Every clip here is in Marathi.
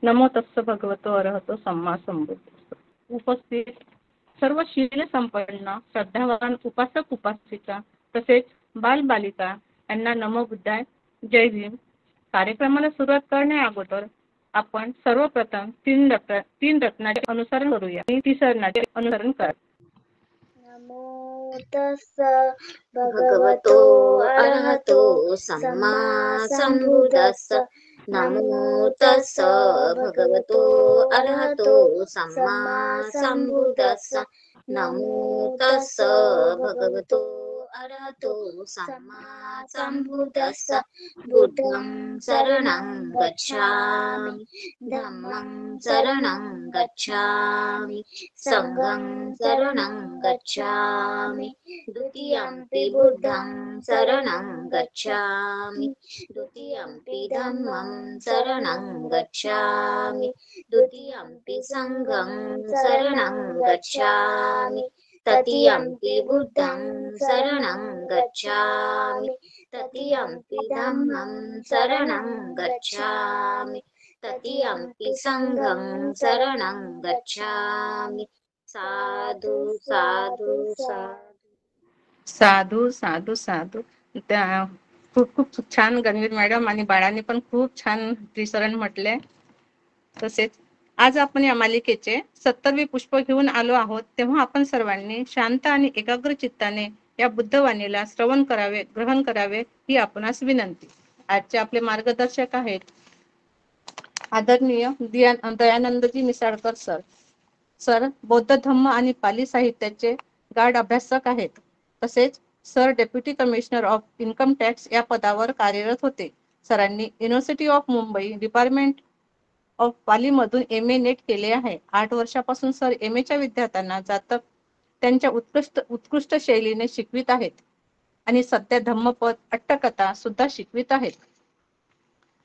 नमो तस्स भगवतो अरहतो सम्मा संबुद्धस्स। उपस्थित सर्व शील संपन्न श्रद्धावान उपासक उपासिका तसेच बालबालिका यांना नमो बुद्धाय, जय भीम। कार्यक्रमाला सुरुवात करण्या अगोदर आपण सर्वप्रथम तीन रत्नाचे अनुसरण करूया। तिसरणाचे अनुसरण करा। नमो तस्स भगवतो अरहतो सम्मा संबुद्धस्स। नमो तस्स भगवतो अरहतो सम्मा संबुद्धस्स। नमो तस्स भगवतो अरहतो सम्मा संबुद्धस्स। बुद्धं शरणं गच्छामि, धम्मं शरणं गच्छामि, संघं शरणं गच्छामि, द्वितीयंपि बुद्धं शरणं गच्छामि, द्वितीयंपि धम्मं शरणं गच्छामि, द्वितीयंपि संघं शरणं गच्छामि, तृतीयंपि बुद्धं शरणं गच्छामि, तृतीयंपि धम्मं शरणं गच्छामि, तृतीयंपि संघं शरणं गच्छामि। साधु साधु साधू साधू साधू। खूप खूप छान गणवीर मॅडम आणि बाळांनी पण खूप छान त्रिसरण म्हटले। तसेच आज आपण या मालिकेचे 70वे पुष्प घेऊन आलो आहोत, तेव्हा आपण सर्वांनी शांत आणि एकाग्र चित्ताने या बुद्धवाणीला श्रवण करावे, ग्रहण करावे ही आपणास विनंती। आजचे आपले मार्गदर्शक आहेत आदरणीय दयानंदजी मिसाळकर सर। सर बौद्ध धम्म आणि पाली साहित्याचे गाढ अभ्यासक आहेत। तसेच sir deputy commissioner of income tax या पदावर कार्यरत होते। सरांनी university of Mumbai department of Pali मधून MA नेट केले आहे। 8 वर्षापासून सर MA च्या विद्यार्थ्यांना जातक त्यांच्या उत्कृष्ट शैलीने शिकवित आहेत आणि सध्या धम्मपद अट्टकथा सुद्धा शिकवित आहेत।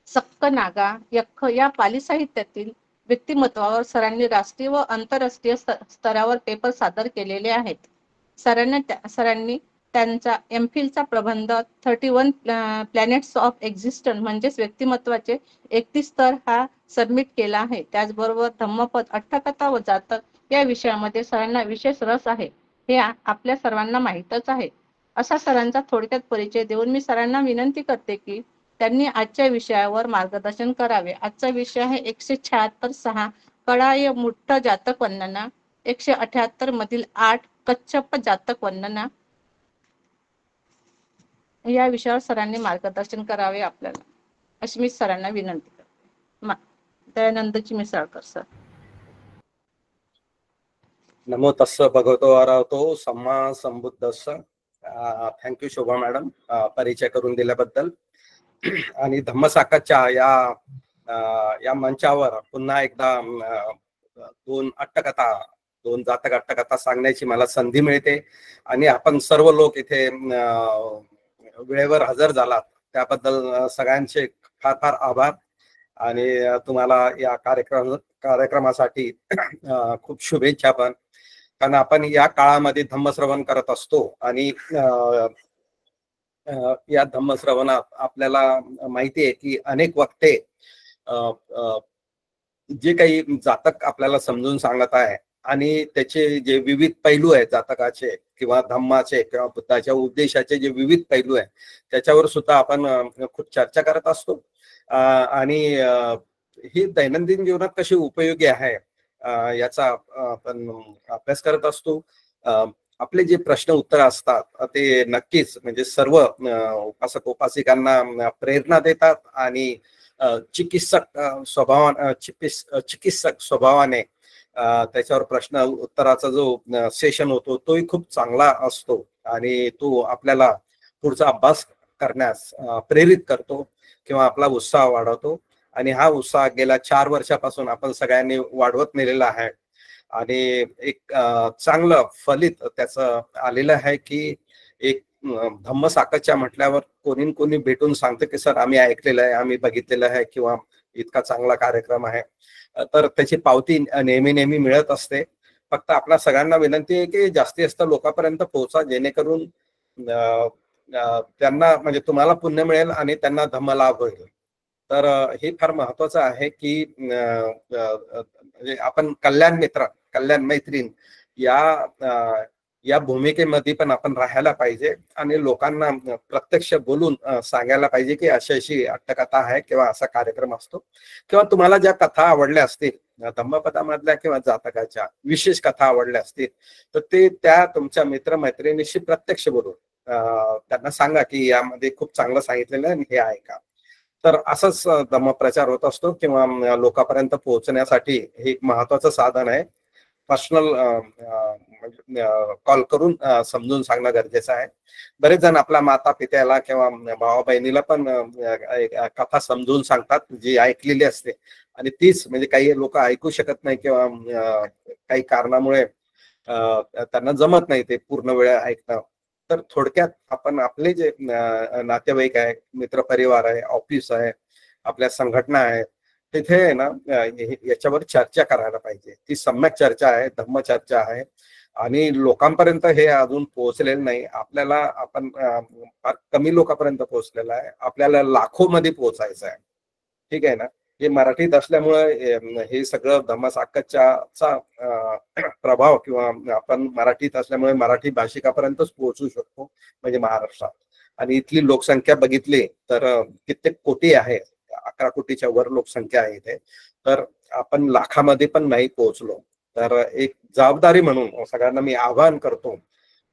सक्क नागा यक्ष या पाली साहित्यातील व्यक्तिमत्वावर सरांनी राष्ट्रीय व आंतरराष्ट्रीय स्तरावर पेपर सादर केलेले आहेत। सरांनी त्यांचा MPhilचा प्रबंध 31 प्लॅनेट्स ऑफ एक्झिस्टन्स म्हणजेच व्यक्तिमत्वाचे 31 स्तर हा सबमिट केला आहे। त्याचबरोबर धम्मपद अट्टकथा व जातक या विषयामध्ये सरांना विशेष रस आहे, हे आपल्या सर्वांना माहीतच आहे। असा सरांचा थोडक्यात परिचय देऊन मी सरांना विनंती करते की त्यांनी आजच्या विषयावर मार्गदर्शन करावे। आजचा विषय आहे 176 कळाय मुठ्ठ जातक वर्णना, 178 मधील 8 कच्छप जातक वर्णना या विषयावर सरांनी मार्गदर्शन करावे आपल्याला, अशी मी सरांना विनंती करते। दयानंदजी मिसाळकर सर। नमो तस्स भगवतो अरहतो सम्मा संबुद्धस्स। थँक्यू शोभा मॅडम परिचय करून दिल्याबद्दल। आणि धम्मसाकाच्या या मंचावर पुन्हा एकदा 2 जातक अट्टकथा सांगण्याची मला संधी मिळते आणि आपण सर्व लोक इथे वेळेवर हजर झालात त्याबद्दल सगळ्यांचे फार फार आभार आणि तुम्हाला या कार्यक्रमासाठी खूप शुभेच्छा पण। कारण आपण या काळामध्ये धम्मश्रवण करत असतो आणि या धम्मश्रवणात आपल्याला माहिती आहे की अनेक वक्ते जे काही जातक आपल्याला समजून सांगत आहे आणि त्याचे जे विविध पैलू आहेत जातकाचे किंवा धम्माचे किंवा बुद्धाच्या उपदेशाचे जे विविध पैलू आहेत त्याच्यावर सुद्धा आपण खूप चर्चा करत असतो। आणि ही दैनंदिन जीवनात कशी उपयोगी आहे याचा आपण अभ्यास करत असतो। आपले जे प्रश्न उत्तर असतात ते नक्कीच म्हणजे सर्व उपासक उपासिकांना प्रेरणा देतात आणि चिकित्सक स्वभावाने त्याच्यावर प्रश्न उत्तराचा जो सेशन होतो तोही खूप चांगला असतो आणि तो आपल्याला पुढचा अभ्यास करण्यास प्रेरित करतो किंवा आपला उत्साह वाढवतो। आणि हा उत्साह गेल्या 4 वर्षापासून आपण सगळ्यांनी वाढवत नेलेला आहे आणि एक चांगलं फलित त्याचं आलेलं आहे की एक धम्मसाकाच्या म्हटल्यावर कोणी भेटून सांगते की सर आम्ही ऐकलेलं आहे, आम्ही बघितलेलं आहे किंवा इतका चांगला कार्यक्रम आहे, तर त्याची पावती नेहमी मिळत असते। फक्त आपल्या सगळ्यांना विनंती आहे की जास्तीत जास्त लोकांपर्यंत पोहोचा जेणेकरून त्यांना म्हणजे तुम्हाला पुण्य मिळेल आणि त्यांना धम्मलाभ होईल। तर हे फार महत्वाचं आहे की म्हणजे आपण कल्याण मित्र, कल्याण मैत्रीण या भूमिकेमध्ये पण आपण राहायला पाहिजे आणि लोकांना प्रत्यक्ष बोलून सांगायला पाहिजे की अशी अशी अट्टकथा आहे किंवा असा कार्यक्रम असतो, किंवा तुम्हाला ज्या कथा आवडल्या असतील धम्मपदामधल्या किंवा जातकाच्या विशेष कथा आवडल्या असतील तर ते त्या तुमच्या मित्रमैत्रिणीशी प्रत्यक्ष बोलून त्यांना सांगा की यामध्ये खूप चांगलं सांगितलेलं आहे आणि हे आहे का. तर असंच धम्मप्रचार होत असतो किंवा लोकांपर्यंत पोहोचण्यासाठी हे एक महत्वाचं साधन आहे. पर्सनल कॉल करून समजून सांगणं गरजेचं आहे. बरेच जण आपल्या माता पित्याला किंवा भावा बहिणीला पण कथा समजून सांगतात जी ऐकलेली असते, आणि तीच म्हणजे काही लोक ऐकू शकत नाही किंवा काही कारणामुळे त्यांना जमत नाही ते पूर्ण वेळ ऐकणं. तर थोडक्यात आपण आपले जे नातेवाईक आहे, मित्रपरिवार आहे, ऑफिस आहे, आपल्या संघटना आहे, तिथे आहे ना याच्यावर चर्चा करायला पाहिजे. ती सम्यक चर्चा आहे, धम्मचर्चा आहे, आणि लोकांपर्यंत हे अजून पोहोचलेलं नाही. आपल्याला आपण फार कमी लोकांपर्यंत पोहोचलेला आहे, आपल्याला लाखो मध्ये पोहोचायचं आहे. ठीक आहे ना. हे मराठीत असल्यामुळे हे सगळं धम्मसाकच्या प्रभाव किंवा आपण मराठीत असल्यामुळे मराठी भाषिकापर्यंतच पोहोचू शकतो म्हणजे महाराष्ट्रात. आणि इथली लोकसंख्या बघितली तर कित्येक कोटी आहे, 11 कोटीच्या वर लोकसंख्या आहे इथे. तर आपण लाखामध्ये पण नाही पोहोचलो. तर एक जबाबदारी म्हणून सगळ्यांना मी आवाहन करतो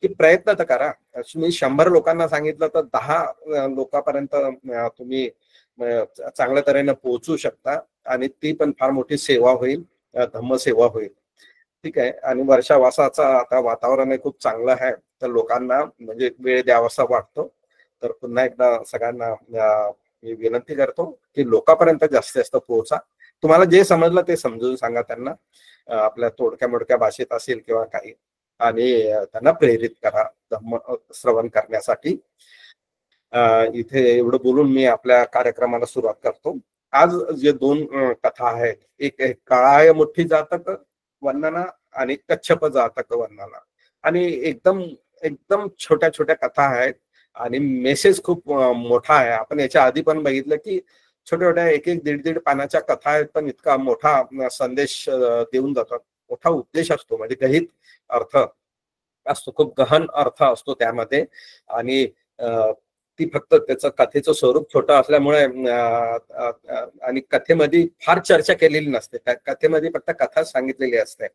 की प्रयत्न तर करा. मी 100 लोकांना सांगितलं तर 10 लोकांपर्यंत तुम्ही चांगल्या तऱ्हेने पोहोचू शकता, आणि ती पण फार मोठी सेवा होईल, धम्मसेवा होईल. ठीक आहे. आणि वर्षावासाचा आता वातावरण खूप चांगलं आहे, तर लोकांना म्हणजे वेळ द्यावासा वाटतो. तर पुन्हा एकदा सगळ्यांना मी विनंती करतो की लोकांपर्यंत जास्तीत जास्त पोहोचा. तुम्हाला जे समजलं ते समजून सांगा त्यांना, आपल्या तोडक्या मोडक्या भाषेत असेल किंवा काही, आणि त्यांना प्रेरित करा धम्म श्रवण करण्यासाठी. इथे एवढं बोलून मी आपल्या कार्यक्रमाला सुरुवात करतो. आज जे 2 कथा आहेत, एक काळाय मुठ्ठी जातक वर्णना आणि कच्छप जातक वर्णना, आणि एकदम एकदम छोट्या छोट्या कथा आहेत आणि मेसेज खूप मोठा आहे. आपण याच्या आधी पण बघितलं की छोट्या छोट्या 1-1, 1.5 पानाच्या कथा आहेत, पण इतका मोठा संदेश देऊन जातात. मोठा उपदेश असतो, म्हणजे गहित अर्थ असतो, खूप गहन अर्थ असतो त्यामध्ये. आणि ती फक्त त्याचं कथेचं स्वरूप छोटं असल्यामुळे आणि कथेमध्ये फार चर्चा केलेली नसते. त्या कथेमध्ये फक्त कथा सांगितलेली असते,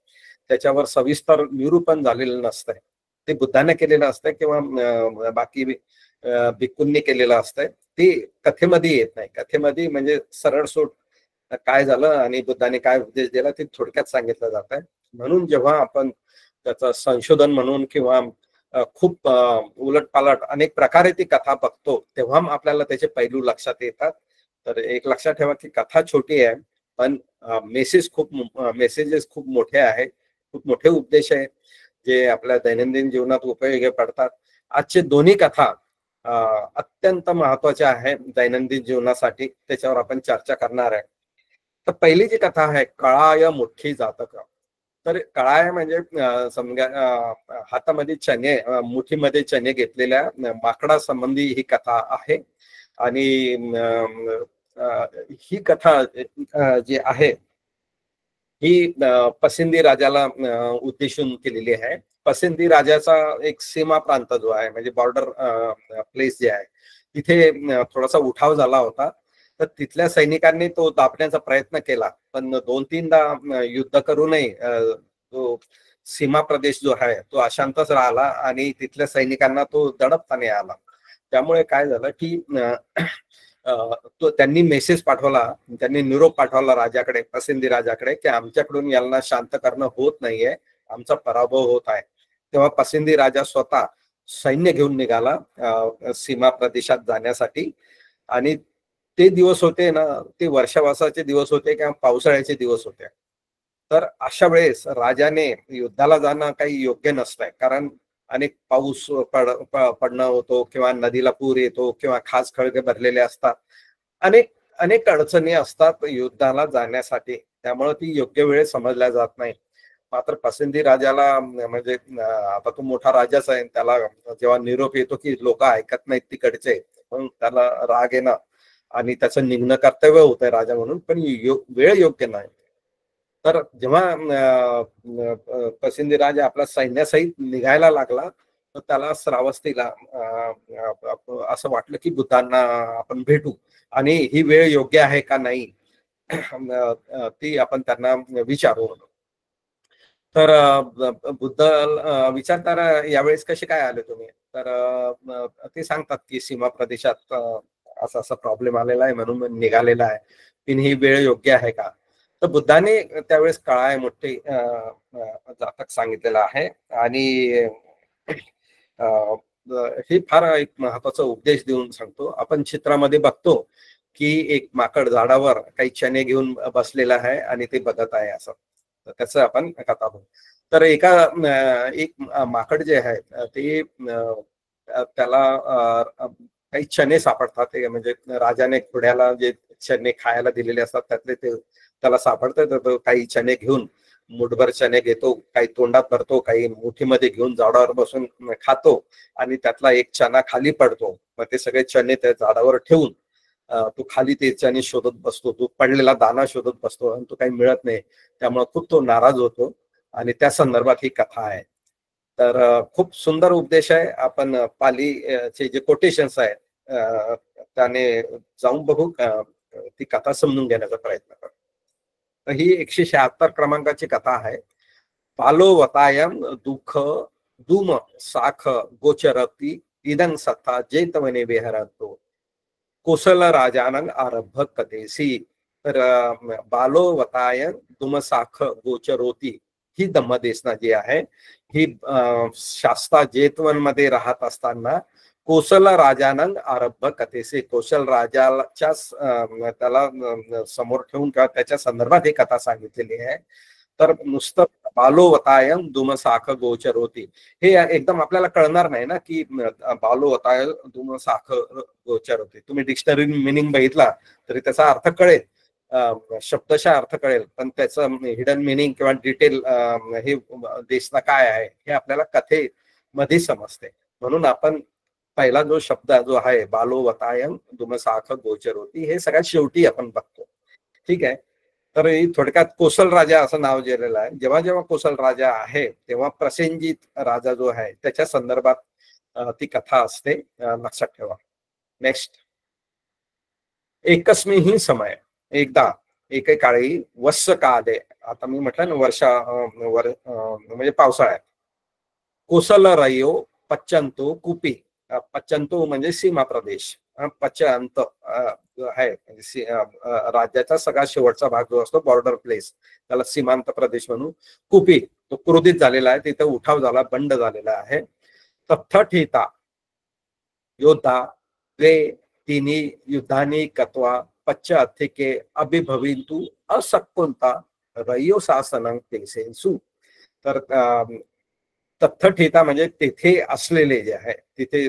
त्याच्यावर सविस्तर निरूपण झालेलं नसतंय. ते बुद्धाने केलेलं असतं किंवा बाकी भिक्खूंनी केलेलं असतंय. ती कथेमध्ये येत नाही. कथेमध्ये म्हणजे सरळ सोट काय झालं आणि बुद्धाने काय उपदेश दिला ते थोडक्यात सांगितलं जात आहे. म्हणून जेव्हा आपण त्याचं संशोधन म्हणून किंवा खूप उलटपालट अनेक प्रकारे ती कथा बघतो, तेव्हा आपल्याला त्याचे पैलू लक्षात येतात. तर एक लक्षात ठेवा की कथा छोटी आहे, पण मेसेजेस खूप मोठे आहे, खूप मोठे उपदेश आहे जे आपल्या दैनंदिन जीवनात उपयोगी पडतात. आजचे दोन्ही कथा अत्यंत महत्वाच्या आहे दैनंदिन जीवनासाठी, त्याच्यावर आपण चर्चा करणार आहे. तर पहिली जी कथा आहे, कळाय मुठ्ठी जातक. तर कळाय म्हणजे समजा हातामध्ये चणे, मुठीमध्ये चणे घेतलेल्या माकडा संबंधी ही कथा आहे. आणि ही कथा जी आहे ही पसिंदी राजाला उद्देशून केलेली आहे. पसिंदी राजाचा एक सीमा प्रांत जो आहे, म्हणजे बॉर्डर प्लेस जे आहे, तिथे थोडासा उठाव झाला होता. तर तिथल्या सैनिकांनी तो दाबण्याचा प्रयत्न केला, पण 2-3दा युद्ध करूनही तो सीमा प्रदेश जो आहे तो अशांतच राहिला आणि तिथल्या सैनिकांना तो दडपता नाही आला. त्यामुळे काय झालं की तो त्यांनी मेसेज पाठवला, त्यांनी निरोप पाठवला राजाकडे, पसिंदी राजाकडे, की आमच्याकडून यांना शांत करणं होत नाहीये, आमचा पराभव होत आहे. तेव्हा पसिंदी राजा स्वतः सैन्य घेऊन निघाला सीमा प्रदेशात जाण्यासाठी. आणि ते दिवस होते ना, ते वर्षावासाचे दिवस होते किंवा पावसाळ्याचे दिवस होते. तर अशा वेळेस राजाने युद्धाला जाणं काही योग्य नसतंय, कारण अनेक पाऊस पडणं होतो किंवा नदीला पूर येतो किंवा खास खळगे भरलेले असतात. अनेक अनेक अडचणी असतात युद्धाला जाण्यासाठी, त्यामुळे ती योग्य वेळ समजल्या जात नाही. मात्र पसंती राजाला म्हणजे आता तो मोठा राजाच आहे, त्याला जेव्हा निरोप येतो की लोक ऐकत नाहीत तिकडचे, पण त्याला राग येणं आणि त्याचं निघणं कर्तव्य होतंय राजा म्हणून, पण वेळ योग्य नाही. तर जेव्हा पसिंदी राजा आपला सैन्यासहित निघायला लागला, तर त्याला श्रावस्तीला असं वाटलं की बुद्धांना आपण भेटू आणि ही वेळ योग्य आहे का नाही ती आपण त्यांना विचारू. तर बुद्ध विचारताना यावेळेस कसे काय आले तुम्ही, तर ते सांगतात की सीमा प्रदेशात असा असा प्रॉब्लेम आलेला आहे म्हणून निघालेला आहे, पण ही वेळ योग्य आहे का. तर बुद्धाने त्यावेळेस काळाय मोठे जातक सांगितलेलं आहे आणि हे फार एक महत्वाचा उपदेश देऊन सांगतो. आपण चित्रामध्ये बघतो की एक माकड झाडावर काही चणे घेऊन बसलेला आहे आणि ते बघत आहे असं, तर त्याचं आपण कथा बघू. तर एक माकड जे आहे ते त्याला काही चणे सापडतात, ते म्हणजे राजाने घोड्याला जे चणे खायला दिलेले असतात त्यातले ते त्याला सापडतात. तर तो काही चणे घेऊन मुठभर चणे घेतो, काही तोंडात भरतो, काही मुठीमध्ये घेऊन झाडावर बसून खातो आणि त्यातला एक चणा खाली पडतो. मग ते सगळे चणे त्या झाडावर ठेवून तो खाली ते चणे शोधत बसतो, तो पडलेला दाना शोधत बसतो आणि तो काही मिळत नाही. त्यामुळे खूप तो नाराज होतो आणि त्या संदर्भात ही कथा आहे. तर खूप सुंदर उपदेश आहे. आपण पालीचे जे कोटेशन्स आहेत त्याने जाऊन बघू, ती कथा समजून घेण्याचा प्रयत्न करू. तर ही 176 क्रमांकाची कथा आहे. पालोवतायम दुःख दुम साख गोचरती इदं सत्ता जेतवने विहरतो कोसल राजानं आरभ कथेसी. तर बालोवताय दुमसाख गोचरोती ही धम्मदेसना जी आहे ही शास्ता जेतवन मध्ये राहत असताना कोसल राजानं आरभ कथेसी, कौशल राजाच्या त्याला समोर ठेवून किंवा त्याच्या संदर्भात ही कथा सांगितलेली आहे. तर नुसतं बालोवताय दुमसाख गोचर होती हे एकदम आपल्याला कळणार नाही ना की बालोवताय दुमसाख गोचर होती. तुम्ही डिक्शनरी मिनिंग बघितला तरी त्याचा अर्थ कळेल, शब्दशः अर्थ कळेल, पण त्याचं हिडन मिनिंग किंवा डिटेल हे देशना काय आहे हे आपल्याला कथेमध्ये समजते. म्हणून आपण पहिला जो शब्द जो आहे बालोवतायम दुमसाख गोचर होती हे सगळ्यात शेवटी आपण बघतो. ठीक आहे. तर थोडक्यात कोसल राजा असं नाव दिलेलं आहे. जेव्हा जेव्हा कोसल राजा आहे तेव्हा प्रसेनजित राजा जो आहे त्याच्या संदर्भात ती कथा असते, लक्षात ठेवा. नेक्स्ट. एकस्मिही समय एकदा एके काळी वत्स काले, आता मी म्हटलं ना म्हणजे पावसाळ्यात, कोसल रयो पच्चंतो कुपी, पच्चंतो म्हणजे सीमा प्रदेश, पच्चंत आहे म्हणजे राज्याचा सगळा शेवटचा भाग जो असतो बॉर्डर प्लेस त्याला सीमांत प्रदेश म्हणून. कुपी तो क्रोधित झालेला आहे, तिथे उठाव झाला, बंड झालेला आहे. तथठिता योद्धा द्वे तिन्ही युद्धानी कत्वा पच्च अधिके अभिभविंतु असक्कुंता रयो शासनं तेसेन्सु. तर तथठिता म्हणजे तिथे असलेले जे आहे, तिथे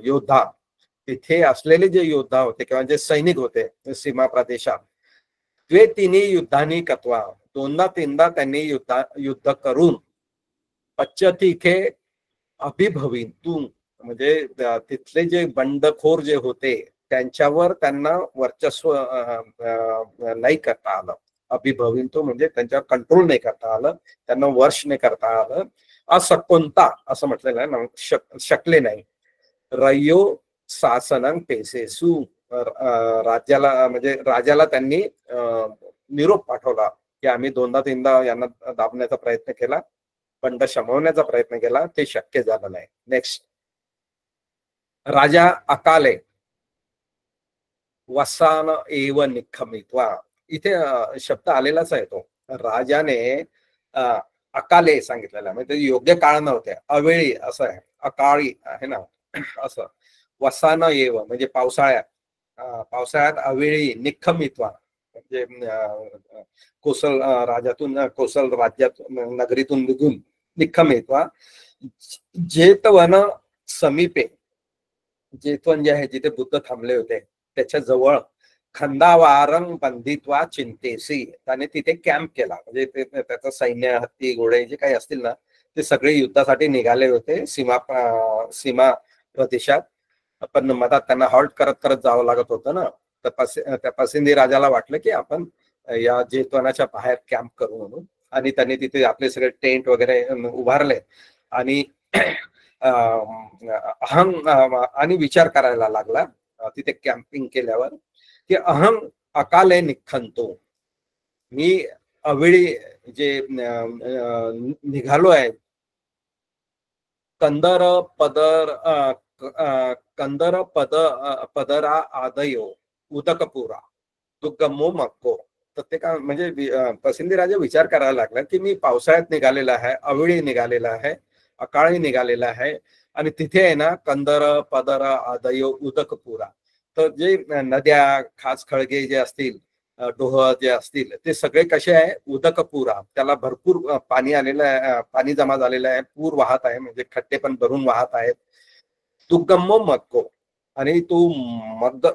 योद्धा, तिथे असलेले जे योद्धा होते किंवा जे सैनिक होते सीमा प्रदेशात, द्वे तिन्ही युद्धानी कत्वा, दोनदा तीनदा त्यांनी युद्ध करून पच्चतिके अभिभविंतु म्हणजे तिथले जे बंडखोर जे होते त्यांच्यावर त्यांना वर्चस्व नाही करता आलं. अभिभविंतु म्हणजे त्यांच्यावर कंट्रोल नाही करता आलं, त्यांना वर्ष नाही करता आलं. असक्कोंता असं म्हटलेलं आहे ना, शकले नाही. रयो शासनं पेसेसु, राज्याला म्हणजे राजाला त्यांनी निरोप पाठवला की आम्ही दोनदा तीनदा यांना दाबण्याचा प्रयत्न केला, बंड शमवण्याचा प्रयत्न केला, ते शक्य झालं नाही. नेक्स्ट. राजा अकाले वसान एव निखमित्वा, इथे शब्द आलेलाच आहे तो. राजाने अकाले सांगितलेला म्हणजे योग्य काळ नव्हते, अवेळी असं आहे, अकाळी आहे ना असं. वसान एव म्हणजे पावसाळ्यात अवेळी, निखमित्वा म्हणजे कोसल राज्यातून नगरीतून निघून निखमित्वा. जेतवन समीपे, जेतवन जे आहे जिथे बुद्ध थांबले होते त्याच्या जवळ, खंदावारं बंधित्वा चिंतेसी, त्याने तिथे कॅम्प केला. म्हणजे त्याचं सैन्य, हत्ती, घोडे जे काही असतील ना ते सगळे युद्धासाठी निघाले होते सीमा प्रदेशात. पण मधात त्यांना हॉल्ट करत करत जावं लागत होतं ना, त्या पसिंदी राजाला वाटलं की आपण या जेतवनाच्या बाहेर कॅम्प करू म्हणून, आणि त्यांनी तिथे आपले सगळे टेंट वगैरे उभारले आणि आणि विचार करायला लागला तिथे कॅम्पिंग केल्यावर की अहम अकाले निखंतो, मी अवेळी जे निघालो आहे, कंदर पदरा आदयो उदकपुरा दुर्गमो मक्को. तर ते काय म्हणजे पसिंदी राजा विचार करायला लागला की मी पावसाळ्यात निघालेला आहे, अवेळी निघालेला आहे, अकाळी निघालेला आहे, आणि तिथे आहे ना कंदर पदर आदयो उदकपुरा, तर जे नद्या खास खळगे जे असतील, डोह जे असतील, ते सगळे कसे आहे, उदकपुरा, त्याला भरपूर पाणी आलेलं आहे, पाणी जमा झालेलं आहे, पूर वाहत आहे, म्हणजे खड्डे पण भरून वाहत आहेत. दुर्गमो मक्को, आणि तो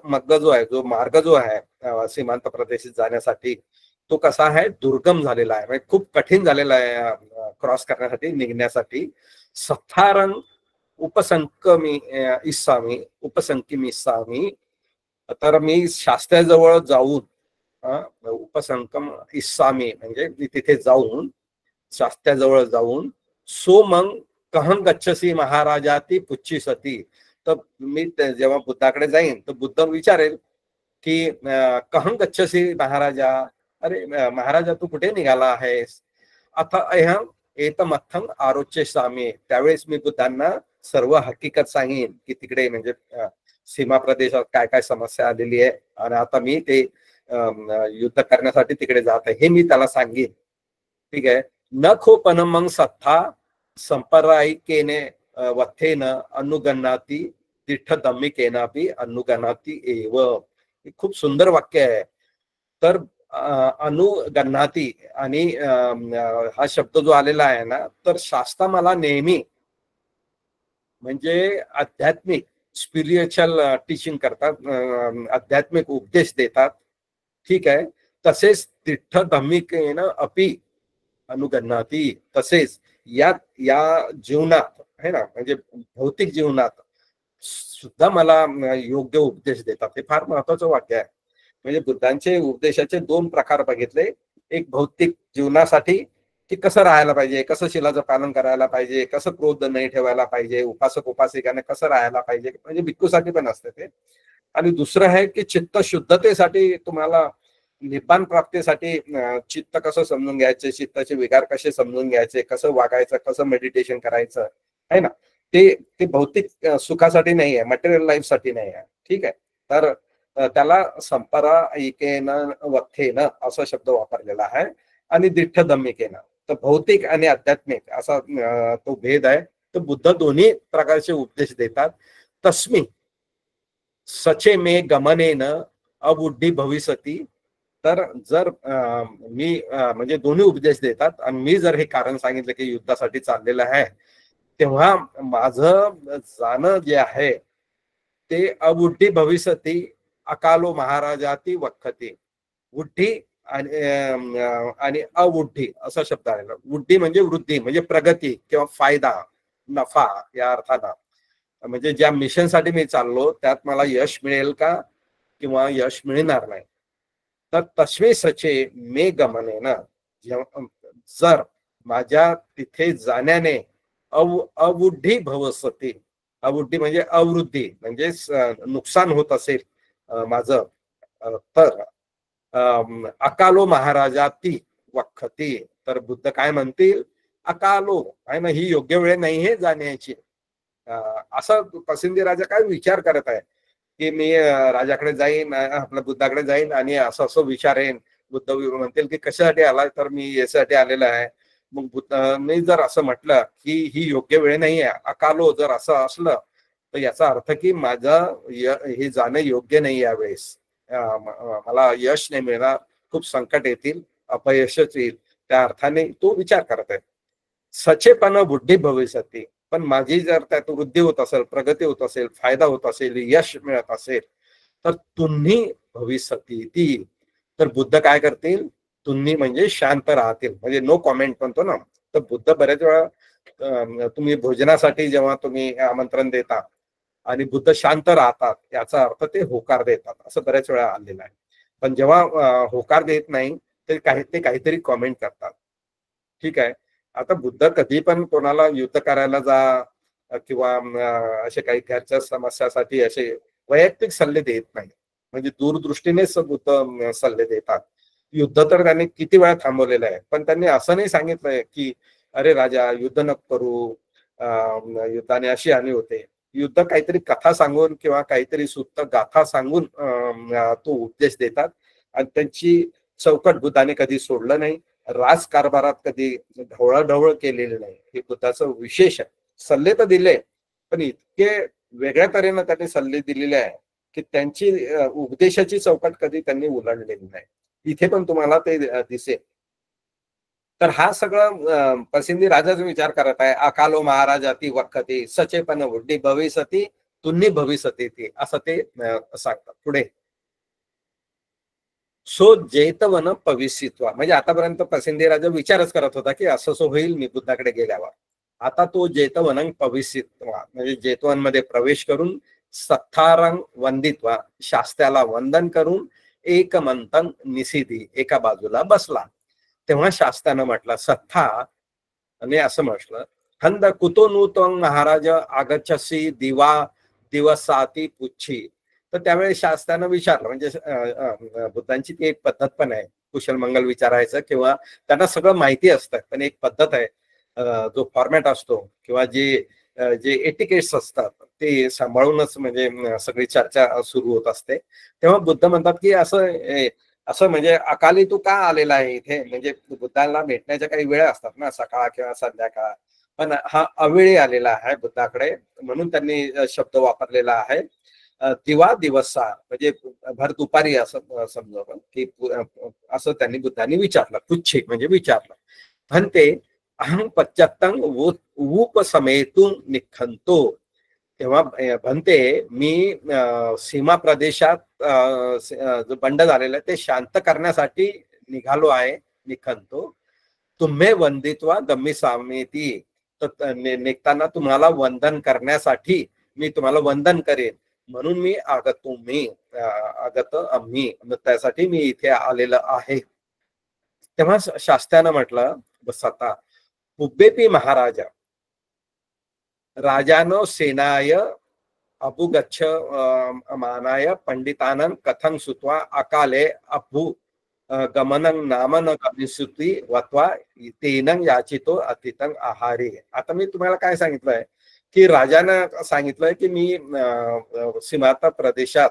मग्ग जो आहे, जो मार्ग जो आहे सीमांत प्रदेशात जाण्यासाठी, तो कसा आहे, दुर्गम झालेला आहे, म्हणजे खूप कठीण झालेला आहे क्रॉस करण्यासाठी, निघण्यासाठी. सथारंग उपसंकमी इस्सामी, तर मी शास्त्याजवळ जाऊन उपसंकम इस्सामी म्हणजे मी तिथे जाऊन, शास्त्याजवळ जाऊन, सो मग कहं गच्छसी महाराजाती पुच्छी सती, तर मी जेव्हा बुद्धाकडे जाईन तर बुद्ध विचारेल की कहं गच्छसी महाराजा, अरे महाराजा तू कुठे निघाला आहेस. आता अहं एतमथं आरोच्य सामी, त्यावेळेस मी बुद्धांना सर्व हकीकत सांगेन की तिकडे म्हणजे सीमा प्रदेशात काय काय समस्या आलेली आहे, आणि आता मी ते युद्ध करण्यासाठी तिकडे जात आहे हे मी त्याला सांगेन. ठीक आहे. न खोपन मग सत्ता संपराईकेने वथेन अनुगणाती तिठ दम्मिकेनापी अनुगणाती एव. खूप सुंदर वाक्य आहे. तर अनुगणाती आणि हा शब्द जो आलेला आहे ना, तर शास्त्र मला नेहमी म्हणजे आध्यात्मिक स्पिरिच्युअल टीचिंग करतात, आध्यात्मिक उपदेश देतात. ठीक आहे. तसेच तिठ धम्मिकेन अपि अनुगणाती, तसेच या जीवनात आहे ना, म्हणजे भौतिक जीवनात सुद्धा मला योग्य उपदेश देतात. हे फार महत्वाचं वाक्य आहे. म्हणजे बुद्धांचे उपदेशाचे दोन प्रकार बघितले. एक भौतिक जीवनासाठी की कसं राहायला पाहिजे, कसं शिलाचं पालन करायला पाहिजे, कसं क्रोध नाही ठेवायला पाहिजे, उपासक उपासिकाने कसं राहायला पाहिजे, म्हणजे भिक्खूसाठी पण असते ते. आणि दुसरं आहे की चित्त शुद्धतेसाठी, तुम्हाला निब्बाण प्राप्तीसाठी चित्त कसं समजून घ्यायचे, चित्ताचे विकार कसे समजून घ्यायचे, कसं वागायचं, कसं मेडिटेशन करायचं आहे ना, ते भौतिक सुखासाठी नाही आहे, मटेरियल लाईफ साठी नाही आहे. ठीक आहे. तर त्याला संपराईकेन वथेन असा शब्द वापरलेला आहे, आणि दिठ्ठ धम्मिकेन, तर भौतिक आणि आध्यात्मिक असा तो भेद आहे. तर बुद्ध दोन्ही प्रकारचे उपदेश देतात. तस्मी सचे मे गमनेन अबुद्धी भविष्यती, तर जर मी म्हणजे दोन्ही उपदेश देतात, आणि मी जर हे कारण सांगितलं की युद्धासाठी चाललेलं आहे, तेव्हा माझं जाणं जे आहे ते अबुद्धी भविष्यती अकालो महाराजाती वखती. बुद्धी आणि अवुद्धी असा शब्द आलेला. बुद्धी म्हणजे वृद्धी, म्हणजे प्रगती किंवा फायदा, नफा या अर्थानं. म्हणजे ज्या मिशन साठी मी चाललो त्यात मला यश मिळेल का किंवा यश मिळणार नाही. तर तस्मे सचे मे गमने ना, जर माझ्या तिथे जाण्याने अवुद्धी भवसती, अवुद्धी म्हणजे अवृद्धी, म्हणजे नुकसान होत असेल माझं, तर अकालो महाराजाती वखती, तर बुद्ध काय म्हणतील, अकालो आहे ना, ही योग्य वेळ नाही हे जाण्याची. असा पसिंदी राजा काय विचार करत आहे की मी राजाकडे जाईन, आपल्या बुद्धाकडे जाईन आणि असं असं विचारेन. बुद्ध म्हणतील की कशासाठी आलाय, तर मी यासाठी आलेला आहे. मग बुद्धांनी जर असं म्हटलं की ही योग्य वेळ नाही आहे, अकालो जर असं असलं, तर याचा अर्थ की माझं हे जाणं योग्य नाही यावेळेस, मला यश नाही मिळणार, खूप संकट येतील, अपयशच येईल. त्या अर्थाने तो विचार करत आहे. सचेपण बुद्धी भविष्यती, पण माझी जर त्यात वृद्धी होत असेल, प्रगती होत असेल, फायदा होत असेल, यश मिळत असेल, तर तुम्ही भविष्यती ती, तर बुद्ध काय करतील, तुम्ही म्हणजे शांत राहतील, म्हणजे नो कॉमेंट म्हणतो ना. तर बुद्ध बऱ्याच वेळा तुम्ही भोजनासाठी जेव्हा तुम्ही आमंत्रण देता आणि बुद्ध शांत राहतात याचा अर्थ ते होकार देतात, असं बऱ्याच वेळा आलेलं आहे. पण जेव्हा होकार देत नाही ते काहीतरी कॉमेंट करतात. ठीक आहे. आता बुद्ध कधी पण कोणाला युद्ध करायला जा किंवा असे काही घरच्या समस्यासाठी असे वैयक्तिक सल्ले देत नाही. म्हणजे दूरदृष्टीनेच बुद्ध सल्ले देतात. युद्ध तर त्यांनी किती वेळा थांबवलेलं आहे, पण त्यांनी असं नाही सांगितलंय की अरे राजा युद्ध नको करू, युद्धाने अशी हानी होते. युद्ध काहीतरी कथा सांगून किंवा काहीतरी सुप्त गाथा सांगून तो उपदेश देतात. आणि त्यांची चौकट बुद्धाने कधी सोडलं नाही. राजकारभारात कधी ढवळाढवळ केलेली नाही. हे बुद्धाचं विशेष आहे. सल्ले तर दिले, पण इतके वेगळ्या तऱ्हेनं त्यांनी सल्ले दिलेले आहे की त्यांची उपदेशाची चौकट कधी त्यांनी उलटलेली नाही. इथे पण तुम्हाला ते दिसेल. तर हा सगळं पसिंदी राजाचा विचार करत आहे. अकालो महाराजाती वखती सचेपन वृद्धी भविसती तुन्नी भविसती ती, असं ते सांगतात. पुढे सो जेतवन पविसित्वा, म्हणजे आतापर्यंत पसिंदी राजा विचारच करत होता की असं होईल मी बुद्धाकडे गेल्यावर. आता तो जेतवन पविसित्वा म्हणजे जेतवन मध्ये प्रवेश करून सत्तारंग वंदित्वा शास्त्याला वंदन करून एकमंतन निसिधी एका बाजूला बसला. तेव्हा शास्त्रानं म्हटलं सत्ता आणि असं म्हटलं हंद कुतो नूतन महाराज आगच्छसी दिवा दिवसाती पुच्छी. तर त्यावेळेस शास्त्रानं विचारलं, म्हणजे बुद्धांची ती एक पद्धत पण आहे कुशल मंगल विचारायचं, किंवा त्यांना सगळं माहिती असतं, पण एक पद्धत आहे जो फॉर्मॅट असतो किंवा जे एटिकेट्स असतात ते सांभाळूनच म्हणजे सगळी चर्चा सुरू होत असते. तेव्हा बुद्ध म्हणतात की असं म्हणजे अकाली तू का आलेला आहे इथे, म्हणजे बुद्धाला भेटण्याच्या काही वेळा असतात ना, सकाळ किंवा संध्याकाळ, पण हा अवेळी आलेला आहे बुद्धाकडे, म्हणून त्यांनी शब्द वापरलेला आहे दिवा दिवसा, म्हणजे भर दुपारी असं समजा आपण की असं त्यांनी बुद्धांनी विचारलं. पुच्छे म्हणजे विचारलं. म्हणते अहं पश्चात्तंग उपसमेतून निखंतो. तेव्हा म्हणते मी सीमा प्रदेशात जो बंड झालेला आहे ते शांत करण्यासाठी निघालो आहे, निखंतो. तुम्हे वंदित्वा गम्मी सामेती, तर निघताना तुम्हाला वंदन करण्यासाठी मी तुम्हाला वंदन करेन, म्हणून मी आगतो मी आगत आम्ही, त्यासाठी मी इथे आलेलं आहे. तेव्हा शास्त्रानं म्हटलं बस आता उब्बेपी महाराजा राजानो सेनाय अभुगच्छ मानाय पंडितानं कथं सुत्वा अकाले अभु गमनं नामन कविसुती वत्वा तेनं याचितो अतितं आहारी. आता मी तुम्हाला काय सांगितलंय की राजानं सांगितलंय की मी सीमांत प्रदेशात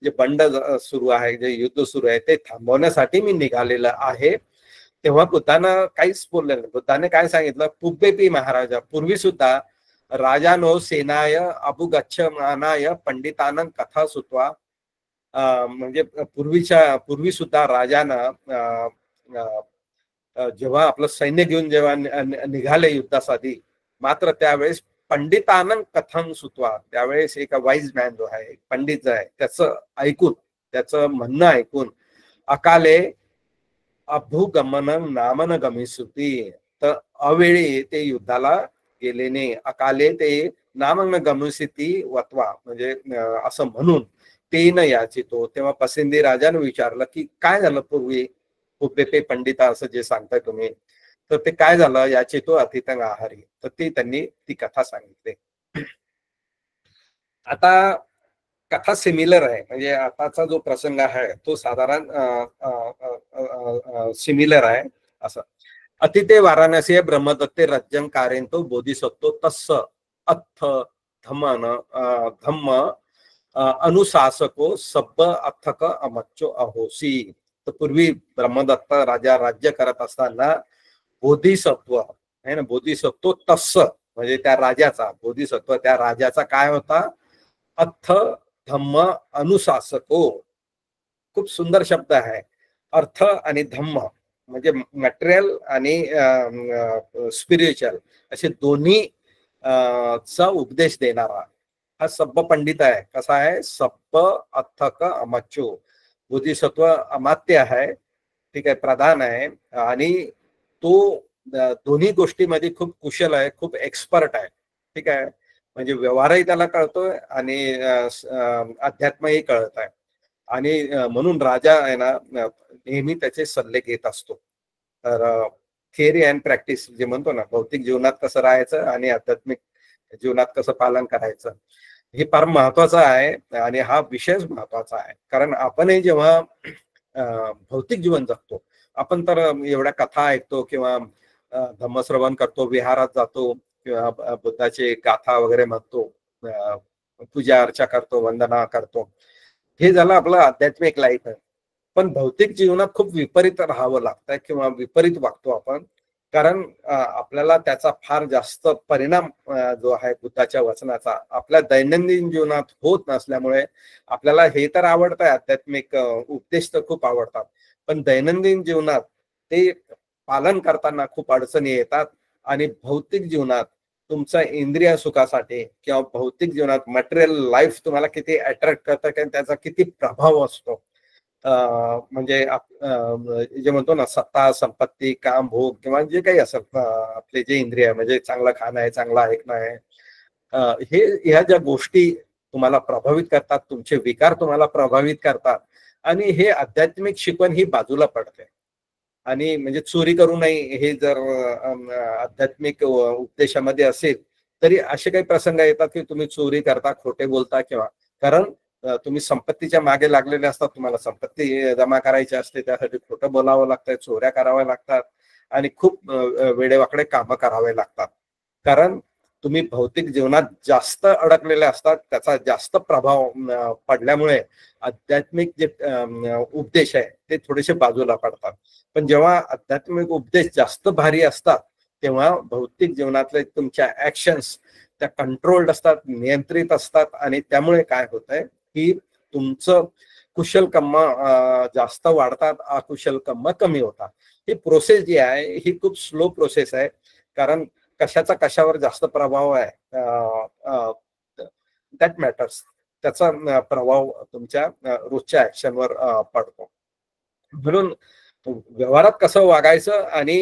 जे बंड सुरू आहे, जे युद्ध सुरू आहे ते थांबवण्यासाठी मी निघालेलं आहे. तेव्हा बुद्धानं काहीच बोलले नाही. बुद्धाने काय सांगितलं, पुब्बेपी महाराजा, पूर्वी सुद्धा राजानो सेनाय अभुगच्छ मानाय पंडितानं कथा सुत्वा, म्हणजे पूर्वी सुद्धा राजानं जेव्हा आपलं सैन्य घेऊन जेव्हा निघाले युद्धासाठी, मात्र त्यावेळेस पंडितानं कथं सुत्वा, त्यावेळेस एका वाईज मॅन जो आहे, पंडित जो आहे, त्याचं ऐकून, त्याचं म्हणणं ऐकून अकाले अभुगमनं नामन गमिसुती, तर अवेळी ते युद्धाला गेले नाही. अकाले ते नामन गमिसुती वत्वा, म्हणजे असं म्हणून ते न याचितो. तेव्हा पसिंदी राजाने विचारलं की काय झालं पूर्वी उब्बेपे पंडिता असं जे सांगताय तुम्ही, तर ते काय झालं याचितो अतितं आहारी. तर ती त्यांनी ती कथा सांगितली. आता कथा सिमिलर आहे, म्हणजे आताचा जो प्रसंग आहे तो साधारण सिमिलर आहे. असं अतिते वाराणसी ब्रह्मदत्ते रज्जं कारेंतो बोधिसत्व तस्स अथ धम्म अनुशासको सब्ब अथक अमच्चो अहोसी. तर पूर्वी ब्रह्मदत्त राजा राज्य करत असताना बोधिसत्व आहे ना, बोधिसत्व तस्स म्हणजे त्या राजाचा, बोधिसत्व त्या राजाचा काय होता, अथ धम्म अनुशासको. खूप सुंदर शब्द आहे. अर्थ आणि धम्म म्हणजे मटेरियल आणि स्पिरिच्युअल असे दोन्ही चा उपदेश देणारा हा सब्ब पंडित आहे. कसा आहे, सब्ब अथक अमच्चो. बोधिसत्व अमात्य आहे, ठीक आहे, प्रधान आहे, आणि तो दोन्ही गोष्टीमध्ये खूप कुशल आहे, खूप एक्सपर्ट आहे. ठीक आहे. म्हणजे व्यवहारही त्याला कळतोय आणि अध्यात्मही कळत आहे. आणि म्हणून राजा आहे ना नेहमी त्याचे सल्ले घेत असतो. तर थिअरी अँड प्रॅक्टिस जे म्हणतो ना, भौतिक जीवनात कसं राहायचं आणि आध्यात्मिक जीवनात कसं पालन करायचं, हे फार महत्वाचं आहे आणि हा विषयच महत्वाचा आहे. कारण आपणही जेव्हा भौतिक जीवन जगतो, आपण तर एवढ्या कथा ऐकतो किंवा धम्मश्रवण करतो, विहारात जातो किंवा बुद्धाचे गाथा वगैरे म्हणतो, पूजा अर्चा करतो, वंदना करतो, हे झालं आपलं आध्यात्मिक लाईफ आहे. पण भौतिक जीवनात खूप विपरीत राहावं लागतंय किंवा विपरीत वागतो आपण. कारण आपल्याला त्याचा फार जास्त परिणाम जो आहे बुद्धाच्या वचनाचा आपल्या दैनंदिन जीवनात होत नसल्यामुळे आपल्याला हे तर आवडतंय, आध्यात्मिक उपदेश तर खूप आवडतात, पण दैनंदिन जीवनात ते पालन करताना खूप अडचणी येतात. आणि भौतिक जीवनात तुमच्या इंद्रिय सुखासाठी किंवा भौतिक जीवनात मटेरियल लाईफ तुम्हाला किती अट्रॅक्ट करतं किंवा त्याचा किती प्रभाव असतो, म्हणजे जे म्हणतो ना, सत्ता, संपत्ती, काम, भोग किंवा जे काही असेल आपले जे इंद्रिय, म्हणजे चांगलं खाणं आहे, चांगलं ऐकणं आहे, हे ह्या ज्या गोष्टी तुम्हाला प्रभावित करतात, तुमचे विकार तुम्हाला प्रभावित करतात. आणि हे आध्यात्मिक शिकवण ही बाजूला पडते. आणि म्हणजे चोरी करू नये हे जर आध्यात्मिक उपदेशामध्ये असेल, तरी असे काही प्रसंग येतात की तुम्ही चोरी करता, खोटे बोलता किंवा कारण तुम्ही संपत्तीच्या मागे लागलेले असतात, तुम्हाला संपत्ती जमा करायची असते, त्यासाठी खोटं बोलावं लागतं, चोऱ्या कराव्या लागतात आणि खूप वेडेवाकडे कामं करावे लागतात. कारण तुम्ही भौतिक जीवनात जास्त अडकलेले असतात, त्याचा जास्त प्रभाव पडल्यामुळे आध्यात्मिक जे उपदेश आहे ते थोडेसे बाजूला पडतात. पण जेव्हा आध्यात्मिक उपदेश जास्त भारी असतात, तेव्हा भौतिक जीवनातले तुमच्या ऍक्शन्स त्या कंट्रोल्ड असतात, नियंत्रित असतात. आणि त्यामुळे काय होतंय की तुमचं कुशल कर्म जास्त वाढतात, अकुशल कर्म कमी होतात. ही प्रोसेस जी आहे ही खूप स्लो प्रोसेस आहे. कारण कशाचा कशावर जास्त प्रभाव आहे दॅट मॅटर्स, त्याचा प्रभाव तुमच्या रोजच्या ऍक्शनवर पडतो. म्हणून व्यवहारात कसं वागायचं आणि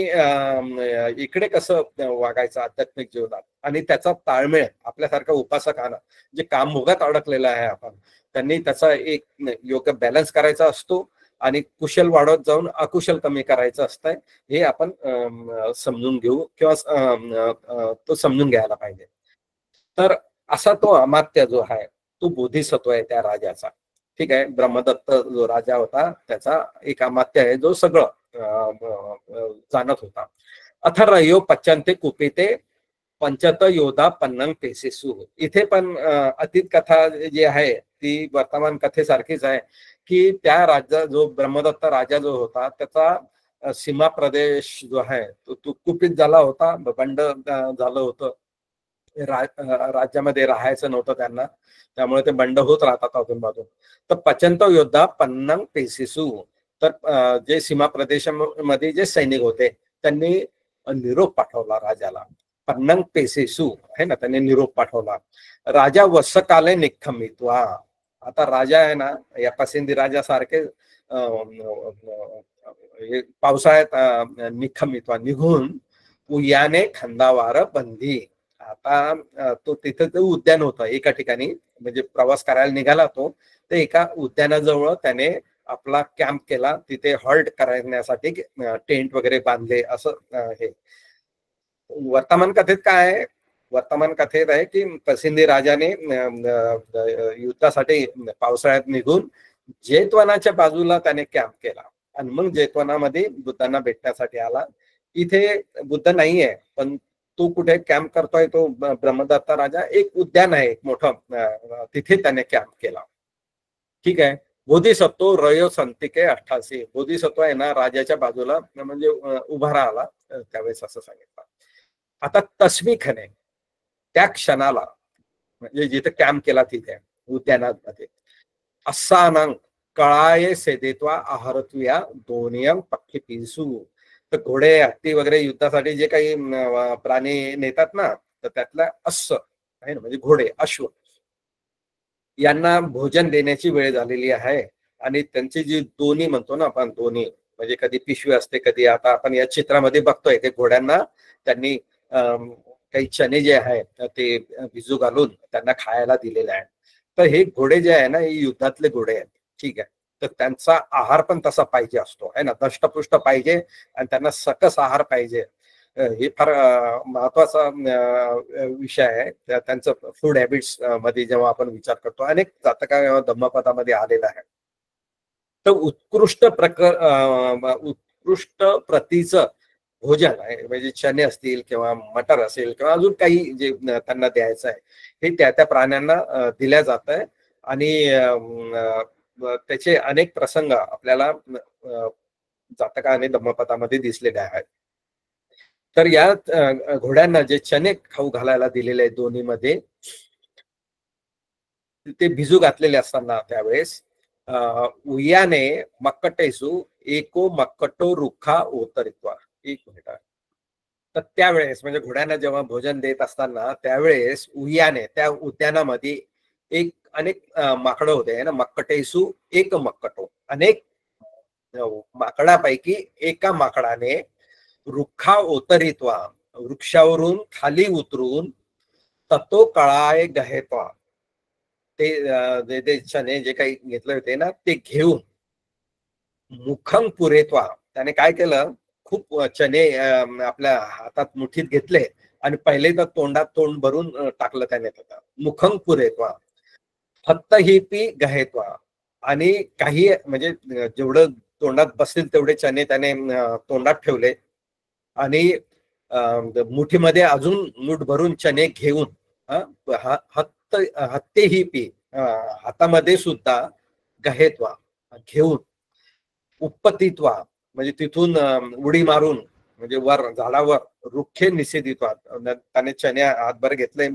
इकडे कसं वागायचं आध्यात्मिक जीवनात, आणि त्याचा ताळमेळ आपल्यासारख्या उपासकांना जे कामभोगात अडकलेला आहे आपण, त्यांनी त्याचा एक योग्य बॅलन्स करायचा असतो आणि कुशल वाढवत जाऊन अकुशल कमी करायचं असतंय. हे आपण समजून घेऊ किंवा तो समजून घ्यायला पाहिजे. तर असा तो अमात्य जो आहे तो बोधिसत्व आहे त्या राजाचा. ठीक आहे, ब्रह्मदत्त जो राजा होता त्याचा एक अमात्य आहे जो सगळं जाणत होता. अथर्वयो पच्यन्ते कुपिते पंचत योधा पन्नंग पेसेसु. इथे पण अतीत कथा जी आहे ती वर्तमान कथेसारखीच आहे की त्या राज्य जो ब्रह्मदत्त राजा जो होता त्याचा सीमा प्रदेश जो आहे तो कुपित झाला होता, बंड झालं होतं. राज्यामध्ये राहायचं नव्हतं त्यांना, त्यामुळे ते बंड होत राहतात अधून मधून. तर पचंत योद्धा पन्नंग पेसिसू, तर जे सीमा प्रदेशामध्ये जे सैनिक होते त्यांनी निरोप पाठवला राजाला. पन्नंग पेसिसू आहे ना, त्यांनी निरोप पाठवला. राजा वसकाले निखमित्वा. आता राजा आहे ना, या पसिंदी राजासारखे पावसाळ्यात निखमित्वा निघून उयाने खंदावार बंदी. आता तो तिथे ते उद्यान होतं एका ठिकाणी, म्हणजे प्रवास करायला निघाला तो, ते एका उद्यानाजवळ त्याने आपला कॅम्प केला, तिथे हॉल्ट करण्यासाठी टेंट वगैरे बांधले. असं हे वर्तमान कथेत काय आहे, वर्तमान कथेत आहे की पसिंदी राजाने युद्धासाठी पावसाळ्यात निघून जैतवनाच्या बाजूला त्याने कॅम्प केला आणि मग जैतवनामध्ये बुद्धांना भेटण्यासाठी आला. इथे बुद्ध नाहीये, पण तो कुठे कॅम्प करतोय, तो ब्रह्मदत्त राजा एक उद्यान आहे एक मोठं, तिथे त्याने कॅम्प केला. ठीक आहे. बोधिसत्व रयो संतिके 88. बोधिसत्व आहे ना राजाच्या बाजूला म्हणजे उभा राहिला त्यावेळेस, असं सांगितलं. आता तस्मिखने त्या क्षणाला, म्हणजे जिथे कॅम्प केला तिथे उद्यानामध्ये, असानं कळाये सेदेत्वा आहारत्विया दोनियम पक्षी पिसू. तर घोडे, हत्ती वगैरे युद्धासाठी जे काही प्राणी नेतात ना, तर त्यातला अश्व आहे ना, म्हणजे घोडे, अश्व, यांना भोजन देण्याची वेळ झालेली आहे. आणि त्यांची जी दोन्ही म्हणतो ना आपण, दोन्ही म्हणजे कधी पिशवी असते, कधी आता आपण या चित्रामध्ये बघतोय ते घोड्यांना त्यांनी काही चणे जे आहेत ते भिजू घालून त्यांना खायला दिलेले आहे. तर हे घोडे जे आहे ना, हे युद्धातले घोडे आहेत. ठीक आहे. तर त्यांचा आहार पण तसा पाहिजे असतो आहे ना, दष्टपुष्ट पाहिजे आणि त्यांना सकस आहार पाहिजे. हे फार महत्वाचा विषय आहे. त्यांचं फूड हॅबिट्स मध्ये जेव्हा आपण विचार करतो, अनेक जातका धम्मपदामध्ये आलेला आहे. तर उत्कृष्ट उत्कृष्ट प्रतीचं भोजन आहे, म्हणजे चणे असतील किंवा मटर असेल किंवा अजून काही जे त्यांना द्यायचं आहे, हे त्या त्या प्राण्यांना दिल्या जात आहे. आणि त्याचे अनेक प्रसंग आपल्याला जातका आणि धम्मपदामध्ये दिसलेले आहेत. तर या घोड्यांना जे चणे खाऊ घालायला दिलेले आहेत दोन्ही मध्ये, ते भिजू घातलेले असताना त्यावेळेस उयाने मक्कटेसू एको मक्कटो रुखा ओतरित्वा. एक मिनिट. तर त्यावेळेस म्हणजे घोड्यांना जेव्हा भोजन देत असताना त्यावेळेस उयाने त्या उद्यानामध्ये अनेक माकडं होते ना, मक्कटेसू एक मक्कटो, अनेक माकडापैकी एका माकडाने रुखा ओतरित्वा, वृक्षावरून खाली उतरून ततो कळाय गहेत्वा, ते चणे जे काही घेतले होते ना ते घेऊन मुखम पुरेत्वा, त्याने काय केलं, खूप चणे आपल्या हातात मुठीत घेतले आणि पहिले तर तोंडात तोंड भरून टाकलं त्याने. मुखम पुरेत्वा फक्त ही पी गहेत्वा, आणि काही म्हणजे जेवढं तोंडात बसतील तेवढे चणे त्याने तोंडात ठेवले आणि मुठीमध्ये अजून मूठ भरून चणे घेऊन हत्ते ही पी, हातामध्ये सुद्धा गहेत्वा घेऊन उपपतित्वा, म्हणजे तिथून उडी मारून, म्हणजे वर झाडावर रुखे निषेधित्वा, त्याने चणे हातभर घेतले,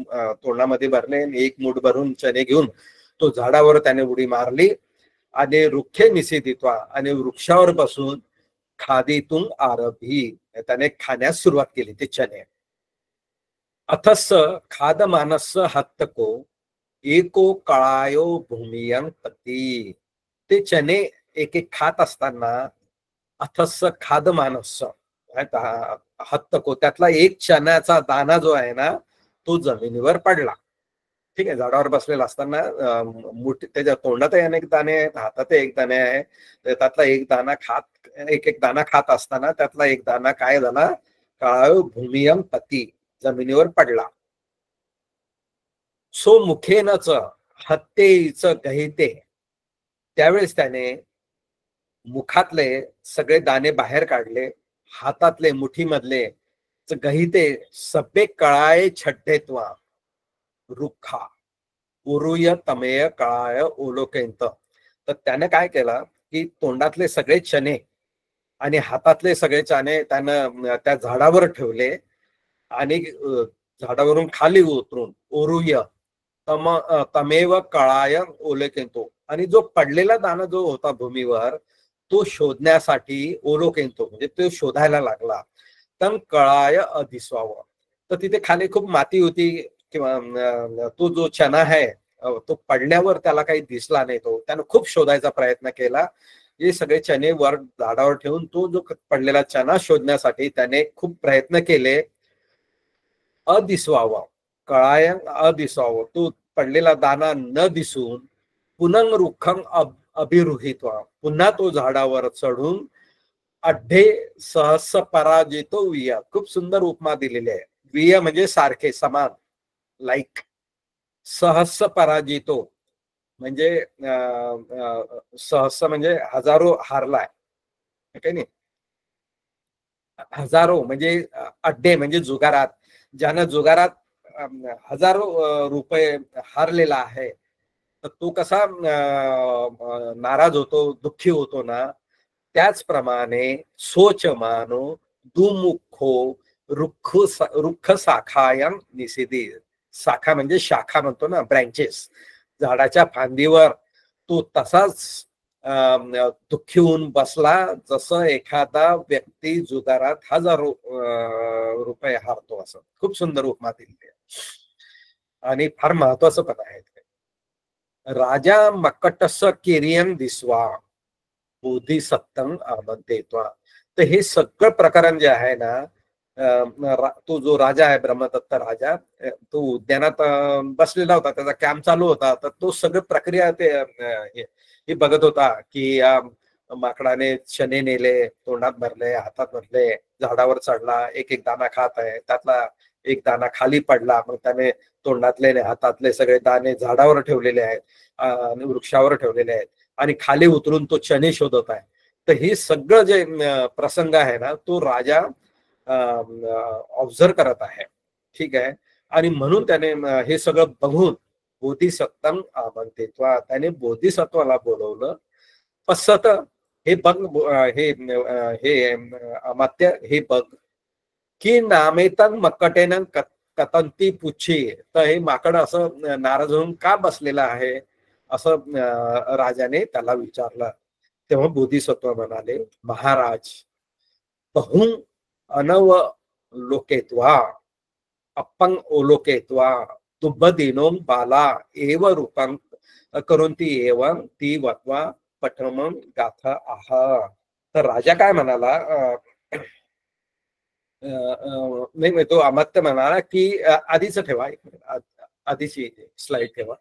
तोंडामध्ये भरले, एक मूठ भरून चणे घेऊन तो झाडावर त्याने उडी मारली आणि रुखे निषेधित्वा, आणि वृक्षावर बसून खादीतून आरभी, त्याने खाण्यास सुरुवात केली ते चणे. अथस खाद मानस हत्तको एको कळायो भूमियं पती, ते चणे एक एक खात असताना अथस खाद मानस हत्तको, त्यातला एक चण्याचा दाना जो आहे ना तो जमिनीवर पडला. ठीक आहे. झाडावर बसलेला असताना त्याच्या तोंडात अनेक दाणे आहेत, हातात एक दाणे आहे, त्यातला एक दाना एक दाना खात असताना त्यातला एक दाना काय झाला, काळ भूमियम पती, जमिनीवर पडला. सो मुखेनच हत्तेच गहिते, त्यावेळेस त्याने मुखातले सगळे दाणे बाहेर काढले, हातातले मुठीमधले गहिते सभे कळाय छड्डेत्वा रुखा उरुय तमेय कळाय ओलोकेंत. तर त्याने काय केलं की तोंडातले सगळे चणे आणि हातातले सगळे चणे त्यानं त्या झाडावर ठेवले आणि झाडावरून खाली उतरून ओरुय तमेव कळाय ओलोकेंतो, आणि जो पडलेला दाना जो होता भूमीवर तो शोधण्यासाठी ओलोकेंतो, म्हणजे तो शोधायला लागला. तम कळाय अधिस्वाव, तर तिथे खाली खूप माती होती किंवा तो जो चना आहे तो पडल्यावर त्याला काही दिसला नाही. तो त्यानं खूप शोधायचा प्रयत्न केला. हे सगळे चणे वर झाडावर ठेवून तो जो पडलेला चना शोधण्यासाठी त्याने खूप प्रयत्न केले. अदिसवावा, कळाय अदिसवाव, तो पडलेला दाना न दिसून पुनंग रुखम अभिरुहित्वा, पुन्हा तो झाडावर चढून अड्ढे सहस पराजितो विया. खूप सुंदर उपमा दिलेली आहे. विया म्हणजे सारखे, समान, लाईक. सहस पराजितो म्हणजे सहस म्हणजे हजारो हारलाय, काय नाही. हजारो म्हणजे अड्डे म्हणजे जुगारात, ज्यानं जुगारात हजारो रुपये हारलेला आहे, तर तो कसा नाराज होतो, दुःखी होतो ना, त्याचप्रमाणे सोच मानो दुमुखो रुक्ख शाखायं निषेधी. शाखा म्हणजे शाखा म्हणतो ना, ब्रँचेस, झाडाच्या फांदीवर तो तसाच दुःखी होऊन बसला, जसं एखादा व्यक्ती जुगारात हजारो रुपये हारतो, असं. खूप सुंदर उपमा दिली आणि फार महत्वाचं पण आहे. राजा मक्कटस केरियम दिसवा बोधिसत्तं आमंत्रित्वा. तर हे सगळं प्रकरण जे आहे ना तो जो राजा आहे ब्रह्मदत्त राजा, तो उद्यानात बसलेला होता, त्याचा कॅम्प चालू होता. तर तो सगळं प्रक्रिया ते हे बघत होता की माकडाने चणे नेले, तोंडात भरले, हातात भरले, झाडावर चढला, एक एक दाना खात आहे, त्यातला एक दाना खाली पडला, मग त्याने तोंडातले हातातले सगळे दाणे झाडावर ठेवलेले आहेत आणि वृक्षावर ठेवलेले आहेत आणि खाली उतरून तो चणे शोधत आहे. तर हे सगळं जे प्रसंग आहे ना, तो राजा ऑब्झर्व करत आहे. ठीक आहे. आणि म्हणून त्याने हे सगळं बघून बोधिसत्वम आमंत्रित्वा, त्याने बोधिसत्वाला बोलवलं. पसत, हे बघ, हे हे अमात्य, हे बघ की नामेतन मक्कटेनं कतंती पुच्छी. तर हे माकड असं नाराज होऊन का बसलेलं आहे असं राजाने त्याला विचारलं. तेव्हा बोधिसत्व म्हणाले, महाराज, बहु अनव लोकेत्वा अपंग ओलोकेत्वा तुब्बदिनोम बाला एव रूपं करोंती एवं ती वत्वा पठमम गाथा आह. तर राजा काय म्हणाला, नाही, तो अमात्य म्हणाला की आधीच ठेवा, आधीची स्लाइड ठेवा.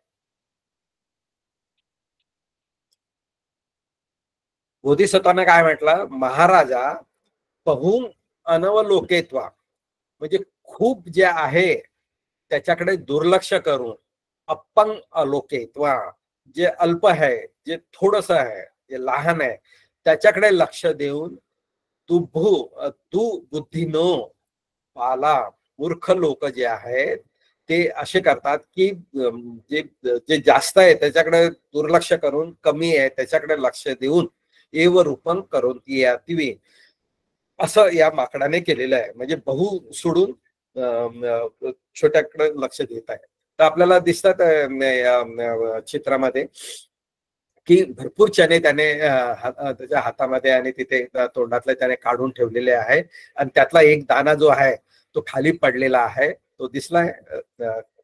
बोधिसत्वाने काय म्हटलं, महाराजा, बहु अनवलोकेत्वा, म्हणजे खूप जे आहे त्याच्याकडे दुर्लक्ष करून, अपंग अलोकेत्वा, जे अल्प आहे, जे थोडस आहे, जे लहान आहे, त्याच्याकडे लक्ष देऊन, तू बुद्धीनो पाला, मूर्ख लोक जे आहेत ते असे करतात की जे जे जास्त आहे त्याच्याकडे दुर्लक्ष करून, कमी आहे त्याच्याकडे लक्ष देऊन, एव रूपं करून ती असं या माकडाने केलेलं आहे. म्हणजे बहु सोडून छोट्याकडे लक्ष देत आहे. तर आपल्याला दिसतात या चित्रामध्ये की भरपूर चणे त्याने त्याच्या हातामध्ये आणि तिथे तोंडातले त्याने काढून ठेवलेले आहे आणि त्यातला एक दाना जो आहे तो खाली पडलेला आहे, तो दिसलाय.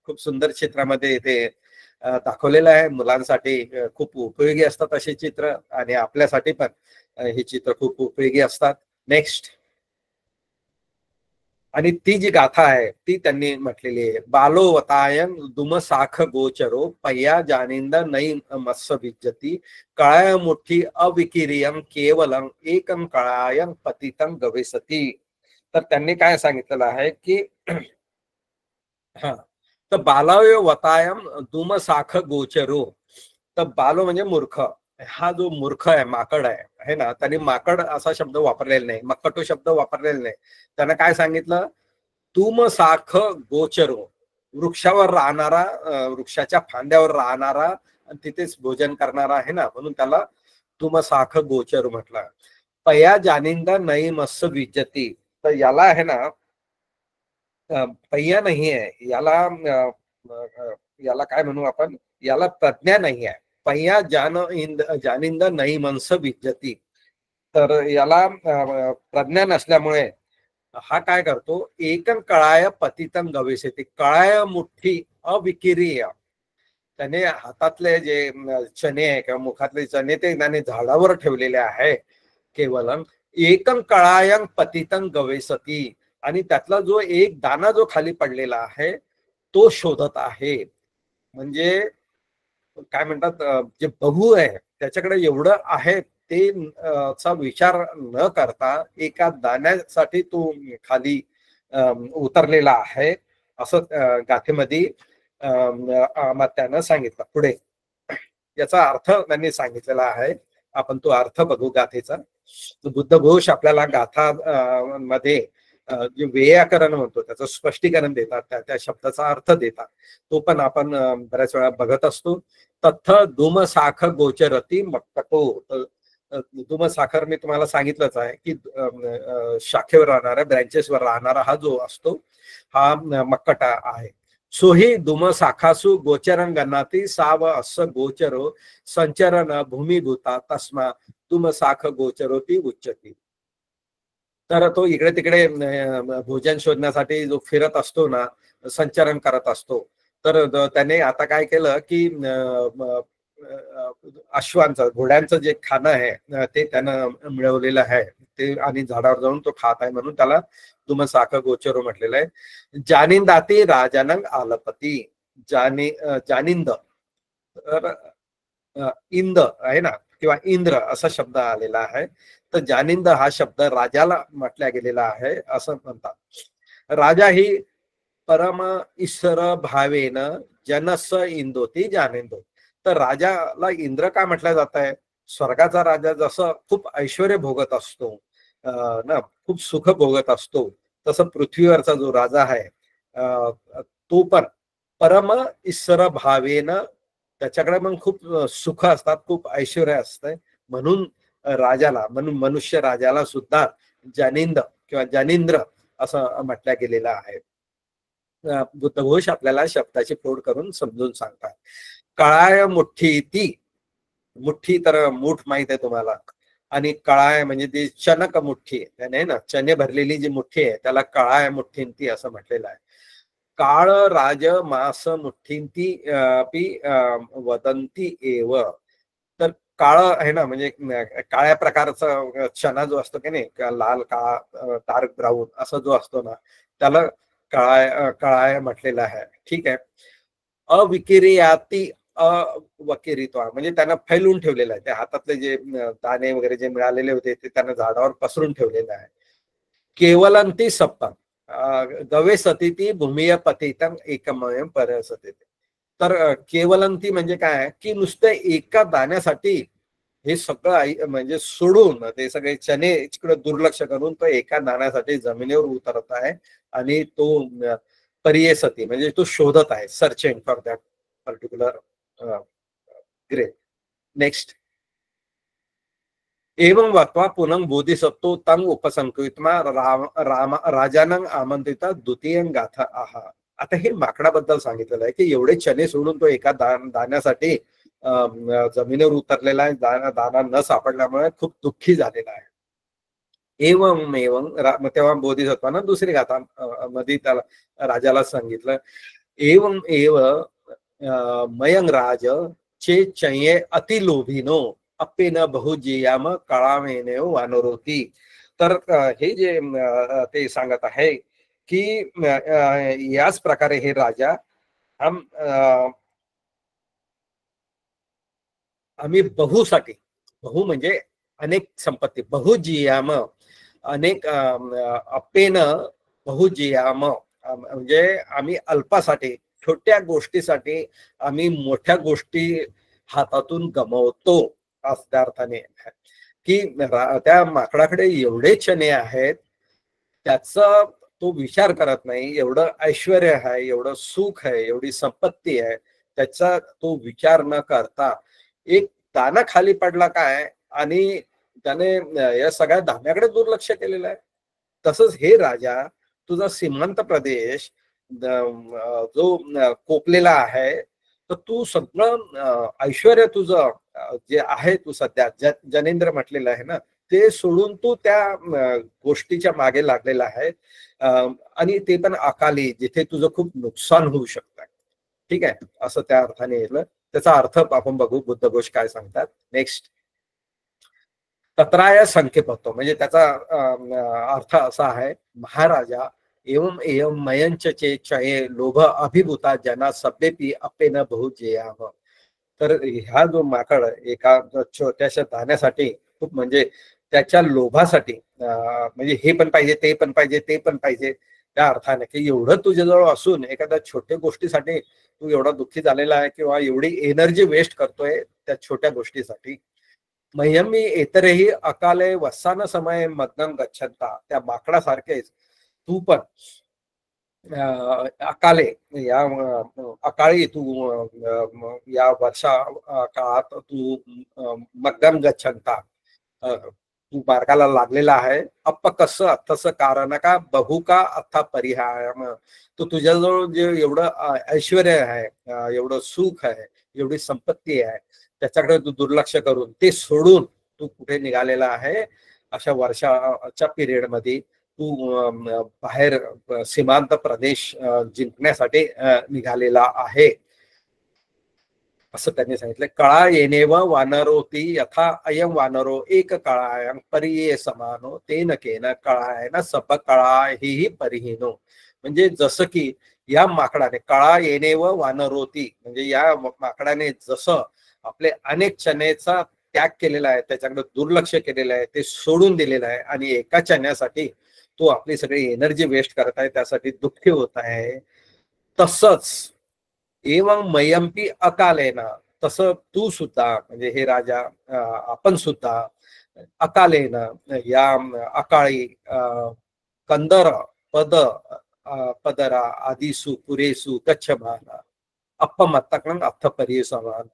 खूप सुंदर चित्रामध्ये इथे दाखवलेलं आहे. मुलांसाठी खूप उपयोगी असतात असे चित्र आणि आपल्यासाठी पण हे चित्र खूप उपयोगी असतात. नेक्स्ट. आणि ती जी गाथा आहे ती त्यांनी म्हटलेली आहे, बालोवतायन दुमसाख गोचरो पय्या जानिंद नई मत्स्य विज्जती कळाय मुठी अविकिरियम केवलम एकम कळायं पतितं गवेसती. तर त्यांनी काय सांगितलेलं आहे की हा, तर बालायो वतायम दुमसाख गोचरो. तर बालो म्हणजे मूर्ख. हा जो मूर्ख आहे, माकड आहे ना, त्यांनी माकड असा शब्द वापरलेला नाही, मक्कटो शब्द वापरलेला नाही. त्यानं काय सांगितलं, तुम साख गोचरो, वृक्षावर राहणारा, वृक्षाच्या फांद्यावर राहणारा आणि तिथेच भोजन करणारा आहे ना, म्हणून त्याला तुम साख गोचर म्हटलं. पया जानिंदा नई मत्स्य विज्जती. तर याला आहे ना पय्या नाही आहे, याला काय म्हणू आपण, याला प्रज्ञा नाही आहे. पय्या जानिंद नाही मनस विज्जती. तर याला प्रज्ञा नसल्यामुळे हा काय करतो, एकं कळाय पतितं गवेसेती, कळाय मुठ्ठी अविकिरीय. त्याने हातातले जे चणे आहे किंवा मुखातले चणे ते त्याने झाडावर ठेवलेले आहे, केवलम एकं कळायं पतितं गवेसती. आणि त्यातला जो एक दाना जो खाली पडलेला आहे तो शोधत आहे. म्हणजे काय म्हणतात, जे बहु आहे त्याच्याकडे एवढं आहे ते चा विचार न करता एका दाण्यासाठी तो खाली उतरलेला आहे, असं गाथेमध्ये त्यानं सांगितलं. पुढे याचा अर्थ त्यांनी सांगितलेला आहे. आपण तो अर्थ बघू गाथेचा. बुद्ध घोष आपल्याला गाथा मध्ये जे व्याकरण म्हणतो त्याचं स्पष्टीकरण देतात, त्या शब्दाचा अर्थ देतात. तो पण आपण बऱ्याच वेळा बघत असतो. तथ धूम साख गोचरती मक्कटो. धूम साखर मी तुम्हाला सांगितलंच आहे की शाखेवर राहणारा, ब्रँचेसवर राहणारा हा जो असतो हा मक्कटा आहे. सोही धूम साखासु गोचरं गणाती साव अस गोचरो संचरण भूमिभूता तस्मा धूम साख गोचरोती उच्चती. तर तो इकडे तिकडे भोजन शोधण्यासाठी जो फिरत असतो ना, संचरण करत असतो. तर त्याने आता काय केलं की अश्वांचं घोड्यांचं जे खाणं आहे ते त्यानं मिळवलेलं आहे ते, आणि झाडावर जाऊन तो खात आहे म्हणून त्याला दुमसाक गोचरो म्हटलेलं आहे. जानिंदाती राजानंग आलपती, जानिंद तर इंद आहे ना, किंवा इंद्र असा शब्द आलेला आहे. तर जानिंद हा शब्द राजाला म्हटल्या गेलेला आहे असं म्हणतात. राजा ही परम ईश्वर भावेन जनस इंदोती जानिंदो. तर राजाला इंद्र का म्हटलं जात आहे? स्वर्गाचा राजा जसं खूप ऐश्वर्य भोगत असतो ना, खूप सुख भोगत असतो, तसं पृथ्वीवरचा जो राजा आहे तो पण परम ईश्वर भावेन, त्याच्याकडे मग खूप सुख असतात, खूप ऐश्वर्य असतंय, म्हणून राजाला, म्हणून मनुष्य राजाला सुद्धा जानिंद किंवा जानिंद्र असं म्हटलं गेलेलं आहे. बुद्धघोष आपल्याला शब्दाची फोड करून समजून सांगतात. कळाय मुठ्ठी ती, मुठ्ठी तर मूठ माहित आहे तुम्हाला, आणि कळाय म्हणजे ती चनक मुठ्ठी त्याने ना, चने भरलेली जी मुठ्ठी आहे त्याला कळाय मुठ्ठींती असं म्हटलेलं आहे. काळ राज मास मुठ्ठींती पी वदंती एव. तर काळ आहे ना, म्हणजे काळ्या प्रकारचा चना जो असतो की नाही, लाल काळा डार्क ब्राऊन असा जो असतो ना, त्याला काळाय म्हटलेलं आहे. ठीक आहे. अविकिरियाती अवकिरित्वा म्हणजे त्यांना फैलून ठेवलेलं आहे, त्या हातातले जे दाणे वगैरे जे मिळालेले होते ते त्यांना झाडावर पसरून ठेवलेलं आहे. केवलंती सप्तम गवे सती ती भूमिय पतितम एकमय परसते. तर केवलंती म्हणजे काय की नुसतं एका दाण्यासाठी हे सगळं म्हणजे सोडून ते सगळे चने इकडे दुर्लक्ष करून तो एका दाण्यासाठी जमिनीवर उतरत आहे, आणि तो परियसती म्हणजे तो शोधत आहे, searching for that particular grape. Next. एवं वक्त्वा पुनः बोधिसत्तो तंग उपसंकृतमा राजानं आमंत्रिता द्वितीय गाथा आहा. आता हे माकडाबद्दल सांगितलेलं आहे की एवढे चने सोडून तो एका दाण्यासाठी जमिनीवर उतरलेला आहे, दाना न सापडल्यामुळे खूप दुःखी झालेला आहे. एवं एवं तेव्हा बोधिसत्वानं दुसरी गाथा मध्ये त्याला राजाला सांगितलं. एवं एव मयंग राज चे चये अतिलोभिनो अप्पेन बहुजियाम कळावेने वानरोती. तर हे जे ते सांगत आहे की याच प्रकारे हे राजा आम्ही बहुसाठी, बहु म्हणजे अनेक संपत्ती, बहुजियाम अनेक अप्पेन बहुजियाम म्हणजे आम्ही अल्पासाठी, छोट्या गोष्टीसाठी आम्ही मोठ्या गोष्टी हातातून गमावतो. त्या अर्थाने की त्या माकडाकडे एवढे चणे आहेत, त्याचा तो विचार करत नाही, एवढं ऐश्वर आहे, एवढं सुख आहे, एवढी संपत्ती आहे, त्याचा तो विचार न करता एक दाना खाली पडला काय आणि त्याने या सगळ्या धान्याकडे दुर्लक्ष केलेलं आहे. तसंच हे राजा, तुझा सीमांत प्रदेश जो कोपलेला आहे, तर तू सगळं ऐश्वर तुझं जे आहे, तू सध्या जनेंद्र म्हटलेलं आहे ना, ते सोडून तू त्या गोष्टीच्या मागे लागलेला आहे, आणि ते पण अकाली, जिथे तुझं खूप नुकसान होऊ शकतं. ठीक आहे, असं त्या अर्थाने येलं. त्याचा अर्थ आपण बघू बुद्धघोष काय सांगतात. नेक्स्ट. तत्राय संकेपतो म्हणजे त्याचा अर्थ असा आहे, महाराजा एवं एवं मयंच चे चये लोभ अभिभूता जना सभ्येपी अप्पेन बहुजेयाम. तर हा जो माकड एका छोट्याशा दाण्यासाठी खूप म्हणजे त्याच्या लोभासाठी म्हणजे हे पण पाहिजे, ते पण पाहिजे, ते पण पाहिजे, त्या अर्थाने की एवढं तुझ्याजवळ असून एखाद्या छोट्या गोष्टीसाठी तू एवढा दुःखी झालेला आहे किंवा एवढी एनर्जी वेस्ट करतोय त्या छोट्या गोष्टीसाठी. मह्यमी इतरही अकाले वसाना समय मग्नम गच्छन्ता. त्या माकडासारखेच तू पण अकाले या अकाळी तू या वर्षा काळात तू मग्नम गच्छन्ता तू मार्गाला लागलेला आहे. अप्प कसं अर्थस कारण का बहु का अर्था परिहाय. तो तुझ्याजवळ जे एवढं ऐश्वर आहे, एवढं सुख आहे, एवढी संपत्ती आहे, त्याच्याकडे तू दुर्लक्ष करून ते सोडून तू कुठे निघालेला आहे, अशा वर्षाच्या पिरियड मध्ये तू बाहेर सीमांत प्रदेश जिंकण्यासाठी निघालेला आहे. असं त्यांनी सांगितलं. कळा येनेव वानरोती यथा अयम वानरो एक कळायं परिये समानो तेन केन कळायन सप कळा ही परिहीनो. म्हणजे जसं की या माकडाने कळा येनेव वानरोती म्हणजे या माकडाने जसं आपले अनेक चण्याचा त्याग केलेला आहे, त्याच्याकडे दुर्लक्ष केलेलं आहे, ते सोडून दिलेलं आहे आणि एका चण्यासाठी तो आपली सगळी एनर्जी वेस्ट करत आहे, त्यासाठी दुःखी होत आहे. तसंच एवं मयंपी अकालेना, तसं तू सुद्धा म्हणजे हे राजा आपण सुद्धा अकालेनं या अकाळी कंदर पद पदरा आदिसु पुरेसु गच्छमाना अपमत्तकं अथ परिसमान.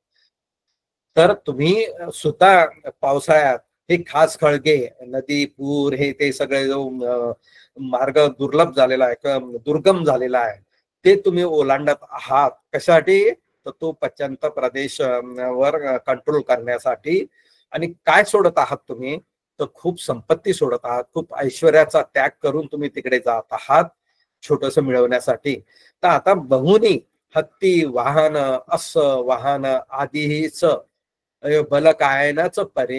तर तुम्ही सुद्धा पावसाळ्यात हे खास खळगे नदी पूर हे ते सगळे जो मार्ग दुर्लभ झालेला आहे किंवा दुर्गम झालेला आहे ते तुम्ही ओलांडत आहात. कशासाठी? तर तो पश्चिम प्रदेश वर कंट्रोल करण्यासाठी. आणि काय सोडत आहात तुम्ही? तर खूप संपत्ती सोडत आहात, खूप ऐश्वर्याचा त्याग करून तुम्ही तिकडे जात आहात छोटस मिळवण्यासाठी. तर आता बहुनी हत्ती वाहन अस वाहन आधीच भलं कायनाच परे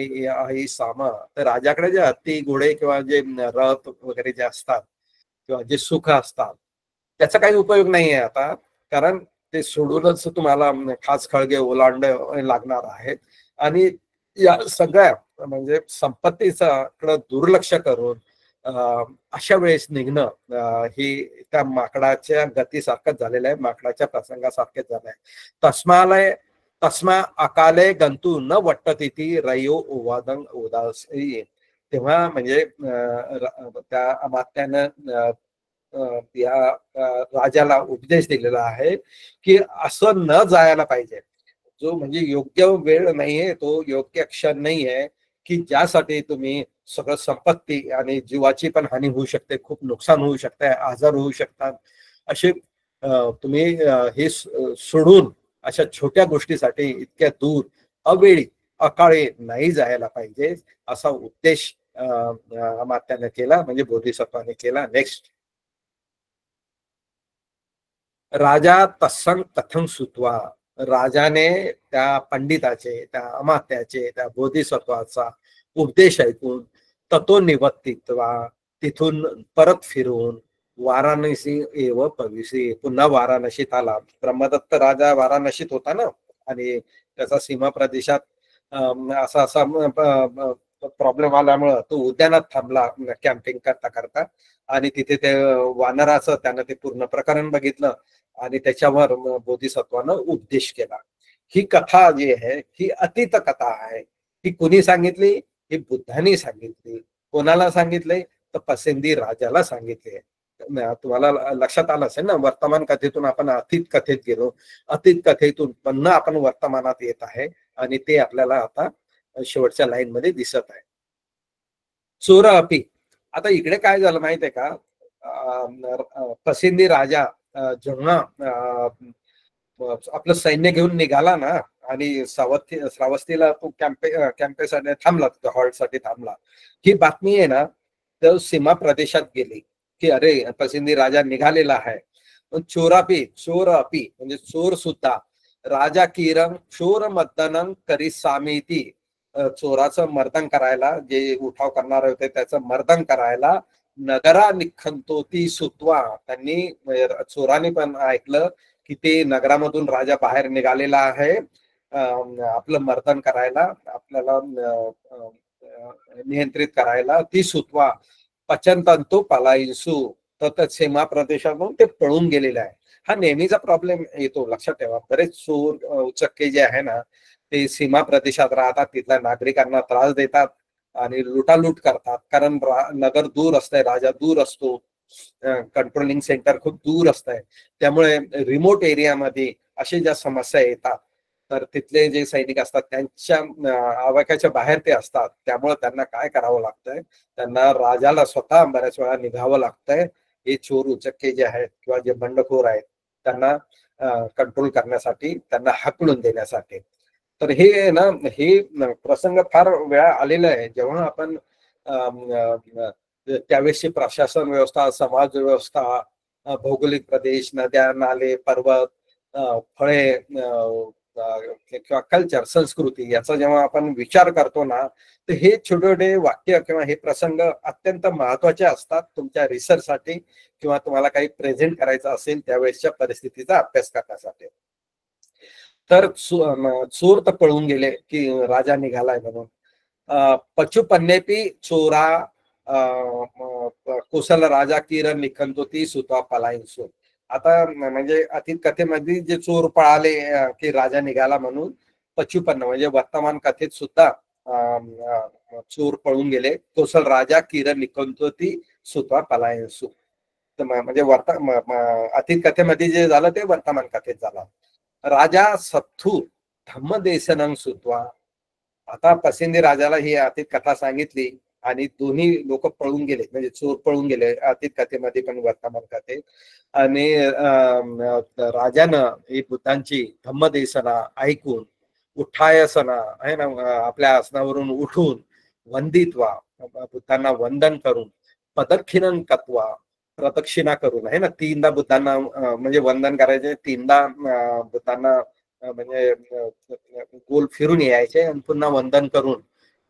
ही सामा. तर राजाकडे जे हत्ती घोडे किंवा जे रथ वगैरे जे असतात किंवा जे सुख असतात त्याचा काही उपयोग नाही आहे आता, कारण ते सोडूनच तुम्हाला खास खळगे ओलांड लागणार आहेत. आणि या सगळ्या म्हणजे संपत्तीचा कडे दुर्लक्ष करून अशा वेळेस निघणं ही त्या माकडाच्या गतीसारखंच झालेलं आहे, माकडाच्या प्रसंगासारखेच झालंय. तस्मालय तस्मा अकाले गंतू न वट्टतिथी रयो उवादंग उदास. तेव्हा म्हणजे त्या अमात्यानं या राजाला उपदेश दिलेला आहे की असं न जायला पाहिजे. जो म्हणजे योग्य वेळ नाहीये, तो योग्य क्षण नाहीये की ज्यासाठी तुम्ही सगळं संपत्ती आणि जीवाची पण हानी होऊ शकते, खूप नुकसान होऊ शकते, आजार होऊ शकतात. असे तुम्ही हे सोडून अशा छोट्या गोष्टीसाठी इतक्या दूर अवेळी अकाळी नाही जायला पाहिजे, असा उपदेश अमात्याने केला म्हणजे बोधिसत्वाने केला. नेक्स्ट. राजा तत्संग कथं सुत्वा. राजाने त्या पंडिताचे, त्या अमात्याचे, त्या बोधिसत्वाचा उपदेश ऐकून ततो निवर्तित्वा, तिथून परत फिरून वाराणसी एव पविसी, पुन्हा वाराणसीत आला. ब्रह्मदत्त राजा वाराणसीत होता ना, आणि त्याचा सीमा प्रदेशात असा असा प्रॉब्लेम आल्यामुळं तो उद्यानात थांबला कॅम्पिंग करता करता. आणि तिथे ते वानराचं त्यानं ते पूर्ण प्रकरण बघितलं आणि त्याच्यावर बोधिसत्वानं उपदेश केला. ही कथा जी आहे ही अतीत कथा आहे. ही कुणी सांगितली? ही बुद्धांनी सांगितली. कोणाला सांगितले? तर पसंदी राजाला सांगितले. तुम्हाला लक्षात आलं असेल ना, वर्तमान कथेतून आपण अतीत कथेत गेलो, अतीत कथेतून पुन्हा आपण वर्तमानात येत आहे आणि ते आपल्याला आता शेवटच्या लाईन मध्ये दिसत आहे. चोर अपी. आता इकडे काय झालं माहितीये का, पसंदी राजा जेव्हा आपलं सैन्य घेऊन निघाला ना आणि श्रावस्तीला तो कॅम्पेसाठी थांबला, हॉल्टसाठी थांबला. ही बातमी आहे ना तर सीमा प्रदेशात गेली की अरे पसंदी राजा निघालेला आहे. चोरापी, चोर अपी म्हणजे चोर सुद्धा, राजा किरंग चोर मर्दनं करी सामिती, चोराचं मर्दन करायला, जे उठाव करणारे होते त्याचं मर्दन करायला नगरा निखंतोती सुत्वा, त्यांनी चोराने पण ऐकलं की ते नगरामधून राजा बाहेर निघालेला आहे आपलं मर्दन करायला, आपल्याला नियंत्रित करायला. ती सुत्वा पचनतंतू पलायसू, तर सीमा प्रदेशातून ते पळून गेलेले आहे. हा नेहमीचा प्रॉब्लेम येतो, लक्षात ठेवा. बरेच चोर उचक्के जे आहे ना ते सीमा प्रदेशात राहतात, तिथल्या नागरिकांना त्रास देतात आणि लुटालूट करतात. कारण नगर दूर असतंय, राजा दूर असतो, कंट्रोलिंग सेंटर खूप दूर असतंय. त्यामुळे रिमोट एरियामध्ये अशा ज्या समस्या येतात तर तिथले जे सैनिक असतात त्यांच्या आवाक्याच्या बाहेर ते असतात. त्यामुळे त्यांना काय करावं लागतंय, त्यांना राजाला स्वतः बऱ्याच वेळा निघावं लागतंय. हे चोर उचक्के जे आहेत किंवा जे बंडखोर आहेत त्यांना कंट्रोल करण्यासाठी, त्यांना हाकलून देण्यासाठी. तर हे ना, हे प्रसंग फार वेळा आलेला आहे. जेव्हा आपण त्यावेळेसची प्रशासन व्यवस्था, समाज व्यवस्था, भौगोलिक प्रदेश, नद्या, नाले, पर्वत, फळे, किंवा कल्चर, संस्कृती याचा जेव्हा आपण विचार करतो ना, तर हे छोटे छोटे वाक्य किंवा हे प्रसंग अत्यंत महत्वाचे असतात तुमच्या रिसर्चसाठी किंवा तुम्हाला काही प्रेझेंट करायचं असेल त्यावेळेसच्या परिस्थितीचा अभ्यास करण्यासाठी. तर चोर तर पळून गेले की राजा निघालाय म्हणून. पचुपन्नेपी चोरा कुशल राजा किर निखंतोती सुता पलायसो. आता म्हणजे अतीत कथेमध्ये जे चोर पळाले की राजा निघाला म्हणून पचुपन्न म्हणजे वर्तमान कथेत सुद्धा चोर पळून गेले. कौशल राजा किर निखंतोती सुता पलायसो. म्हणजे अतीत कथेमध्ये जे झालं ते वर्तमान कथेत झालं. राजा सत्थू धम्मदेशनं सुत्वा. आता पसिंदी राजाला ही अतीत कथा सांगितली आणि दोन्ही लोक पळून गेले म्हणजे चोर पळून गेले अतीत कथेमध्ये पण वर्तमान कथेत. आणि राजानं ही बुद्धांची धम्मदेशना ऐकून उठायसना आहे ना, आपल्या आसनावरून उठून वंदित्वा बुद्धांना वंदन करून पदक्षिणन कत्वा प्रदक्षिणा करून आहे ना, तीनदा बुद्धांना म्हणजे वंदन करायचे, तीनदा बुद्धांना म्हणजे गोल फिरून यायचे आणि पुन्हा वंदन करून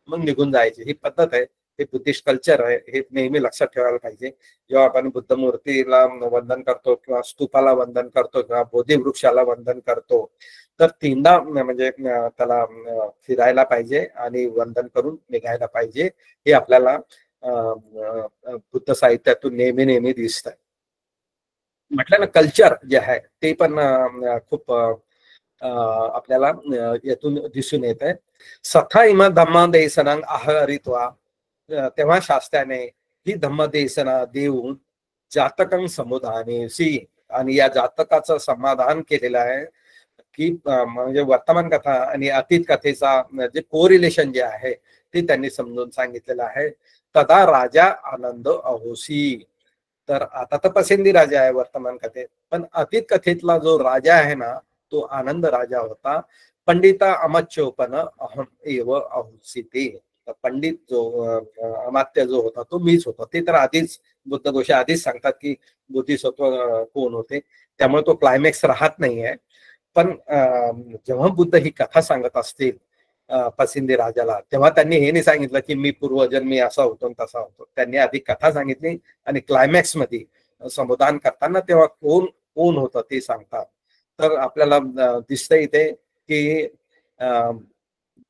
मग निघून जायचे. ही पद्धत आहे, हे बुद्धिस्ट कल्चर आहे, हे नेहमी लक्षात ठेवायला पाहिजे. जेव्हा आपण बुद्ध मूर्तीला वंदन करतो किंवा स्तूपाला वंदन करतो किंवा बोधी वृक्षाला वंदन करतो तर तीनदा म्हणजे त्याला फिरायला पाहिजे आणि वंदन करून निघायला पाहिजे. हे आपल्याला बुद्ध साहित्यातून नेहमी नेहमी दिसत आहे. म्हटलं ना, कल्चर जे आहे ते पण खूप आपल्याला यातून दिसून येत आहे. सथा इमा धम्मदेशनं आहरित्वा. तेव्हा शास्त्राने ही धम्मदेशना देऊन जातकं समुधानेसी आणि या जातकाचं समाधान केलेलं आहे की म्हणजे वर्तमान कथा आणि अतीत कथेचा जे कोरिलेशन जे आहे ते त्यांनी समजून सांगितलेलं आहे. तदा राजा आनंद अहोसी. तर आता तर पसंदी राजा आहे वर्तमान कथेत, पण अतीत कथेतला जो राजा आहे ना तो आनंद राजा होता. पंडिता अमच्योपन अहम एव अहोसी. पंडित जो अमात्य जो होता तो मीच होता. ते तर आधीच बुद्ध गोष्टी आधीच सांगतात की बोधिसत्व कोण होते, त्यामुळे तो क्लायमॅक्स राहत नाहीये. पण जेव्हा बुद्ध ही कथा सांगत असतील पसिंदी राजाला, तेव्हा त्यांनी हे नाही सांगितलं की मी पूर्वजन्मी असा होतो तसा होतो. त्यांनी आधी कथा सांगितली आणि क्लायमॅक्स मध्ये संबोधन करताना तेव्हा कोण कोण होतं ते सांगतात. तर आपल्याला दिसतंय इथे की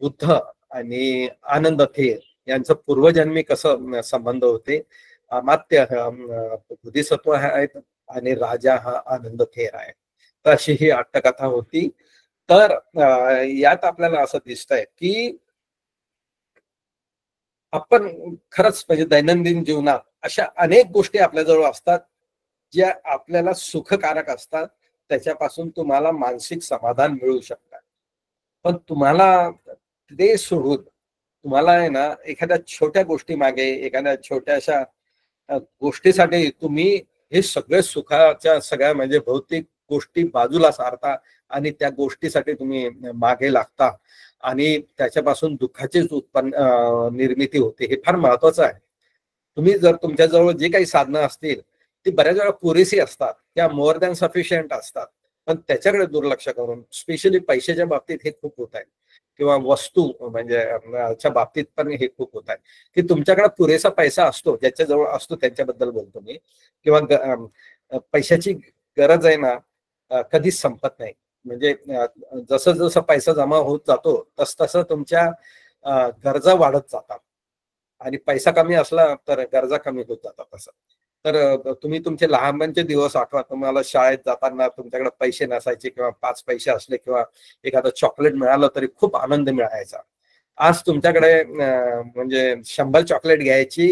बुद्ध आणि आनंद थेर यांचं पूर्वजन्मी कसं संबंध होते. अमात्य बोधिसत्व आहेत आणि राजा हा आनंद थेर आहे. तर अशी ही अट्टकथा होती. तर यात आपल्याला असं दिसतंय की आपण खरंच म्हणजे दैनंदिन जीवनात अशा अनेक गोष्टी आपल्याजवळ असतात ज्या आपल्याला सुखकारक असतात, त्याच्यापासून तुम्हाला मानसिक समाधान मिळू शकतात. पण तुम्हाला ते सोडून तुम्हाला आहे ना एखाद्या छोट्या गोष्टी मागे, एखाद्या छोट्याशा गोष्टीसाठी तुम्ही हे सगळे सुखाच्या सगळ्या म्हणजे भौतिक गोष्टी बाजूला सारता आणि त्या गोष्टीसाठी तुम्ही मागे लागता आणि त्याच्यापासून दुःखाचीच निर्मिती होते. हे फार महत्वाचं आहे. तुम्ही जर तुमच्याजवळ जे काही साधनं असतील ती बऱ्याच वेळा पुरेशी असतात, त्या मोर दॅन सफिशियंट असतात, पण त्याच्याकडे दुर्लक्ष करून स्पेशली पैशाच्या बाबतीत हे खूप होत आहे किंवा वस्तू म्हणजे बाबतीत पण हे खूप होत आहे की तुमच्याकडे पुरेसा पैसा असतो, ज्याच्याजवळ असतो त्यांच्याबद्दल बोलतो मी, किंवा पैशाची गरज आहे ना कधीच संपत नाही. म्हणजे जसं जसं पैसा जमा होत जातो तस तसं तुमच्या गरजा वाढत जातात आणि पैसा कमी असला तर गरजा कमी होत जातात. तसं तर तुम्ही तुमचे लहानपणचे दिवस आठवा. तुम्हाला शाळेत जाताना तुमच्याकडे पैसे नसायचे किंवा 5 पैसे असले किंवा एखादं चॉकलेट मिळालं तरी खूप आनंद मिळायचा. आज तुमच्याकडे म्हणजे 100 चॉकलेट घ्यायची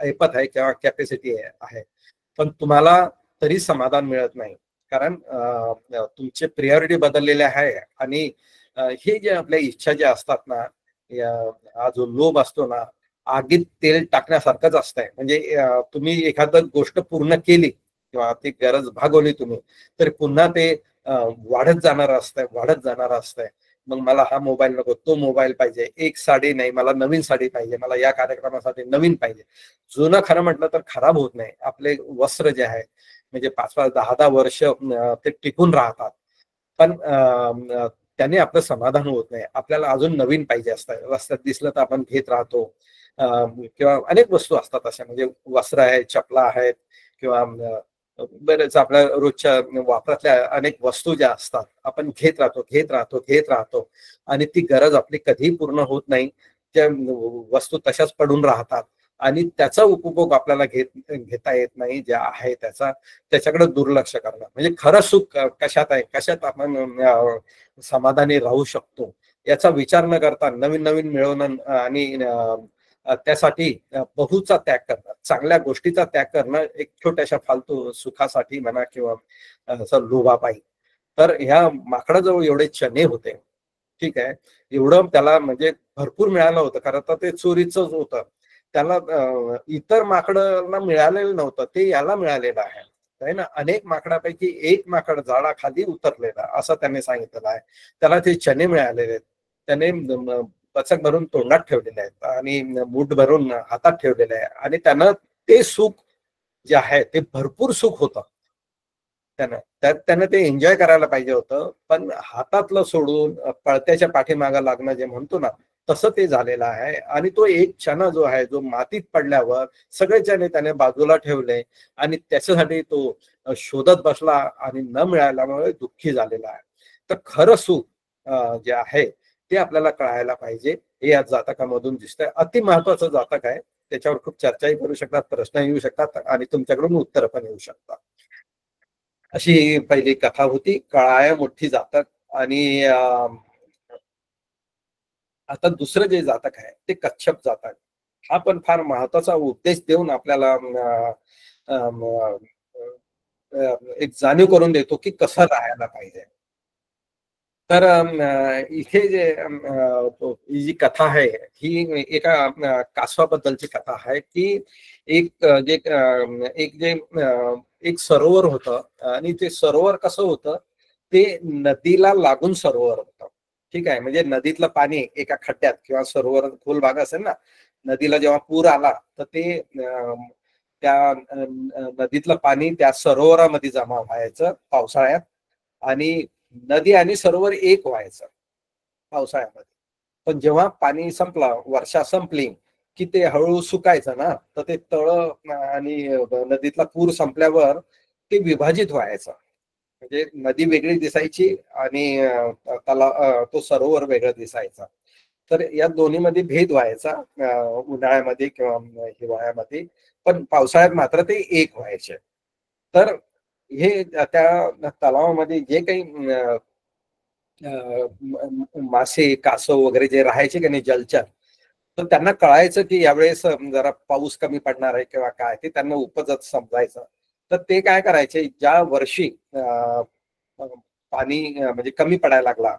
ऐपत आहे किंवा कॅपॅसिटी आहे, पण तुम्हाला तरी समाधान मिळत नाही, कारण तुमचे प्रिऑरिटी बदललेले आहे. आणि हे जे आपल्या इच्छा ज्या असतात ना, हा जो लोभ असतो ना, आगीत तेल टाकण्यासारखंच असतंय. म्हणजे तुम्ही एखादं गोष्ट पूर्ण केली किंवा ती गरज भागवली तुम्ही, तरी पुन्हा ते वाढत जाणार असतंय. मग मला हा मोबाईल नको, तो मोबाईल पाहिजे, एक साडी नाही मला नवीन साडी पाहिजे, मला या कार्यक्रमासाठी नवीन पाहिजे. जुनं खरं म्हटलं तर खराब होत नाही. आपले वस्त्र जे आहे म्हणजे 5-5, 10-10 वर्ष ते टिकून राहतात. पण त्याने आपलं समाधान होत नाही. आपल्याला अजून नवीन पाहिजे असतं. रस्त्यात दिसलं तर आपण घेत राहतो. किंवा अनेक वस्तू असतात अशा, म्हणजे वस्त्र आहेत, चपला आहेत, किंवा बरेच आपल्या रोजच्या वापरातल्या अनेक वस्तू ज्या असतात आपण घेत राहतो, घेत राहतो, घेत राहतो, आणि ती गरज आपली कधीही पूर्ण होत नाही. त्या वस्तू तशाच पडून राहतात आणि त्याचा उपभोग आपल्याला घेता येत नाही, ज्या आहे त्याच्याकडे दुर्लक्ष करणं. म्हणजे खरं सुख कशात आहे, कशात आपण समाधानी राहू शकतो याचा विचार न करता नवीन नवीन मिळवणं आणि त्यासाठी बहुचा त्याग करणं, चांगल्या गोष्टीचा त्याग करणं, एक छोट्याशा फालतू सुखासाठी म्हणा किंवा असं लोभापायी. तर ह्या माकडाजवळ एवढे चणे होते, ठीक आहे, एवढं त्याला म्हणजे भरपूर मिळालं होतं. खरं तर ते चोरीच होतं. त्याला इतर माकडांना मिळालेलं नव्हतं, ते याला मिळालेलं आहे ना. अनेक माकडापैकी एक माकड झाडाखाली उतरलेला असं त्याने सांगितलेलं आहे. त्याला ते चणे मिळालेले आहेत. त्याने पचक भरून तोंडात ठेवलेले आहेत आणि मूठ भरून हातात ठेवलेले आहे, आणि त्यानं ते सुख जे आहे ते भरपूर सुख होतं. त्यानं ते एन्जॉय करायला पाहिजे होतं, पण हातातलं सोडून पळत्याच्या पाठीमागं लागणं जे म्हणतो ना, तसं ते झालेलं आहे. आणि तो एक चणा जो आहे, जो मातीत पडल्यावर सगळे चणे त्याने बाजूला ठेवले आणि त्याच्यासाठी तो शोधत बसला आणि न मिळाल्यामुळे दुःखी झालेला आहे. तर खरं सुख जे आहे ते आपल्याला कळायला पाहिजे. हे या जातकामधून दिसतंय. अति महत्वाचं जातक आहे. त्याच्यावर खूप चर्चाही करू शकतात, प्रश्न येऊ शकतात आणि तुमच्याकडून उत्तर पण येऊ शकतात. अशी पहिली कथा होती, काळाया मुठ्ठी जातक. आणि आता दुसरं जे जातक आहे ते कच्छप जातक. हा पण फार महत्वाचा उपदेश देऊन आपल्याला एक जाणीव करून देतो की कसं राहायला पाहिजे. तर इथे जे ही जी कथा आहे ही एका कासवाबद्दलची कथा आहे की एक सरोवर होतं, आणि ते सरोवर कसं होतं, ते नदीला लागून सरोवर होतं. ठीक आहे, म्हणजे नदीतलं पाणी एका खड्ड्यात किंवा सरोवर खोल भाग असेल ना, नदीला जेव्हा पूर आला तर ते त्या नदीतलं पाणी त्या सरोवरामध्ये जमा व्हायचं पावसाळ्यात, आणि नदी आणि सरोवर एक व्हायचं पावसाळ्यामध्ये. पण जेव्हा पाणी संपला, वर्षा संपली, की ते हळूहळू सुकायचं ना, तर ते तळ आणि नदीतला पूर संपल्यावर ते विभाजित व्हायचं. म्हणजे नदी वेगळी दिसायची आणि तो सरोवर वेगळं दिसायचा. तर या दोन्हीमध्ये भेद व्हायचा उन्हाळ्यामध्ये किंवा हिवाळ्यामध्ये, पण पावसाळ्यात मात्र ते एक व्हायचे. तर हे त्या तलावामध्ये जे काही मासे, कासव वगैरे जे राहायचे का नाही जलचर, तर त्यांना कळायचं की यावेळेस जरा पाऊस कमी पडणार आहे किंवा काय, ते त्यांना उपजत समजायचं. तर ते काय करायचे, ज्या वर्षी पाणी म्हणजे कमी पडायला लागला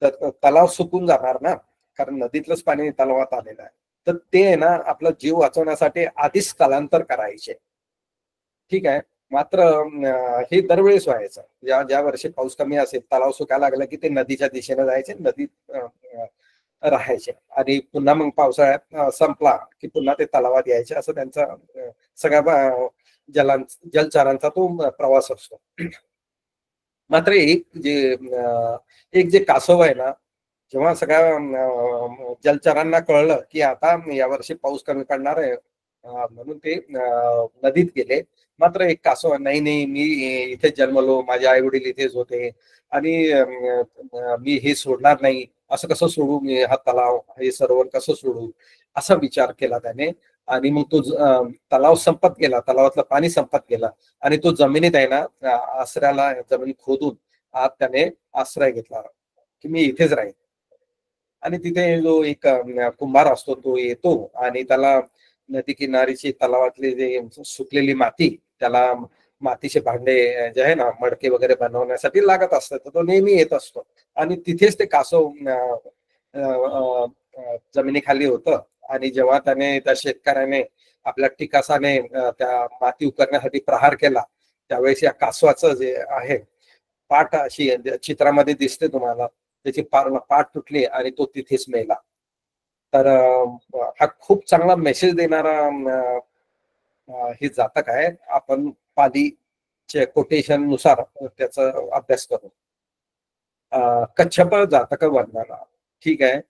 तर तलाव सुकून जाणार ना, कारण नदीतलंच पाणी तलावात आलेलं आहे. तर ते ना आपला जीव वाचवण्यासाठी आधीच स्थलांतर करायचे. ठीक आहे. मात्र हे दरवेळेस व्हायचं. ज्या वर्षी पाऊस कमी असेल, तलाव सुकायला लागला की ते नदीच्या दिशेने जायचे, नदीत राहायचे, आणि पुन्हा मग पावसाळ्यात संपला की पुन्हा ते तलावात यायचे. असं त्यांचा सगळ्या जलचरांचा तो प्रवास असतो. मात्र एक जे कासव आहे ना, जेव्हा सगळ्या जलचरांना कळलं की आता यावर्षी पाऊस कमी पडणार आहे, म्हणून ते नदीत गेले. मात्र एक कासव, नाही नाही, मी इथे जन्मलो, माझे आई वडील इथेच होते आणि मी हे सोडणार नाही, असं कसं सोडू, मी हा तलाव, हे सरोवर कसं सोडू, असा विचार केला त्याने. आणि मग तो तलाव संपत गेला, तलावातलं पाणी संपत गेला, आणि तो जमिनीत आहे ना, आश्रयाला जमीन खोदून आत त्याने आश्रय घेतला की मी इथेच राहील. आणि तिथे जो एक कुंभार असतो तो येतो आणि त्याला नदी किनारीची तलावातली जे सुकलेली माती, त्याला मातीचे भांडे जे आहे ना, मडके वगैरे बनवण्यासाठी लागत असतात, तर तो नेहमी येत असतो. आणि तिथेच ते कासव जमिनीखाली होतं. आणि जेव्हा त्याने, त्या शेतकऱ्याने आपल्या टिकासाने त्या माती उकरण्यासाठी प्रहार केला, त्यावेळेस या कासवाचं जे आहे पाठ अशी चित्रामध्ये दिसते तुम्हाला, त्याची पाठ तुटली आणि तो तिथेच मेला. तर हा खूप चांगला मेसेज देणारा हे जातक आहे. आपण पालीचे कोटेशन नुसार त्याचा अभ्यास करू. कच्छप जातक वर्णना. ठीक आहे,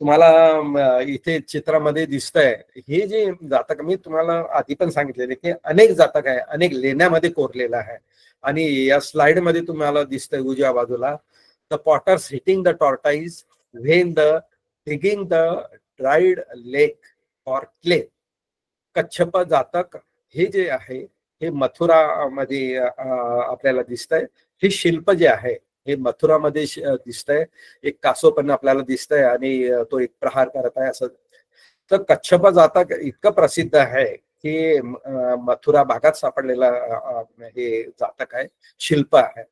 तुम्हाला इथे चित्रामध्ये दिसतंय हे जे जातक मी तुम्हाला आधी पण सांगितलेले की अनेक जातक आहे, अनेक लेण्यामध्ये कोरलेला आहे. आणि या स्लाइड मध्ये तुम्हाला दिसतंय उजव्या बाजूला, the potters hitting the tortoise when the digging the dried lake or clay. कच्छप जातक हे जे आहे हे मथुरा मध्ये आपल्याला दिसतंय. हे शिल्प जे आहे हे मथुरामध्ये दिसतंय. एक कासव पण आपल्याला दिसतंय आणि तो एक प्रहार करत आहे असं. तर कच्छप जातक इतकं प्रसिद्ध आहे की मथुरा भागात सापडलेला हे जातक आहे, शिल्प आहे.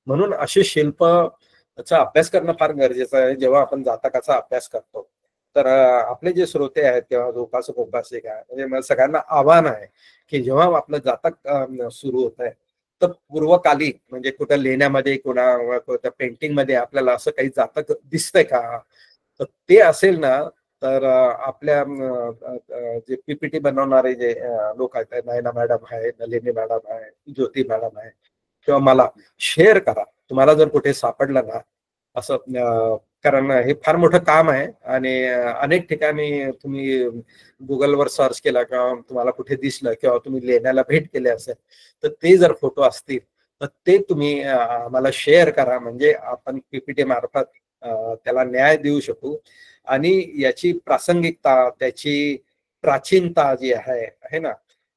म्हणून असे शिल्पचा अभ्यास करणं फार गरजेचं आहे जेव्हा आपण जातकाचा अभ्यास करतो. तर आपले जे श्रोते आहेत किंवा उपासक उपासिका म्हणजे मला सगळ्यांना आव्हान आहे की जेव्हा आपलं जातक सुरू होत आहे तर पूर्वकाली म्हणजे कुठं लेण्यामध्ये कुठं पेंटिंग मध्ये आपल्याला असं काही जातक दिसतंय का, तर ते असेल ना तर आपल्या जे पीपीटी बनवणारे जे लोक आहेत, नयना मॅडम आहे, नलिनी मॅडम आहे, ज्योती मॅडम आहे, किंवा मला शेअर करा तुम्हाला जर कुठे सापडलं ना असं. कारण हे फार मोठं काम आहे आणि अनेक ठिकाणी तुम्ही गुगलवर सर्च केला किंवा तुम्हाला कुठे दिसलं किंवा तुम्ही लेण्याला भेट केली असेल तर ते जर फोटो असतील तर ते तुम्ही आम्हाला शेअर करा, म्हणजे आपण पीपीटी मार्फत त्याला न्याय देऊ शकू. आणि याची प्रासंगिकता, त्याची प्राचीनता जी आहे ना,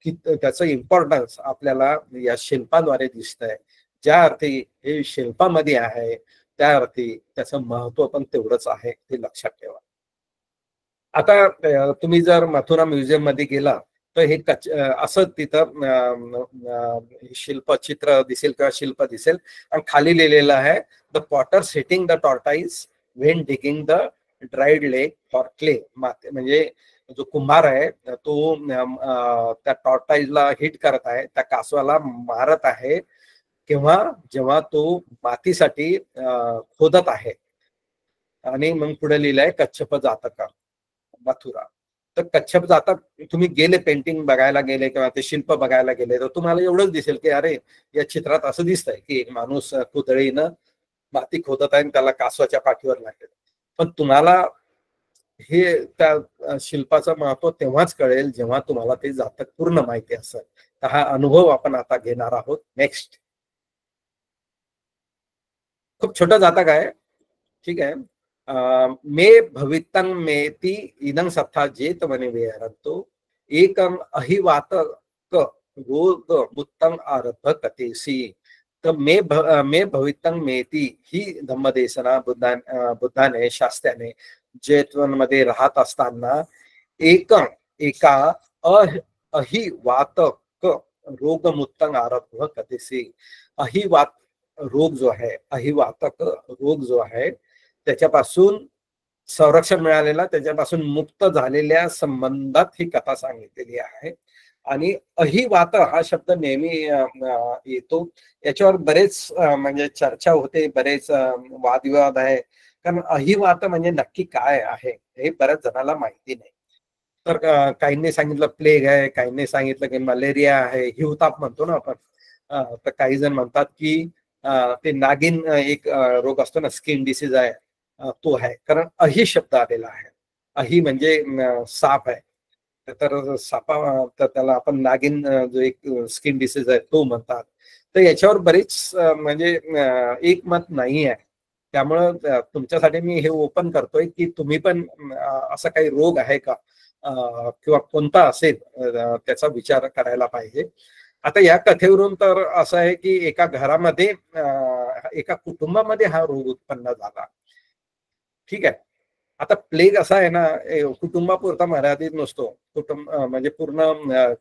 की त्याचं इम्पॉर्टन्स आपल्याला या शिल्पाद्वारे दिसतंय. ज्या अर्थी हे शिल्पामध्ये आहे त्या अर्थी त्याचं महत्व पण तेवढंच आहे, ते लक्षात ठेवा. आता तुम्ही जर मथुरा म्युझियम मध्ये गेला तर हे असं तिथं शिल्प चित्र दिसेल किंवा शिल्प दिसेल आणि खाली लिहिलेलं आहे the potters hitting the tortoise when digging the dried lake for clay. म्हणजे जो कुंभार आहे तो त्या टॉर्टाइजला हिट करत आहे, त्या कासवाला मारत आहे किंवा जेव्हा तो मातीसाठी खोदत आहे. आणि मग पुढे लिहिलंय कच्छप जातक मथुरा. तर कच्छप जातक तुम्ही गेले पेंटिंग बघायला गेले किंवा ते शिल्प बघायला गेले तर तुम्हाला एवढंच दिसेल की अरे या चित्रात असं दिसतंय की एक माणूस कुदळीनं माती खोदत आहे आणि त्याला कासवाच्या पाठीवर लागेल. पण तुम्हाला हे त्या शिल्पाचं महत्व तेव्हाच कळेल जेव्हा तुम्हाला ते जातक पूर्ण माहिती असेल. तर हा अनुभव आपण आता घेणार आहोत. नेक्स्ट, खूप छोटं जातक आहे. ठीक आहे. मे भवितं मेति इदं सत्था जेत वने विहरतो एकं अहिवात क रोग मुत्तं आरभ कथेसी. तर मे भवितं मेति ही धम्मदेसना बुद्धाने शास्त्याने जैतवनमध्ये राहत असताना एका अहिवातक रोगमुत्तं आरभ कथेसी. अहिवात रोग जो आहे, अहिवातक रोग जो आहे त्याच्यापासून संरक्षण मिळालेला, त्याच्यापासून मुक्त झालेल्या संबंधात ही कथा सांगितलेली आहे. आणि अहिवात हा शब्द नेहमी येतो, याच्यावर बरेच म्हणजे चर्चा होते, बरेच वादविवाद आहे. कारण अहिवात म्हणजे नक्की काय आहे हे बऱ्याच जणांना माहिती नाही. तर काहींनी सांगितलं प्लेग आहे, काहींनी सांगितलं की मलेरिया आहे, हिवताप म्हणतो ना आपण. तर काही जण म्हणतात की ते नागिन एक रोग असतो ना, स्किन डिसीज आहे, तो आहे. कारण अहि शब्द आलेला आहे. अहि म्हणजे साप आहे. तर सापा तर त्याला आपण नागिन जो एक स्किन डिसीज आहे तो म्हणतात. तर याच्यावर बरेच म्हणजे एकमत नाही आहे. त्यामुळं तुमच्यासाठी मी हे ओपन करतोय की तुम्ही पण असा काही रोग आहे का किंवा कोणता असेल त्याचा विचार करायला पाहिजे. आता या कथेवरून तर असं आहे की एका घरामध्ये एका कुटुंबामध्ये हा रोग उत्पन्न झाला. ठीक आहे. आता प्लेग असा आहे ना, कुटुंबापुरता मर्यादित नसतो. कुटुंब म्हणजे पूर्ण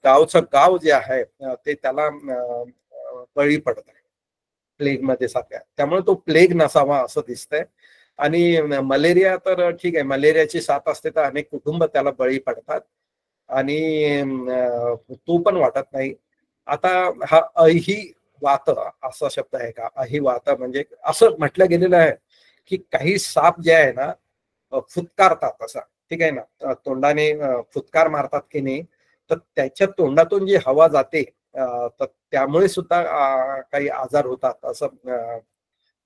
गावचं गाव जे आहे ते त्याला बळी पडत आहे प्लेग मध्ये सध्या. त्यामुळे तो प्लेग नसावा असं दिसतंय. आणि मलेरिया तर ठीक आहे, मलेरियाची साथ असते तर अनेक कुटुंब त्याला बळी पडतात आणि तो पण वाटत नाही. आता हा अहिवात असा शब्द आहे का, अहिवात म्हणजे असं म्हटलं गेलेलं आहे की काही साप जे आहे ना फुत्कारतात असा. ठीक आहे ना, तोंडाने फुत्कार मारतात की नाही, तर त्याच्या तोंडातून जी हवा जाते तर त्यामुळे सुद्धा काही आजार होतात असं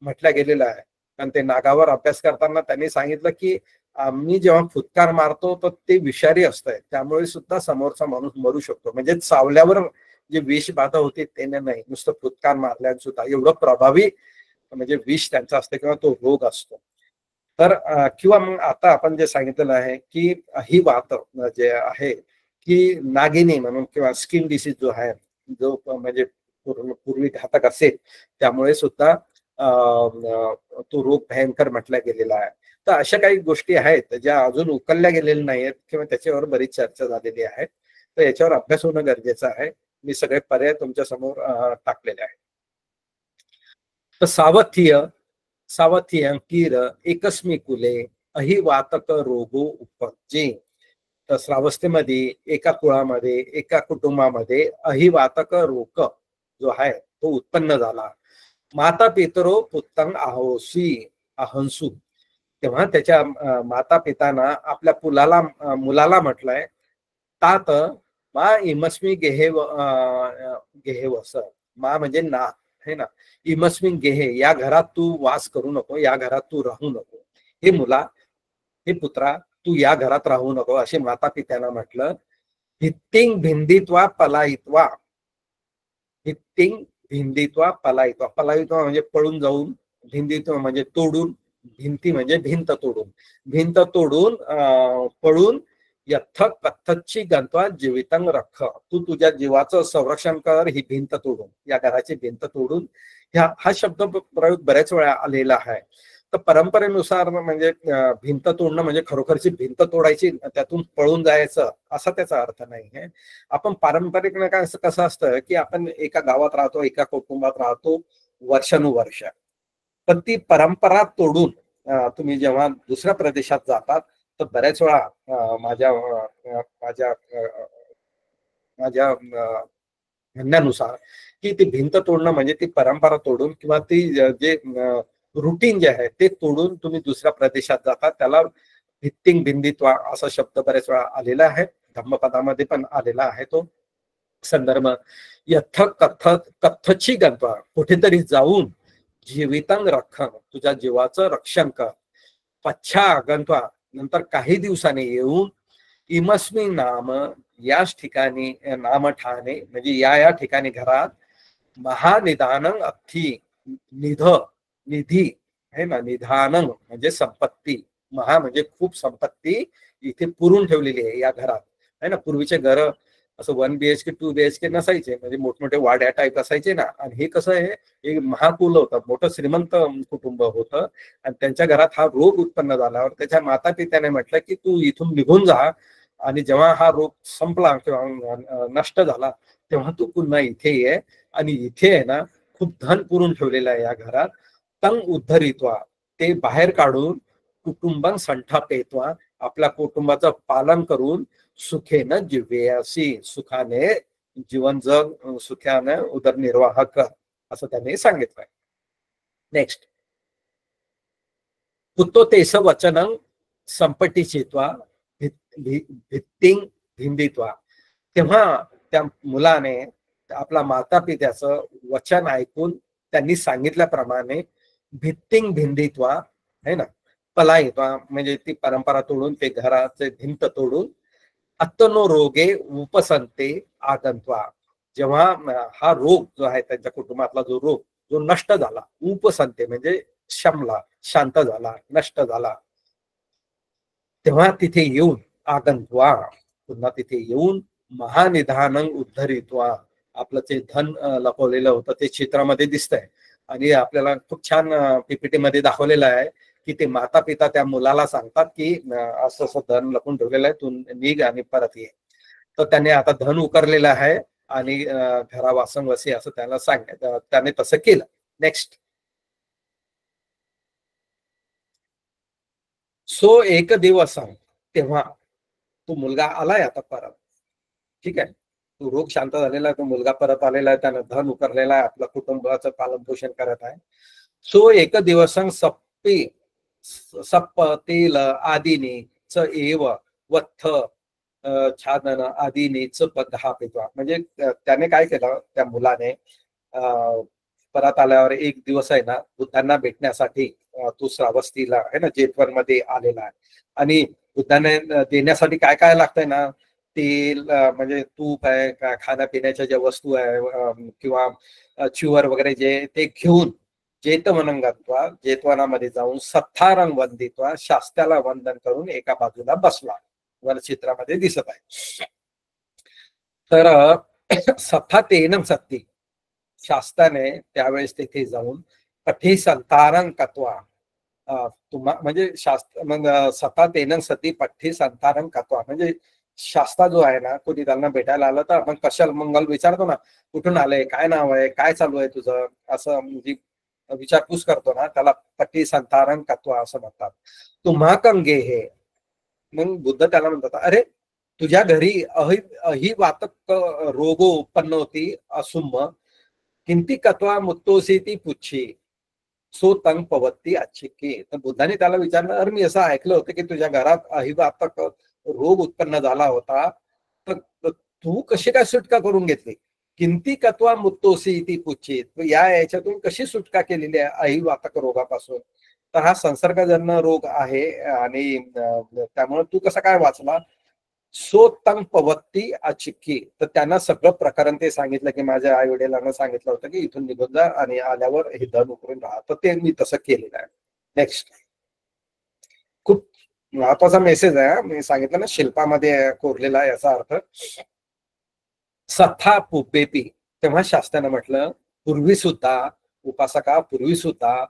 म्हटलं गेलेलं आहे. कारण ते नागावर अभ्यास करताना त्यांनी सांगितलं की आम्ही जेव्हा फुटकार मारतो तर ते विषारी असतंय, त्यामुळे सुद्धा समोरचा माणूस मरू शकतो. म्हणजे चावल्यावर जे विष बाधा होते ते नाही, नुसतं फुटकार मारल्याने सुद्धा एवढं प्रभावी म्हणजे विष त्यांचा असतं किंवा तो रोग असतो. तर किंवा मग आता आपण जे सांगितलेलं आहे की ही वात जे आहे की नागिनी म्हणून किंवा स्किन डिसीज जो आहे, जो म्हणजे पूर्वी घातक असेल, त्यामुळे सुद्धा तो रोग भयंकर म्हटला गेलेला आहे. तर अशा काही गोष्टी आहेत ज्या अजून उकलल्या गेलेल्या नाहीत किंवा त्याच्यावर बरीच चर्चा झालेली आहे. तर याच्यावर अभ्यास होणं गरजेचं आहे. मी सगळे पर्याय तुमच्या समोर टाकलेले आहेत. तर सावथिय कीर एकस्मी कुले अहिवातक रोगो उपजे. तर श्रावस्तीमध्ये एका कुळामध्ये एका कुटुंबामध्ये अहिवातक रोग जो आहे तो उत्पन्न झाला. माता पितरो पुत्तंग अहंसू. तेव्हा त्याच्या माता पिताना आपल्या मुलाला म्हटलंय तात मा इमस्मी गेहेवस. मा म्हणजे ना है ना, इमस्मी गेहे, या घरात तू वास करू नको, या घरात तू राहू नको. हे मुला, हे पुत्रा, तू या घरात राहू नको असे माता पित्यांना म्हटलं. भित्तिंग भिंदित्वा पलायित्वा. भित्तिंग भिंदित्वा पलायित्वा. पलायित्वा म्हणजे पळून जाऊन, भिंदित्वा म्हणजे तोडून, भिंती म्हणजे भिंत तोडून, भिंत तोडून पळून यथ कथ्थची गंतवा जीवितंग रख. तू तुझ्या जीवाचं संरक्षण कर ही भिंत तोडून, या घराची भिंत तोडून. हा शब्द प्रयोग बऱ्याच वेळा आलेला आहे. तर परंपरेनुसार म्हणजे भिंत तोडणं म्हणजे खरोखरची भिंत तोडायची, त्यातून पळून जायचं असा त्याचा अर्थ नाही आहे. आपण पारंपरिक कसं असतं की आपण एका गावात राहतो, एका कुटुंबात राहतो वर्षानुवर्ष, पण ती परंपरा तोडून तुम्ही जेव्हा दुसऱ्या प्रदेशात जातात तर बऱ्याच वेळा माझ्या म्हणण्यानुसार की ती भिंत तोडणं म्हणजे ती परंपरा तोडून किंवा ती जे रुटीन जे आहे ते तोडून तुम्ही दुसऱ्या प्रदेशात जातात. त्याला भित्तिंग भिंदित्वा असा शब्द बऱ्याच वेळा आलेला आहे. धम्मपदामध्ये पण आलेला आहे तो संदर्भ. यथ कथ्थची गंतवा, कुठेतरी जाऊन जीवितंग रख, तुझ्या जीवाचं रक्षण कर. पच्छा गंतवा, नंतर काही दिवसांनी येऊन इमस्मी नाम, याच ठिकाणी नाम ठाणे म्हणजे या ठिकाणी घरात महानिदानंग अथी, निधी आहे ना, निधानंग म्हणजे संपत्ती, महा म्हणजे खूप संपत्ती इथे पुरून ठेवलेली आहे या घरात आहे ना. पूर्वीचे घर असं 1 BHK 2 BHK नसायचे, म्हणजे मोठमोठे वाड्या टाईप असायचे ना. आणि हे कसं आहे, एक महाकुल होतं, मोठं श्रीमंत कुटुंब होतं. आणि त्यांच्या घरात हा रोग उत्पन्न झाल्यावर त्याच्या माता पित्याने म्हटलं की तू इथून निघून जा, आणि जेव्हा हा रोग संपला किंवा नष्ट झाला तेव्हा तू पुन्हा इथे ये. आणि इथे आहे ना खूप धन पुरून ठेवलेलं आहे या घरात. तंग उद्धरित्वा, ते बाहेर काढून कुटुंबं संठापेत्वा, आपल्या कुटुंबाचं पालन करून सुखेनं जिव्येयासी, सुखाने जीवन जग, सुखाने उदरनिर्वाह कर, असं त्याने सांगितलंय. नेक्स्ट, पुत्तो तेस वचनं संपटी चित्वा भित्तिंग भिंदित्वा. तेव्हा त्या मुलाने आपला माता पित्याचं वचन ऐकून त्यांनी सांगितल्याप्रमाणे भित्तिंग भिंदित्वा है ना, पलायित्वा म्हणजे ती परंपरा तोडून, ते घराचे भिंत तोडून, अत्तनो रोगे उपसंते आगंत्वा. जेव्हा हा रोग जो आहे त्यांच्या कुटुंबातला जो रोग जो नष्ट झाला, उपसंते म्हणजे शमला, शांत झाला, नष्ट झाला, तेव्हा तिथे येऊन आगंत्वा, पुन्हा तिथे येऊन महानिधानं उद्धरित्वा, आपलं ते धन लपवलेलं होतं ते चित्रामध्ये दिसतंय. आणि आपल्याला खूप छान PPT मध्ये दाखवलेलं आहे की ते माता पिता त्या मुलाला सांगतात की असं असं धन लपून ठेवलेलं आहे, तू निघ आणि परत ये. तर त्याने आता धन उकरलेलं आहे आणि घरा वासंवसी असं त्याला सांगितलं, त्याने तसं केलं. नेक्स्ट, सो एक दिवस तेव्हा तो मुलगा आलाय आता परत, ठीक आहे, तो रोग शांत झालेला आहे, तो मुलगा परत आलेला आहे, त्यानं धन उकरलेला आहे, आपल्या कुटुंबाचं पालन पोषण करत आहे. सो एक दिवस सप्प तेल आदिनी च एव वत्थ छादन आदिनी च पदहा पित्वा. म्हणजे त्याने काय केलं, त्या मुलाने परत आल्यावर एक दिवस आहे ना बुद्धांना भेटण्यासाठी तो श्रावस्तीला आहे ना जेतवन मध्ये आलेला आहे. आणि बुद्धाने देण्यासाठी काय काय लागतंय ना, तेल म्हणजे तूप आहे, खाण्यापिण्याच्या ज्या वस्तू आहे किंवा चिवर वगैरे जे ते घेऊन जेतवनं गत्वा, जेतवनामध्ये जाऊन सत्तारंग वंदित्वा, शास्त्याला वंदन करून एका बाजूला बसला. वर चित्रामध्ये दिसत आहे. तर सत्ता तेनम सत्ती, शास्त्राने त्यावेळेस तिथे जाऊन पठी संतारंग कत्वा, म्हणजे शास्त्र मग सत्ता तेनम सती पठ्ठी संतारंग कत्वा, म्हणजे शास्त्रा जो आहे ना, कोणी त्यांना भेटायला आलं तर आपण कशाल मंगल विचारतो ना, कुठून आलंय, काय नाव आहे, काय चालू आहे तुझं, असं म्हणजे विचारपूस करतो ना, त्याला पठी संतारंग कत्वा असं म्हणतात. तुम्हा कंगे हे, मग बुद्ध त्याला म्हणतात, अरे तुझ्या घरी अही वातक रोगो उत्पन्न होती असुम्म किंती कत्वा मुत्तोसी ती पुच्छी सो तंग पवत्ती अच्छिक्की. तर बुद्धाने त्याला विचारलं, अरे मी असं ऐकलं होतं की तुझ्या घरात अहिवातक रोग उत्पन्न झाला होता, तर तू कशी काय सुटका करून घेतली? किंती कत्वा मुत्तोसी ती पुच्छी, या याच्यातून कशी सुटका केलेली आहे अहिवातक रोगापासून? तर हा संसर्गजन्य रोग आहे आणि त्यामुळे तू कसा काय वाचला? सो तंग पवत्ती अचिक्की. तर त्यांना सगळं प्रकरण ते सांगितलं की माझ्या आई वडिलांना सांगितलं होतं की इथून निघून जा आणि आल्यावर हे धन उकरून राहा. तर ते मी तसं केलेलं आहे. नेक्स्ट, खूप महत्वाचा मेसेज आहे. मी सांगितलं ना शिल्पामध्ये कोरलेला आहे याचा अर्थ. सथा पुपेपी, तेव्हा शास्त्रानं म्हटलं पूर्वी सुद्धा उपासका, पूर्वी सुद्धा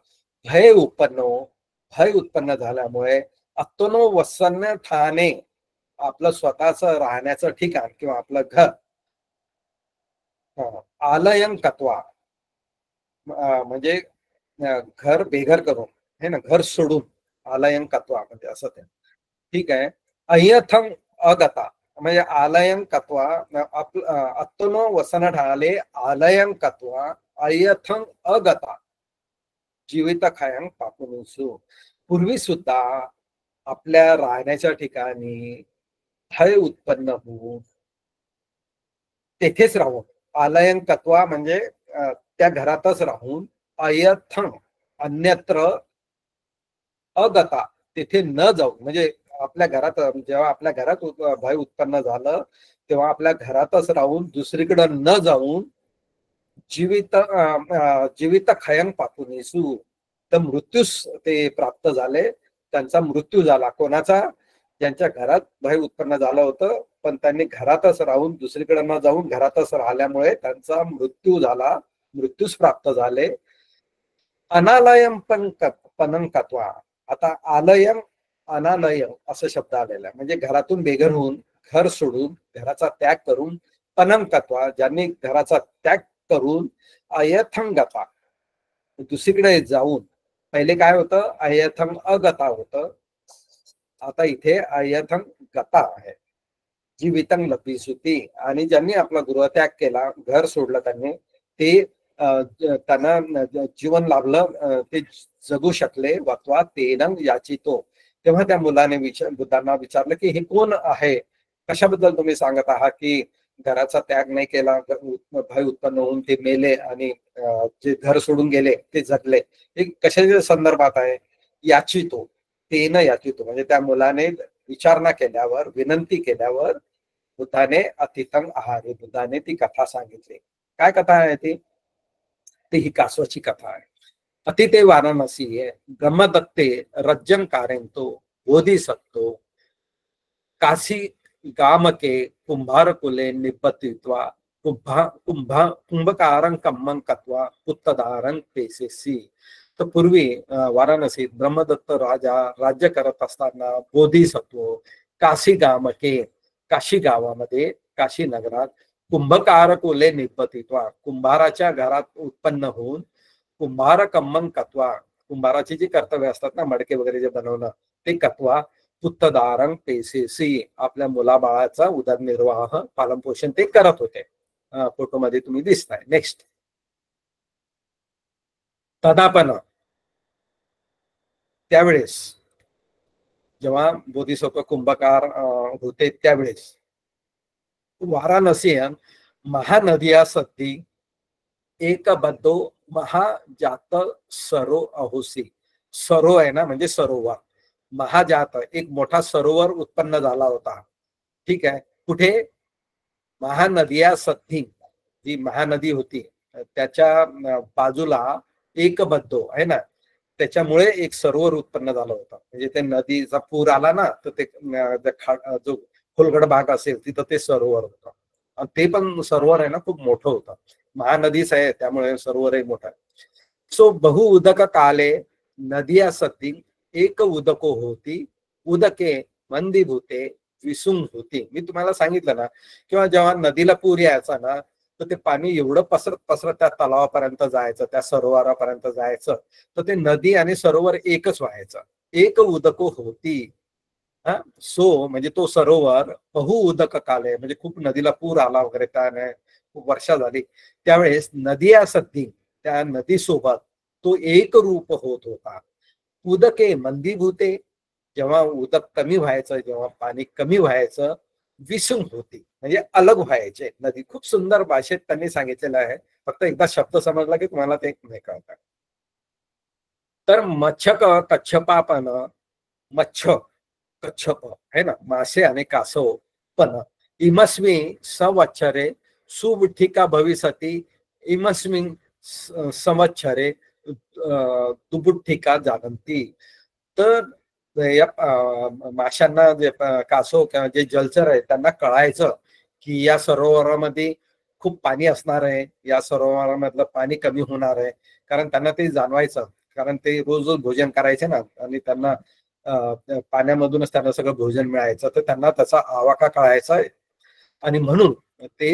भय उत्पन्न झाल्यामुळे अत्तनो वसन्न ठाणे, आपलं स्वतःच राहण्याचं ठिकाण किंवा आपलं घर, आलयं कत्वा, म्हणजे घर बेघर करून हे ना, घर सोडून आलयं कत्वा म्हणजे असं ते. ठीक आहे. अयथं अगता, म्हणजे आलयं कत्वा, अत्तनो वसन ढाले आलयं कत्वा अयथं अगता जीवित खायं पापुनुसु. पूर्वी सुद्धा आपल्या राहण्याच्या ठिकाणी भय उत्पन्न होऊन तेथेच राहून, आलयं कत्वा म्हणजे त्या घरातच राहून, अयथं अन्यत्र अगता तिथे न जाऊन, म्हणजे आपल्या घरात, जेव्हा आपल्या घरात भय उत्पन्न झालं तेव्हा आपल्या घरातच राहून दुसरीकडे न जाऊन जीवित खयं पापुनेसु, तर मृत्यूस ते प्राप्त झाले. त्यांचा मृत्यू झाला. कोणाचा? ज्यांच्या घरात भय उत्पन्न झालं होतं पण त्यांनी घरातच राहून दुसरीकडे न जाऊन घरातच राहिल्यामुळे त्यांचा मृत्यू झाला, मृत्यूस प्राप्त झाले. अनालयं पनंकत्वा, आता आलयं अनालय असं शब्द आलेला आहे, म्हणजे घरातून बेघर होऊन, घर सोडून, घराचा त्याग करून, पनंकत्वा ज्यांनी घराचा त्याग करून, अयथंगता दुसरीकडे जाऊन, पहिले काय होतं अयथं अगता होतं, आता इथे अयथं गता आहे. जीवितं लभ्यसुती, आणि ज्यांनी आपला गृहत्याग केला, घर सोडलं त्यांनी, ते त्यांना जीवन लाभलं, ते जगू शकले. वत्वा तेनं याचितो, तेव्हा त्या मुलाने बुद्धांना विचारलं की हे कोण आहे, कशाबद्दल तुम्ही सांगत आहात की घराचा त्याग नाही केला, भय उत्पन्न होऊन ते मेले आणि जे घर सोडून गेले ते जगले, हे कशाच्या संदर्भात आहे? याचितो, तेनं याचितो, म्हणजे त्या मुलाने विचारणा केल्यावर, विनंती केल्यावर बुद्धाने अतिथं आहारे, बुद्धाने ती कथा सांगितली. काय कथा आहे ती? ही कासवाची कथा आहे. अतिथे वाराणसी आहे. ब्रह्मदत्ते रज्जं कारयन्तो बोधिसत्तो काशी गामके कुंभार कुले निपतित्वा कुंभकारं कम्मं कत्वा उत्तदारं पेसेसी. तर पूर्वी वाराणसीत ब्रह्मदत्त राजा राज्य करत असताना बोधिसत्व काशी गामके, काशी गावामध्ये, काशी नगरात, कुंभकार कुले निपतित्वा कुंभाराच्या घरात उत्पन्न होऊन, कुंभार कम्मं कत्वा कुंभाराची जी कर्तव्य असतात ना, मडके वगैरे जे बनवणं, ते कत्वा पुत्तदारंग पेसेसी आपल्या मुलाबाळाचा उदरनिर्वाह, पालनपोषण ते करत होते. फोटोमध्ये तुम्ही दिसताय. नेक्स्ट, तदापन, त्यावेळेस जेव्हा बोधिसत्व कुंभकार होते त्यावेळेस वाराणसीयन महानदिया सद्दी एक बद्धो महाजात सरो अहोसी सरो आहे ना म्हणजे सरोवर, महाजात एक मोठा सरोवर उत्पन्न झाला होता. ठीक आहे. कुठे? महानदिया सत्ती, जी महानदी होती त्याच्या बाजूला एक बद्धो आहे ना, त्याच्यामुळे एक सरोवर उत्पन्न झालं होतं. म्हणजे ते नदीचा पूर आला ना, तर ते जो खोलगड भाग असेल तिथं ते सरोवर होतं. आणि ते पण सरोवर आहे ना खूप मोठं होतं. महानदीच आहे त्यामुळे सरोवरही मोठं आहे. सो बहु उदक काले नदिया सती एक उदको होती, उदके मंदीभूते विसुंग होती. मी तुम्हाला सांगितलं ना, किंवा जेव्हा नदीला पूर यायचा ना, तर ते पाणी एवढं पसरत पसरत त्या तलावापर्यंत जायचं, त्या सरोवरापर्यंत जायचं, तर ते नदी आणि सरोवर एकच व्हायचं. एक उदको होती. हा, सो म्हणजे तो सरोवर बहु उदक काले म्हणजे खूप नदीला पूर आला वगैरे, त्याने खूप वर्षा झाली, त्यावेळेस नदिया सद्दी त्या नदीसोबत तो एक रूप होत होता. उदके मंदीभूते, जेव्हा उदक कमी व्हायचं, जेव्हा पाणी कमी व्हायचं, विसुम होती म्हणजे अलग व्हायचे नदी. खूप सुंदर भाषेत त्यांनी सांगितलेलं आहे. फक्त एकदा शब्द समजला की तुम्हाला ते नाही कळतं. तर मच्छक कच्छपापन, मच्छ कच्छप आहे ना, मासे आणि कासव पण इमस्मी संवत्सरे सुबुठिका भविष्यती, इमस्मिन संवत्सरे दुबुठिका जानंती. तर या माशांना जे कासव किंवा जे जलचर आहे त्यांना कळायचं की या सरोवरामध्ये खूप पाणी असणार आहे, या सरोवरामधलं पाणी कमी होणार आहे, कारण त्यांना ते जाणवायचं. कारण ते रोज रोज भोजन करायचे ना, आणि त्यांना पाण्यामधूनच त्यांना सगळं भोजन मिळायचं, तर त्यांना त्याचा आवाका कळायचा. आणि म्हणून ते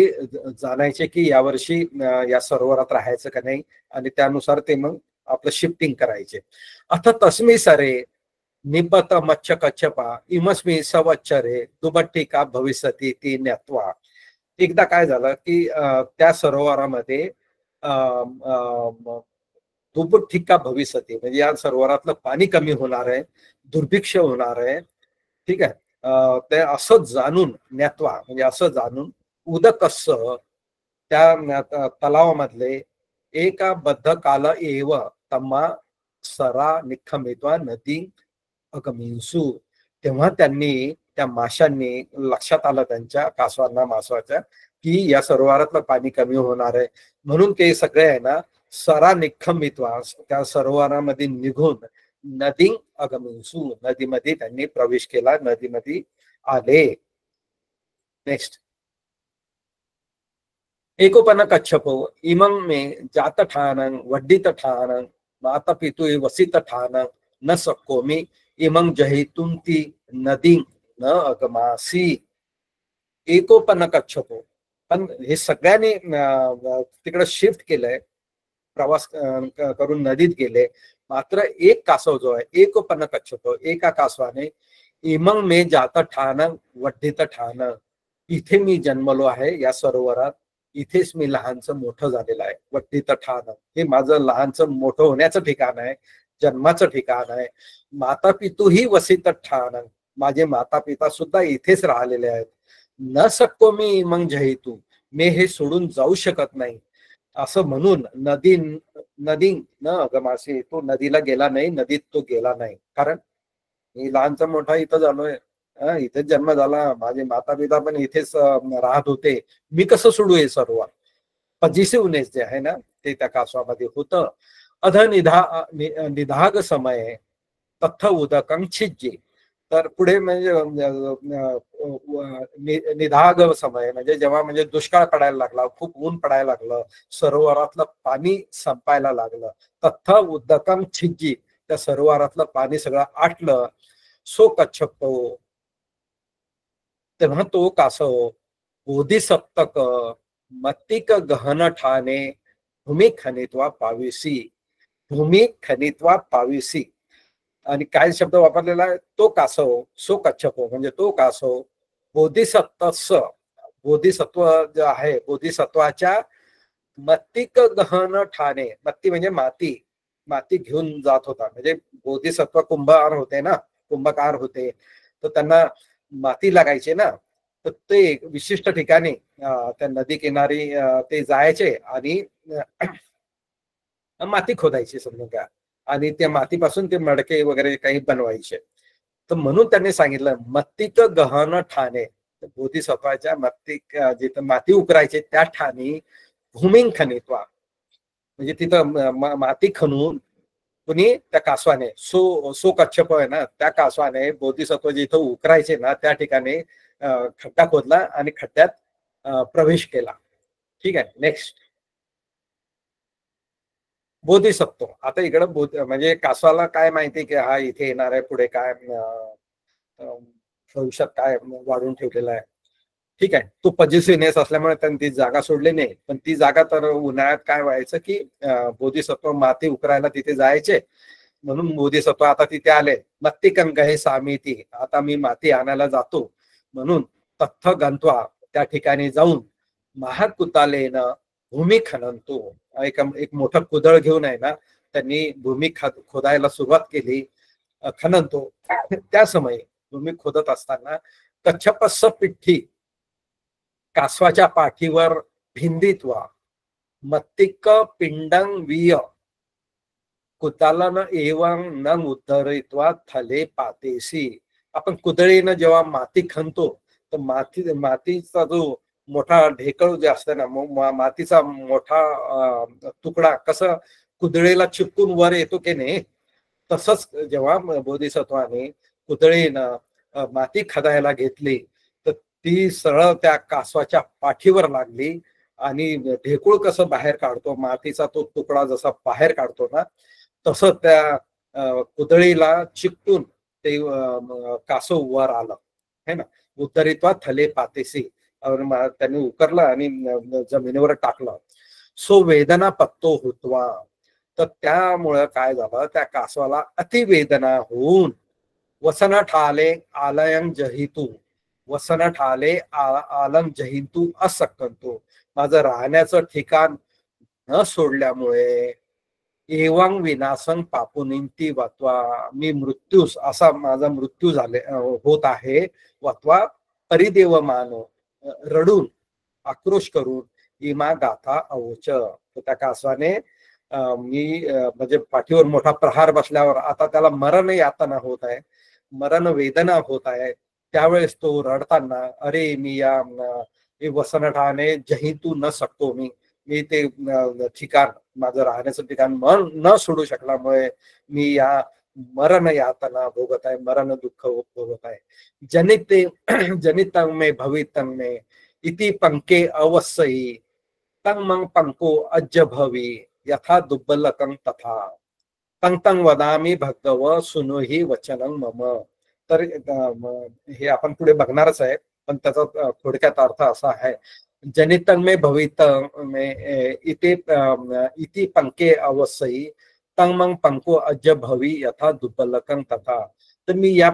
जाणायचे की यावर्षी या सरोवरात राहायचं का नाही, आणि त्यानुसार ते मग आपलं शिफ्टिंग करायचे. अथ तस्मी सरे निबत मच्छ कच्छपा इमस्मी संवत्सरे दुबट्टिका भविष्यती ती न्यत्वा. एकदा काय झालं की त्या सरोवरामध्ये दुबट्टिका भविष्यती म्हणजे या सरोवरातलं पाणी कमी होणार आहे, दुर्भिक्ष होणार आहे. ठीक आहे. ते असं जाणून न्यात्वा म्हणजे असं जाणून उदकस्स त्या तलावामधले एका बद्ध काल एव तम्मा सरा निखमित्वा नदी अगमिंसू. तेव्हा त्यांनी त्या माशांनी लक्षात आलं, त्यांच्या कासवांना मासवाच्या, की या सरोवरातलं पाणी कमी होणार आहे, म्हणून ते सगळे आहे ना सरा निखमित्वा त्या सरोवरामध्ये निघून नदी अगमिंसू नदीमध्ये त्यांनी प्रवेश केला, नदीमध्ये आले. नेक्स्ट. एकोपन कच्छपो इमं मे जात ठानं वड्डित ठानं माता पितु वसित ठानं न सकोमी इमं जहितुम ती नदी न अगमासी. एकोपन कच्छपो, पण हे सगळ्यांनी तिकडे शिफ्ट केलंय, प्रवास करून नदीत गेले. मात्र एक कासव जो आहे एकोपन कच्छप, एका कासवाने इमंग मे जात ठाण वड्डित ठाण, इथे मी जन्मलो आहे या सरोवरात, इथेच मी लहानचं मोठं झालेलं आहे. वड्डित ठाण हे माझं लहानचं मोठं होण्याचं ठिकाण आहे, जन्माचं ठिकाण आहे. माता पितूही वसित ठाण, माझे माता पिता सुद्धा इथेच राहिलेले आहेत. न सक्को मी इमंग जहितू, मी हे सोडून जाऊ शकत नाही. असं म्हणून नदी न अगमासी, तो नदीला गेला नाही, नदीत तो गेला नाही. कारण मी लहानचा मोठा इथं झालोय, इथेच जन्म झाला, माझे माता पिता पण इथेच राहत होते, मी कसं सोडू हे सर्व. पजिसिव्हनेस जे आहे ना ते त्या कासवामध्ये होतं. अध निधाग समय तथ उदकं छिज्जे. तर पुढे म्हणजे निधाग समय म्हणजे जेव्हा म्हणजे दुष्काळ पडायला लागला, खूप ऊन पडायला लागलं, सरोवरातलं पाणी संपायला लागलं, तथ उदकं छिज्जी, त्या सरोवरातलं पाणी सगळं आटलं. सो कच्छप, तेव्हा तो कासव बोधिसत्तक मत्तिक गहन ठाणे भूमी खनित्वा पाविसी, भूमी खनित्वा पाविसी. आणि काय शब्द वापरलेला आहे, तो कासव, सो कच्छप म्हणजे तो कासव बोधिसत्वस, बोधिसत्व जे आहे बोधिसत्वाच्या मत्तिक गहन ठाणे, मत्ती म्हणजे माती, माती घेऊन जात होता. म्हणजे बोधिसत्व कुंभकार होते ना, कुंभकार होते, तर त्यांना माती लागायची ना, तर ते विशिष्ट ठिकाणी त्या नदी किनारी ते जायचे आणि माती खोदायची समजून घ्या. आणि त्या मातीपासून ते मडके वगैरे काही बनवायचे. तर म्हणून त्यांनी सांगितलं मत्तिक गहन ठाणे, बोधिसत्वाच्या मत्तिक जिथं माती उकरायचे त्या ठाणी भूमिंग खनित्वा, म्हणजे तिथं माती खणून कुणी त्या कासवाने सो कच्छप आहे ना, त्या कासवाने बोधिसत्व जिथं उकरायचे ना त्या ठिकाणी खड्डा खोदला आणि खड्ड्यात प्रवेश केला. ठीक आहे. नेक्स्ट बोधिसत्व. आता इकडं म्हणजे कासवाला काय माहिती की हा इथे येणार आहे, पुढे काय भविष्यात काय वाढून ठेवलेलं आहे. ठीक आहे. तो पजेसिव्हनेस असल्यामुळे त्यांनी ती जागा सोडली नाही, पण ती जागा तर उन्हाळ्यात काय व्हायचं की बोधिसत्व माती उकरायला तिथे जायचे. म्हणून बोधिसत्व आता तिथे आले. मत्तिकं गहे सामीती, आता मी माती आणायला जातो. म्हणून तत्थ गंत्वा, त्या ठिकाणी जाऊन महाकुतालेन भूमी खनंतो, एक मोठं कुदळ घेऊन आहे ना त्यांनी भूमी खोदायला सुरुवात केली. खनंतो, त्या समयी भूमी खोदत असताना कच्छपस्स पिठ्ठी, कासवाच्या पाठीवर भिंदित्वा मत्तिक पिंडं वीय कुतालन एवं न उद्धरित्वा थले पातेसी. आपण कुदळीनं जेव्हा माती खणतो तर मातीचा जो मोठा ढेकळ जे असतं ना, मातीचा मोठा तुकडा कसं कुदळीला चिपकून वर येतो की नाही, तसंच जेव्हा बोधिसत्वाने कुदळीनं माती खदायला घेतली तर ती सरळ त्या कासवाच्या पाठीवर लागली आणि ढेकूळ कसं बाहेर काढतो, मातीचा तो तुकडा जसा बाहेर काढतो ना, तसं त्या कुदळीला चिकटून ते कासव वर आलं है ना. उद्धरित्वा थले पातेसी, त्यांनी उकरलं आणि जमिनीवर टाकलं. सो वेदना पत्तो हुत्वा, तर त्यामुळं काय झालं, त्या कासवाला अतिवेदना होऊन वसन ठाले आलयं जहितू, वसन ठाले आलं जहितू असक्कंतो, माझं राहण्याचं ठिकाण न सोडल्यामुळे एवं विनाशं पापुनिंती वत्वा, मी मृत्यूस असा माझा मृत्यू होत आहे. वत्वा परिदेव मानो, रडून आक्रोश करून इमा गाथा अवोच, त्या कासवाने मी म्हणजे पाठीवर मोठा प्रहार बसल्यावर आता त्याला मरण यातना होत आहे, मरण वेदना होत आहे. त्यावेळेस तो रडताना अरे मी या वसनठाने जहितू न शकतो, मी ते ठिकाण माझं राहण्याचं ठिकाण न सोडू शकल्यामुळे मी या मरण यातना भोगत आहे, मरण दुःख भोगत आहे. जनितं मे भवितं मे इति पंके अवस्यी तं मं पंको अज्ज भवी यथा दुब्बलकं तथा तं तं वदामि भगव सुनो हि वचनं मम. तर हे आपण पुढे बघणारच आहे, पण त्याचा थोडक्यात अर्थ असा आहे, जनितं मे भवितं मे इति पंके अवस्यी तं मं पंको अज्ज भवी यथा दुब्बलकं तथा. तर मी या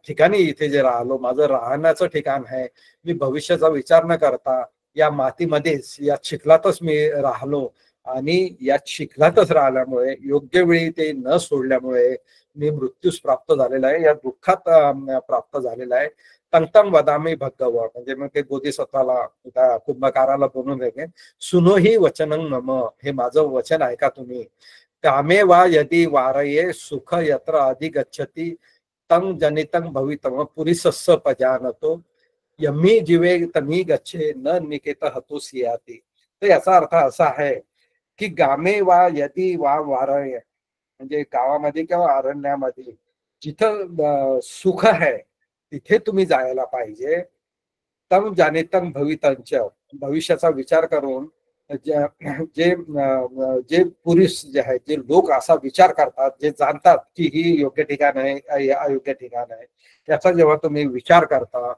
ठिकाणी इथे जे राहिलो, माझं राहण्याचं ठिकाण आहे, मी भविष्याचा विचार न करता या मातीमध्येच या चिखलातच मी राहिलो आणि या चिखलातच राहिल्यामुळे योग्य वेळी ते न सोडल्यामुळे मी मृत्यूस प्राप्त झालेला आहे, या दुःखात प्राप्त झालेला आहे. तंतं वदामी भगव, म्हणजे मग ते बोधिसत्वाला त्या कुंभकाराला बोलून देते, सुनो ही वचनं मम, हे माझं वचन ऐका तुम्ही. कामे वा यदि वारये सुख यत्र अधिगच्छति तं जनितं भवितं पुरीसस्स पजानतो यमी जीवे तमी गच्छे न निकेत हतो सियाती. तर याचा अर्थ असा आहे की गामे वा यदि वा वारये, म्हणजे गावामध्ये किंवा अरण्यामध्ये जिथं सुख आहे तिथे तुम्ही जायला पाहिजे. तम जानेतं भवितंच, भविष्याचा विचार करून जे जे पुरुष जे आहेत, जे लोक असा विचार करतात, जे जाणतात की ही योग्य ठिकाण आहे, अयोग्य ठिकाण आहे, त्याचा जेव्हा तुम्ही विचार करता,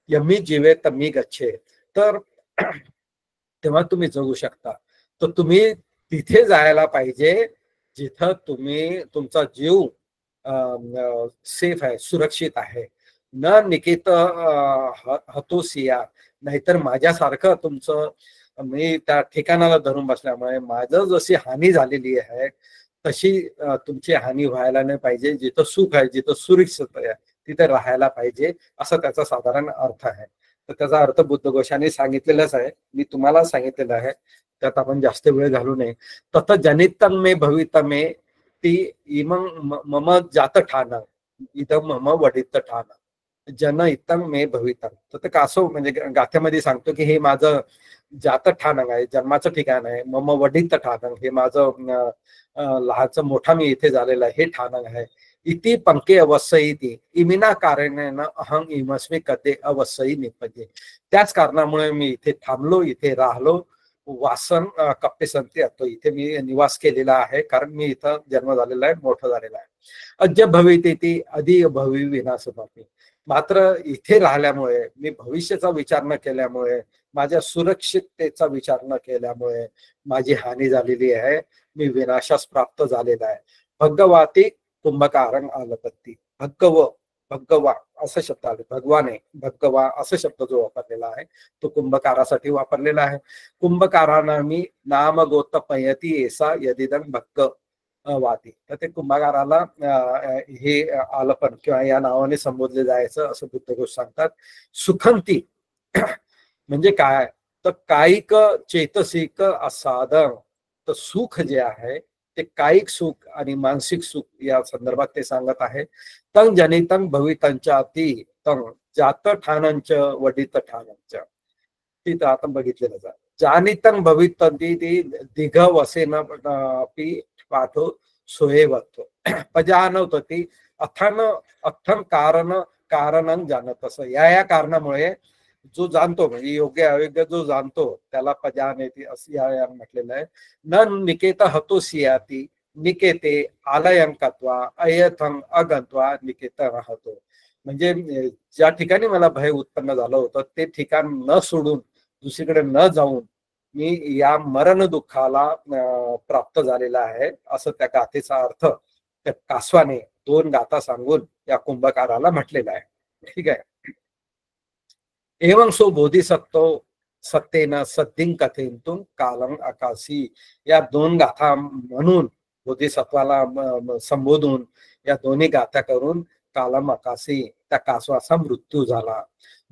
यमी जीवे तमी गच्छे, तर तेव्हा तुम्ही जगू शकता. तर तुम्ही तिथे जायला पाहिजे जिथं तुमचा जीव सेफ आहे, सुरक्षित आहे. न निकेत हतोसिया, नाहीतर माझ्यासारखं तुमचं, मी त्या ठिकाणाला धरून बसल्यामुळे माझं जशी हानी झालेली आहे तशी तुमची हानी व्हायला नाही पाहिजे. जिथं सुख आहे, जिथं सुरक्षित आहे तिथे राहायला पाहिजे, असा त्याचा साधारण अर्थ आहे. तर त्याचा अर्थ बुद्धघोषाने सांगितलेलाच आहे, मी तुम्हाला सांगितलेलं आहे, त्यात आपण जास्त वेळ घालू नये. तथ जनितं मे भवितं मे ती इमं मम जात ठाण इदं मम वडित ठाण जन इतं मे भवितं. तर ते कासव म्हणजे गाथ्यामध्ये सांगतो की हे माझं जात ठाणंग आहे, जन्माचं ठिकाण आहे. मम वडित ठाणंग हे माझं लहानचं मोठा मी इथे झालेला आहे हे ठाणंग आहे. इति पंके अवसयिती इमिना कारणेन अहं इमस्मी कथे अवसयी निपजे. त्याच कारणामुळे मी इथे थांबलो, इथे राहिलो. वासन कप्पे संती असतो, इथे मी निवास केलेला आहे कारण मी इथं जन्म झालेला आहे, मोठं झालेला आहे. अद्य भवितेती अधि भवी विनाशमापी. मात्र इथे राहिल्यामुळे मी भविष्याचा विचार न केल्यामुळे, माझ्या सुरक्षिततेचा विचार न केल्यामुळे माझी हानी झालेली आहे, मी विनाशास प्राप्त झालेला आहे. भगवाती कुंभकारंग आलपत्ती. भगवा असं शब्द आले, भगवाने भगवा असं शब्द जो वापरलेला आहे तो कुंभकारासाठी वापरलेला आहे. कुंभकारांना मी नाम गोत पयती एसा यदिदं भक्क वाती. तर ते कुंभकाराला हे आलपन किंवा या नावाने संबोधले जायचं असं बुद्धघोष सांगतात. सुखंती म्हणजे काय तर कायिक चेतसिक असाधन. तर सुख जे आहे ते कायिक सुख आणि मानसिक सुख या संदर्भात ते सांगत आहे. तंग जनितं भवितंच्या ती तंग जात ठाणंच वडित ठाणंच. तिथं आता बघितलेलं जा जानितं भवितंती ती दिघ वसेन पी पाठो सोयवतो पजानवत ती अथन अथन कारणं जाणत. असं या कारणामुळे जो जाणतो म्हणजे योग्य अयोग्य जो जाणतो त्याला पजान येते असं या म्हटलेलं आहे. न निकेत हतो सियाती निकेते आलयंकत्वा अयथं अगंत्वा निकेत राहतो. म्हणजे ज्या ठिकाणी मला भय उत्पन्न झालं होतं ते ठिकाण न सोडून दुसरीकडे न जाऊन मी या मरण दुःखाला प्राप्त झालेला आहे असं त्या गाथेचा अर्थ त्या कासवाने 2 गाथा सांगून या कुंभकाराला म्हटलेला आहे. ठीक आहे. एवं सो बोधिसत्व सत्तेन सद्दिं कथेंतुम कालं आकाशी. या 2 गाथा म्हणून बोधिसत्वाला संबोधून या दोन्ही गाथा करून कालम आकाशी त्या कासवाचा मृत्यू झाला.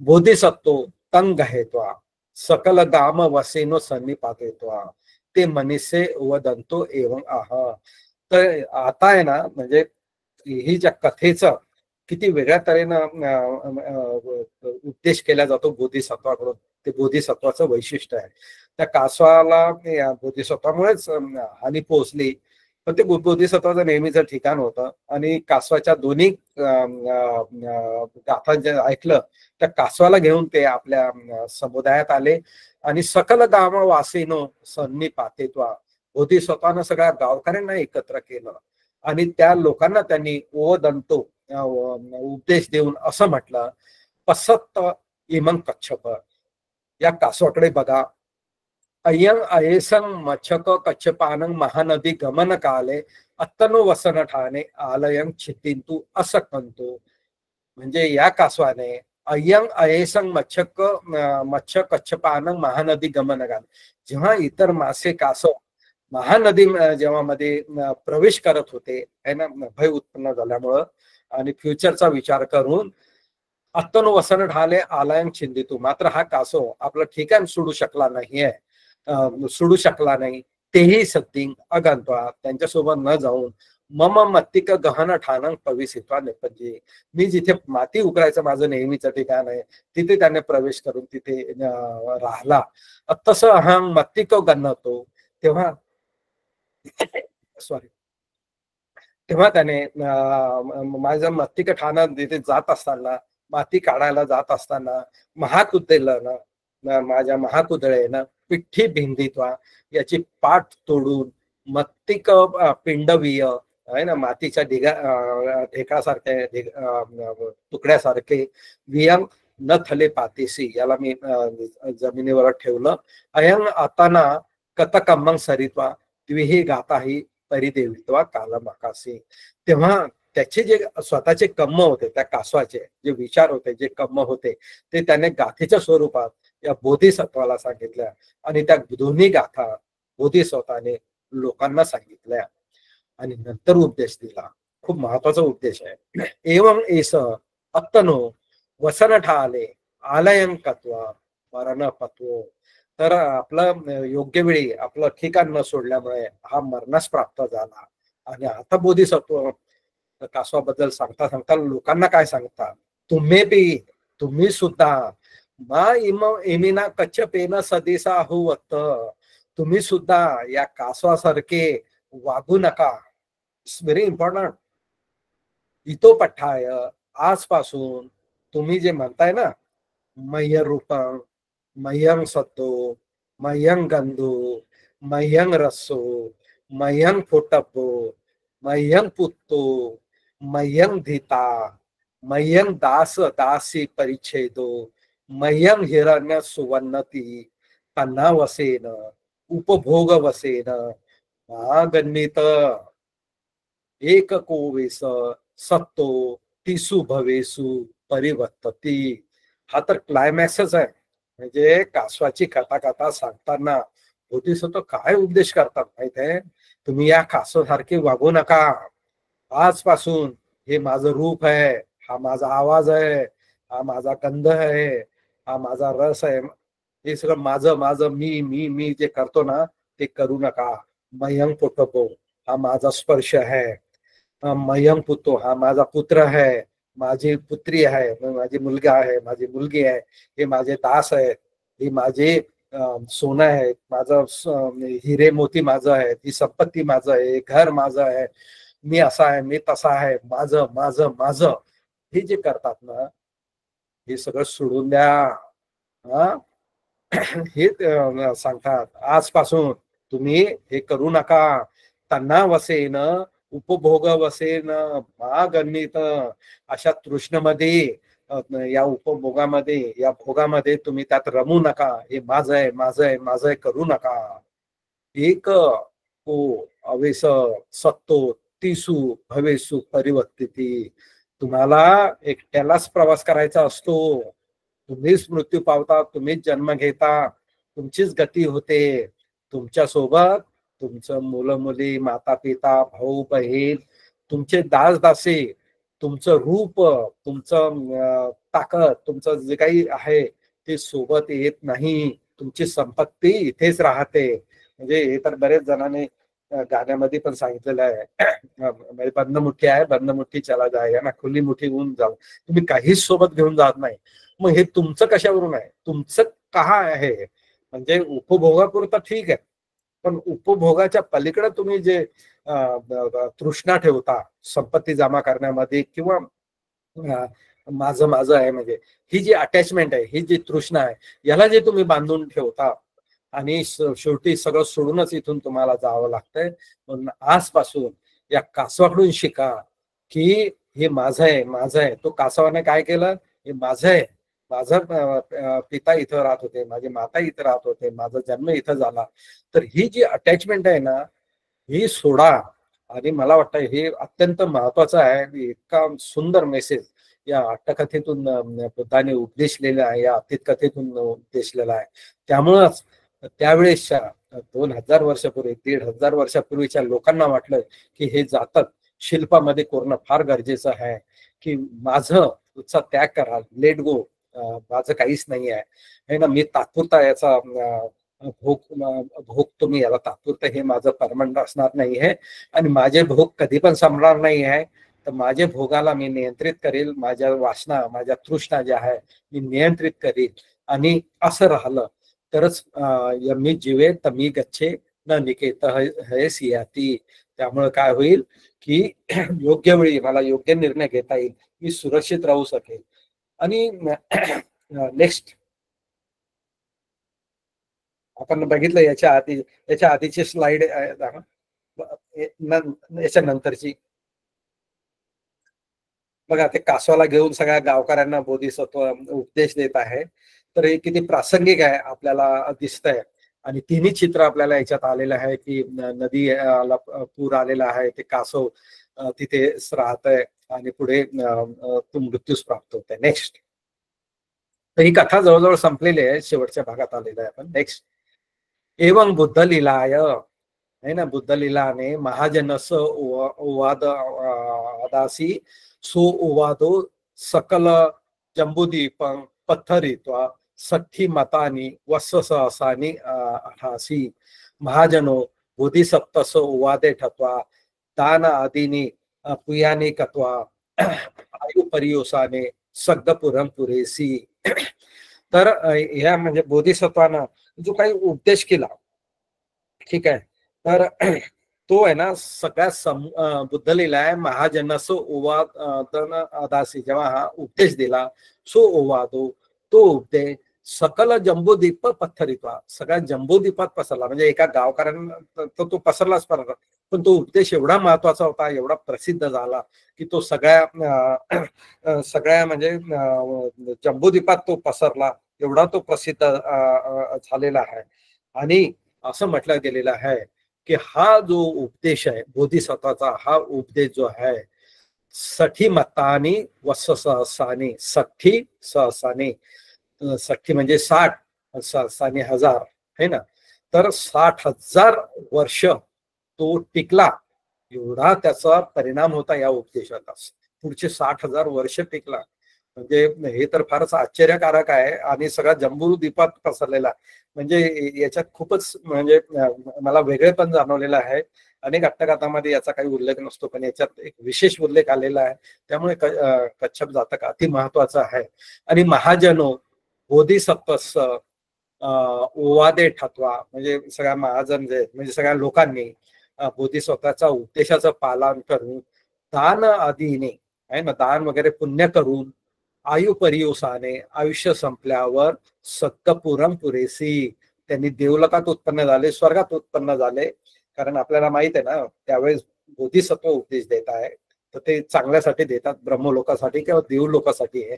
बोधिसत्व तंग हेत्वा सकल गाम वसेनो सन्निपातेत्वा ते मनीसे वदंतो एवं आह. तर आता आहे ना म्हणजे ही ज्या कथेचं किती वेगळ्या तऱ्हेनं उपदेश केला जातो बोधिसत्वाकडून. ते बोधिसत्वाचं वैशिष्ट्य आहे. त्या कासवाला या बोधिसत्वामुळेच हानी पोहोचली पण ते बोधिसत्वाचं नेहमीचं ठिकाण होतं. आणि कासवाच्या दोन्ही गाथा जे ऐकलं त्या कासवाला घेऊन ते आपल्या समुदायात आले आणि सकल गाव वासीनो सन्निपातेत्वा. बोधिसत्वानं सगळ्या गावकऱ्यांना एकत्र केलं आणि त्या लोकांना त्यांनी ओदंतो उपदेश देऊन असं म्हटलं. पसत्त इमं कच्छप. या कासवाकडे बघा. अयं अयेसं मच्छक कच्छपानं महानदी गमन काले अत्तनो वसन ठाणे आलयं छित्तिंतु असकंतो. म्हणजे या कासवाने अयं अयेसं मच्छ कच्छपानं महानदी गमन काले. जेव्हा इतर मासे कासव महानदी जेव्हा मध्ये प्रवेश करत होते है ना भय उत्पन्न झाल्यामुळं आणि फ्युचरचा विचार करून अत्तन वसन ढाले आलयं छिंदितू. मात्र हा कासव आपलं ठिकाण सोडू शकला नाहीये, सोडू शकला नाही. तेही सत्तिंग अगंत्वा त्यांच्यासोबत न जाऊन मम मत्तिक गहन ठाणं पविसित्वा निपजे. मी जिथे माती उकरायचं माझं नेहमीचं ठिकाण आहे तिथे त्याने प्रवेश करून तिथे राहिला. तसं अहं मत्तिक गणतो. तेव्हा सॉरी तेव्हा त्याने माझं मत्तिक ठाणं तिथे जात असताना माती काढायला जात असताना महाकुदेलं माझ्या महाकुदळेनं पिठ्ठी भिंदित्वा याची पाठ तोडून मत्तिक पिंडवीय आहे ना मातीच्या ढेकळासारखे तुकड्यासारखे वियंग न थले पातेसी याला मी जमिनीवर ठेवलं. अयंग आताना कथकम्मंग सरित्वा द्विही गाताही परिदेवित्वा कालम आकाशी. तेव्हा त्याचे जे स्वतःचे कम्म होते त्या कासवाचे जे विचार होते जे कम्म होते ते त्याने गाथेच्या स्वरूपात या बोधिसत्वाला सांगितल्या आणि त्या दोन्ही गाथा बोधिसत्वाने लोकांना सांगितल्या आणि नंतर उपदेश दिला. खूप महत्वाचा उपदेश आहे. एवं एस अत्तनो वसन ठाले आलयं कत्वा मरण पत्वो. तर आपलं योग्य वेळी आपलं ठिकाण न सोडल्यामुळे हा मरणास प्राप्त झाला आणि आता बोधिसत्व कासवाबद्दल सांगता सांगता लोकांना काय सांगता, तुम्ही सुद्धा मा इमिना कच्छपेन सदिसा हुवत, तुम्ही सुद्धा या कासवासारखे वागू नका. It's very important. इतो पठाय, आजपासून तुम्ही जे म्हणताय ना, मह्य रूपं मह्यं सत्तो मह्यं गंधो मह्यं रसो मह्यं फोटपो मह्यं पुत्तो मह्यं धीता मह्यं दास दासी परिच्छेदो मह्यं हिरण्य सुवर्णती तन्नावसेन उपभोग वसेन गणित एक कोवेस सत्तो तिसु भवेसु परिवर्तती. हा तर क्लायमॅक्सच आहे. म्हणजे कासवाची कथा कथा सांगताना बोधिसत्व काय उपदेश करतात माहित आहे, तुम्ही या कासवासारखे वागू नका. आजपासून हे माझं रूप आहे, हा माझा आवाज आहे, हा माझा गंध आहे, हा माझा रस आहे, हे सगळं माझं माझं मी मी मी जे करतो ना ते करू नका. मह्यं पोटपो हा माझा स्पर्श आहे, मह्यं पुत्तो हा माझा पुत्र आहे, माझी पुत्री आहे, माझी मुलगा आहे, माझी मुलगी आहे, हे माझे दास आहेत, हे माझे सोनं आहे, माझं हिरे मोती माझं आहे, ती संपत्ती माझं आहे, घर माझं आहे, मी असा आहे, मी तसा आहे, माझं माझं माझं हे जे करतात ना, हे सगळं सोडून द्या. हा हे सांगतात आजपासून तुम्ही हे करू नका. त्यांना वसेन उपभोग वसेन गणित, अशा तृष्णमध्ये या उपभोगामध्ये या भोगामध्ये तुम्ही त्यात रमू नका. हे माझं आहे माझं आहे माझं आहे करू नका. एक को अवेस सत्तो तिसु भवेसु परिवर्तिती. तुम्हाला एकट्यालाच प्रवास करायचा असतो. तुम्हीच मृत्यू पावता, तुम्हीच जन्म घेता, तुमचीच गती होते. तुमच्या सोबत तुमचं मुलं मुली माता पिता भाऊ बहीण तुमचे दास दासी, तुमचं रूप तुमचं ताकद तुमचं जे काही आहे ते सोबत येत नाही. तुमची संपत्ती इथेच राहते. म्हणजे हे तर बरेच जणांनी गाण्यामध्ये पण सांगितलेलं आहे, बंद मुठ्ठी आहे बंद मुठ्ठी चला जाए ना, खुली मुठी होऊन जाऊ. तुम्ही काहीच सोबत घेऊन जात नाही. मग हे तुमचं कशावरून आहे, तुमचं का आहे. म्हणजे उपभोगापुरता ठीक आहे, पण उपभोगाच्या पलीकडे तुम्ही जे तृष्णा ठेवता संपत्ती जमा करण्यामध्ये किंवा माझं माझं आहे, म्हणजे ही जी अटॅचमेंट आहे, ही जी तृष्णा आहे, याला जे तुम्ही बांधून ठेवता आणि शेवटी सगळं सोडूनच इथून तुम्हाला जावं लागतंय. म्हणून आजपासून या कासवाकडून शिका की हे माझं आहे माझं आहे. तो कासवाने काय केलं, हे माझं आहे, माझा पिता इथं राहत होते, माझे माता इथं राहत होते, माझा जन्म इथं झाला. तर ही जी अटॅचमेंट आहे ना, ही सोडा. आणि मला वाटतं हे अत्यंत महत्वाचं आहे. इतका सुंदर मेसेज या अट्टकथेतून बुद्धाने उपदेशलेला आहे, या अतीतकथेतून उपदेशलेला आहे. त्यामुळंच त्यावेळेसच्या 2000 वर्षापूर्वी 1500 वर्षापूर्वीच्या लोकांना वाटलं की हे जातक शिल्पामध्ये कोरणं फार गरजेचं आहे, की माझं तुझा त्याग करा, लेट गो, माझं काहीच नाही आहे ना, मी तात्पुरता याचा भोग तुम्ही याला तात्पुरतं, हे माझं परमनंट असणार नाही आहे आणि माझे भोग कधी पण संपणार नाही आहे. तर माझे भोगाला मी नियंत्रित करेल, माझ्या वासना माझ्या तृष्णा ज्या आहे मी नियंत्रित करेल. आणि असं राहिलं तरच मी जीवे तमी गच्छे न निकेत हे सियाती. त्यामुळे काय होईल की योग्य वेळी मला योग्य निर्णय घेता येईल, मी सुरक्षित राहू शकेल. आणि नेक्स्ट आपण बघितलं याच्या आधीची स्लाइड याच्या नंतरची बघा. ते कासवाला घेऊन सगळ्या गावकऱ्यांना बोधिसत्व उपदेश देत आहे. तर हे किती प्रासंगिक आहे आपल्याला दिसतंय. आणि तिन्ही चित्र आपल्याला याच्यात आलेलं आहे की नदीला पूर आलेला आहे, ते कासव तिथेच राहतंय आणि पुढे तो मृत्यूस प्राप्त होत आहे. नेक्स्ट. तर ही कथा जवळजवळ संपलेली आहे, शेवटच्या भागात आलेला आहे आपण. नेक्स्ट. एवं बुद्ध लीलाय है ना, बुद्ध लीलाने महाजनस ओवाद अदासी सो ओवादो सकल जंबुदीपं पत्थरित्वा सठ्ठी मतानी वस्सहसानी अठासी महाजनो बोधिसत्वस ओवादे ठत्वा दान आदीने पुयाने कत्वा आयु परियोसाने सगपुरम पुरेसी. तर ह्या म्हणजे बोधिसत्वानं जो काही उपदेश केला, ठीक आहे, तर तो आहे ना सगळ्यात बुद्ध लिहिलाय महाजनसो ओवादन अदासी. जेव्हा हा उपदेश दिला सो ओवादो, तो उपदेश सकल जम्बूद्वीप पत्थरित्वा, सगळ्या जम्बूद्वीपात पसरला. म्हणजे एका गावकऱ्यांना तो पसरलाच पडला, पण तो उपदेश एवढा महत्वाचा होता, एवढा प्रसिद्ध झाला की तो सगळ्या म्हणजे जम्बूद्वीपात तो पसरला, एवढा तो प्रसिद्ध झालेला आहे. आणि असं म्हटलं गेलेलं आहे की हा जो उपदेश आहे बोधिसत्वाचा, हा उपदेश जो आहे सठी मतानी वस सहसाने, सठी सहसाने, सठी म्हणजे 60, सहसाने 1000 है ना, तर 60,000 वर्ष तो टिकला, एवढा त्याचा परिणाम होता या उपदेशाचा. पुढचे 60,000 वर्ष टिकला, म्हणजे हे तर फारच आश्चर्यकारक आहे. आणि सगळा जम्बूद्वीपात पसरलेला, म्हणजे याच्यात खूपच म्हणजे मला वेगळे पण जाणवलेलं आहे. अनेक अट्टकथामध्ये याचा काही उल्लेख नसतो, पण याच्यात एक विशेष उल्लेख आलेला आहे. त्यामुळे कच्छप जातक अति महत्वाचं आहे. आणि महाजनो बोधिसत्वस ओवादे ठत्वा, म्हणजे सगळ्या महाजन जे म्हणजे सगळ्या लोकांनी बोधिसत्वाचा उपदेशाचं पालन करून दान आदीने आहे ना, दान वगैरे पुण्य करून आयु परियोसाने, आयुष्य संपल्यावर सत्तपुरम पुरेसी, त्यांनी देवलोकात उत्पन्न झाले, स्वर्गात उत्पन्न झाले. कारण आपल्याला माहित आहे ना त्यावेळेस बोधिसत्व उपदेश देत आहे, तर ते चांगल्यासाठी देतात, ब्रह्मलोकासाठी किंवा देवलोकासाठी आहे.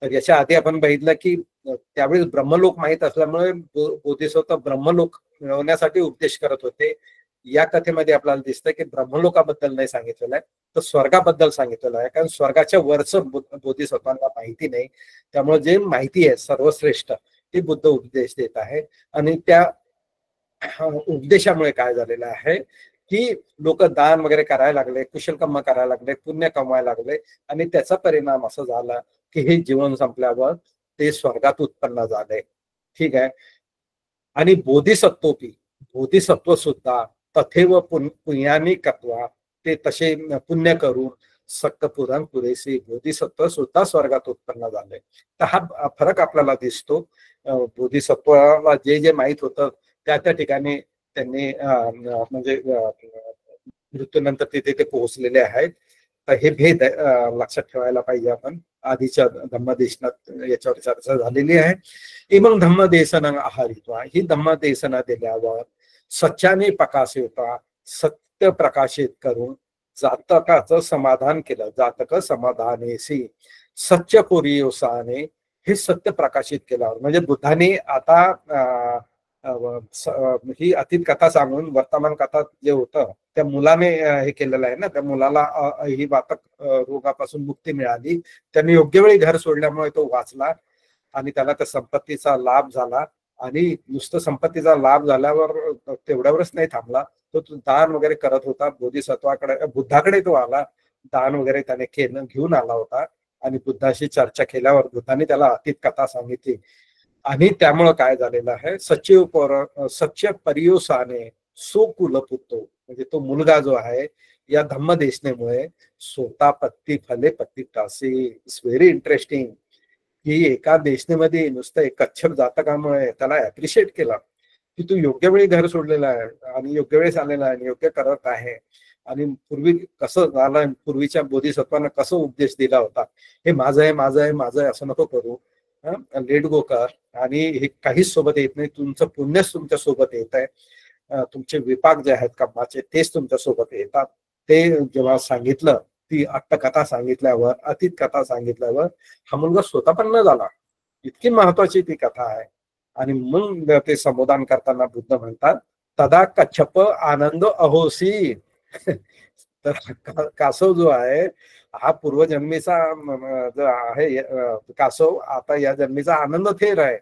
तर याच्या आधी आपण बघितलं की त्यावेळेस ब्रह्मलोक माहित असल्यामुळे बोधिसत्व ब्रह्मलोक मिळवण्यासाठी उपदेश करत होते. या कथेमध्ये आपल्याला दिसतं की ब्रह्मलोकाबद्दल नाही सांगितलेलं आहे, तर स्वर्गाबद्दल सांगितलेलं आहे. कारण स्वर्गाच्या वरचं बोधिसत्वांना माहिती नाही, त्यामुळे जे माहिती आहे सर्वश्रेष्ठ ती बुद्ध उपदेश देत आहे. आणि त्या उपदेशामुळे काय झालेलं आहे की लोक दान वगैरे करायला लागले, कुशल कर्म करायला लागले, पुण्य कमवायला लागले, आणि त्याचा परिणाम असं झाला की हे जीवन संपल्यावर ते स्वर्गात उत्पन्न झाले. ठीक आहे. आणि बोधिसत्व सुद्धा तथेव पुण्यानी कत्वा, ते तसे पुण्य करून सक्तपुराण पुरेसे, बोधिसत्व सुद्धा स्वर्गात उत्पन्न झाले. तर हा फरक आपल्याला दिसतो. बोधिसत्वाला जे जे माहित होतं त्या ठिकाणी त्यांनी म्हणजे मृत्यूनंतर तिथे ते पोहोचलेले आहेत. तर हे भेद लक्षात ठेवायला पाहिजे आपण. आधीच्या धम्मदेशनात याच्यावर चर्चा झालेली आहे. इमं धम्मदेशन आहारित्वा, ही धम्मदेशना दिल्यावर सच्चाने प्रकाशिता, सत्य प्रकाशित करून जातकाचं समाधान केलं. जातक समाधानेसी सच्च पुरियोसाने, हे सत्य प्रकाशित केल्यावर म्हणजे बुद्धाने आता ही अतीत कथा सांगून वर्तमान कथा जे होतं त्या मुलाने हे केलेलं आहे ना, त्या मुलाला ही वातक रोगापासून मुक्ती मिळाली. त्यांनी योग्य वेळी घर सोडल्यामुळे तो वाचला आणि त्याला त्या संपत्तीचा लाभ झाला. आणि नुसतं संपत्तीचा लाभ झाल्यावर तेवढ्यावरच नाही थांबला, तो दान वगैरे करत होता. बोधिसत्वाकडे बुद्धाकडे तो आला, दान वगैरे त्याने केलं, घेऊन आला होता. आणि बुद्धाशी चर्चा केल्यावर बुद्धाने त्याला अतीत कथा सांगितली. आणि त्यामुळं काय झालेलं आहे, सच्च परियोसाने सो कुलपुतो, म्हणजे तो मुलगा जो आहे या धम्मदेशनेमुळे स्वतः पत्ती फले पत्ती टासे. इट्स व्हेरी इंटरेस्टिंग की एका देशनेमध्ये नुसतं एक कच्छप जातकामुळे त्याला अप्रिशिएट केला की तू योग्य वेळी घर सोडलेला आहे आणि योग्य वेळेस आलेला आहे आणि योग्य करत आहे. आणि पूर्वी कसं झालं, पूर्वीच्या बोधिसत्वांना कसं उपदेश दिला होता, हे माझं आहे माझं आहे माझं आहे असं नको करू, लेट गो कर. आणि हे काहीच सोबत येत नाही, तुमचं पुण्यच तुमच्या सोबत येत आहे, तुमचे विपाक जे आहेत कर्माचे तेच तुमच्या सोबत येतात. ते जेव्हा सांगितलं, ती अट्टकथा सांगितल्यावर, अतीत कथा सांगितल्यावर हा मुलगा स्वतःपन्न झाला. इतकी महत्वाची ती कथा आहे. आणि मग ते संबोधन करताना बुद्ध म्हणतात तदा कच्छप आनंद अहोसी. तर कासव जो आहे हा पूर्वजन्मीचा जो आहे कासव आता या जन्मीचा आनंद थेर आहे.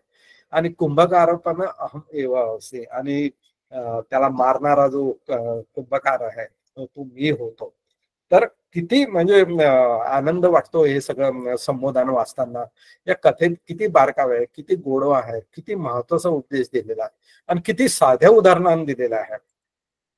आणि कुंभकार पण अहम एव असे, आणि त्याला मारणारा जो कुंभकार आहे तो मी होतो. तर किती म्हणजे आनंद वाटतो हे सगळं संबोधन वाचताना. या कथेत किती बारकावे आहे, किती गोडवा आहे, किती महत्वाचा उपदेश दिलेला आहे आणि किती साध्या उदाहरणांनी दिलेला आहे.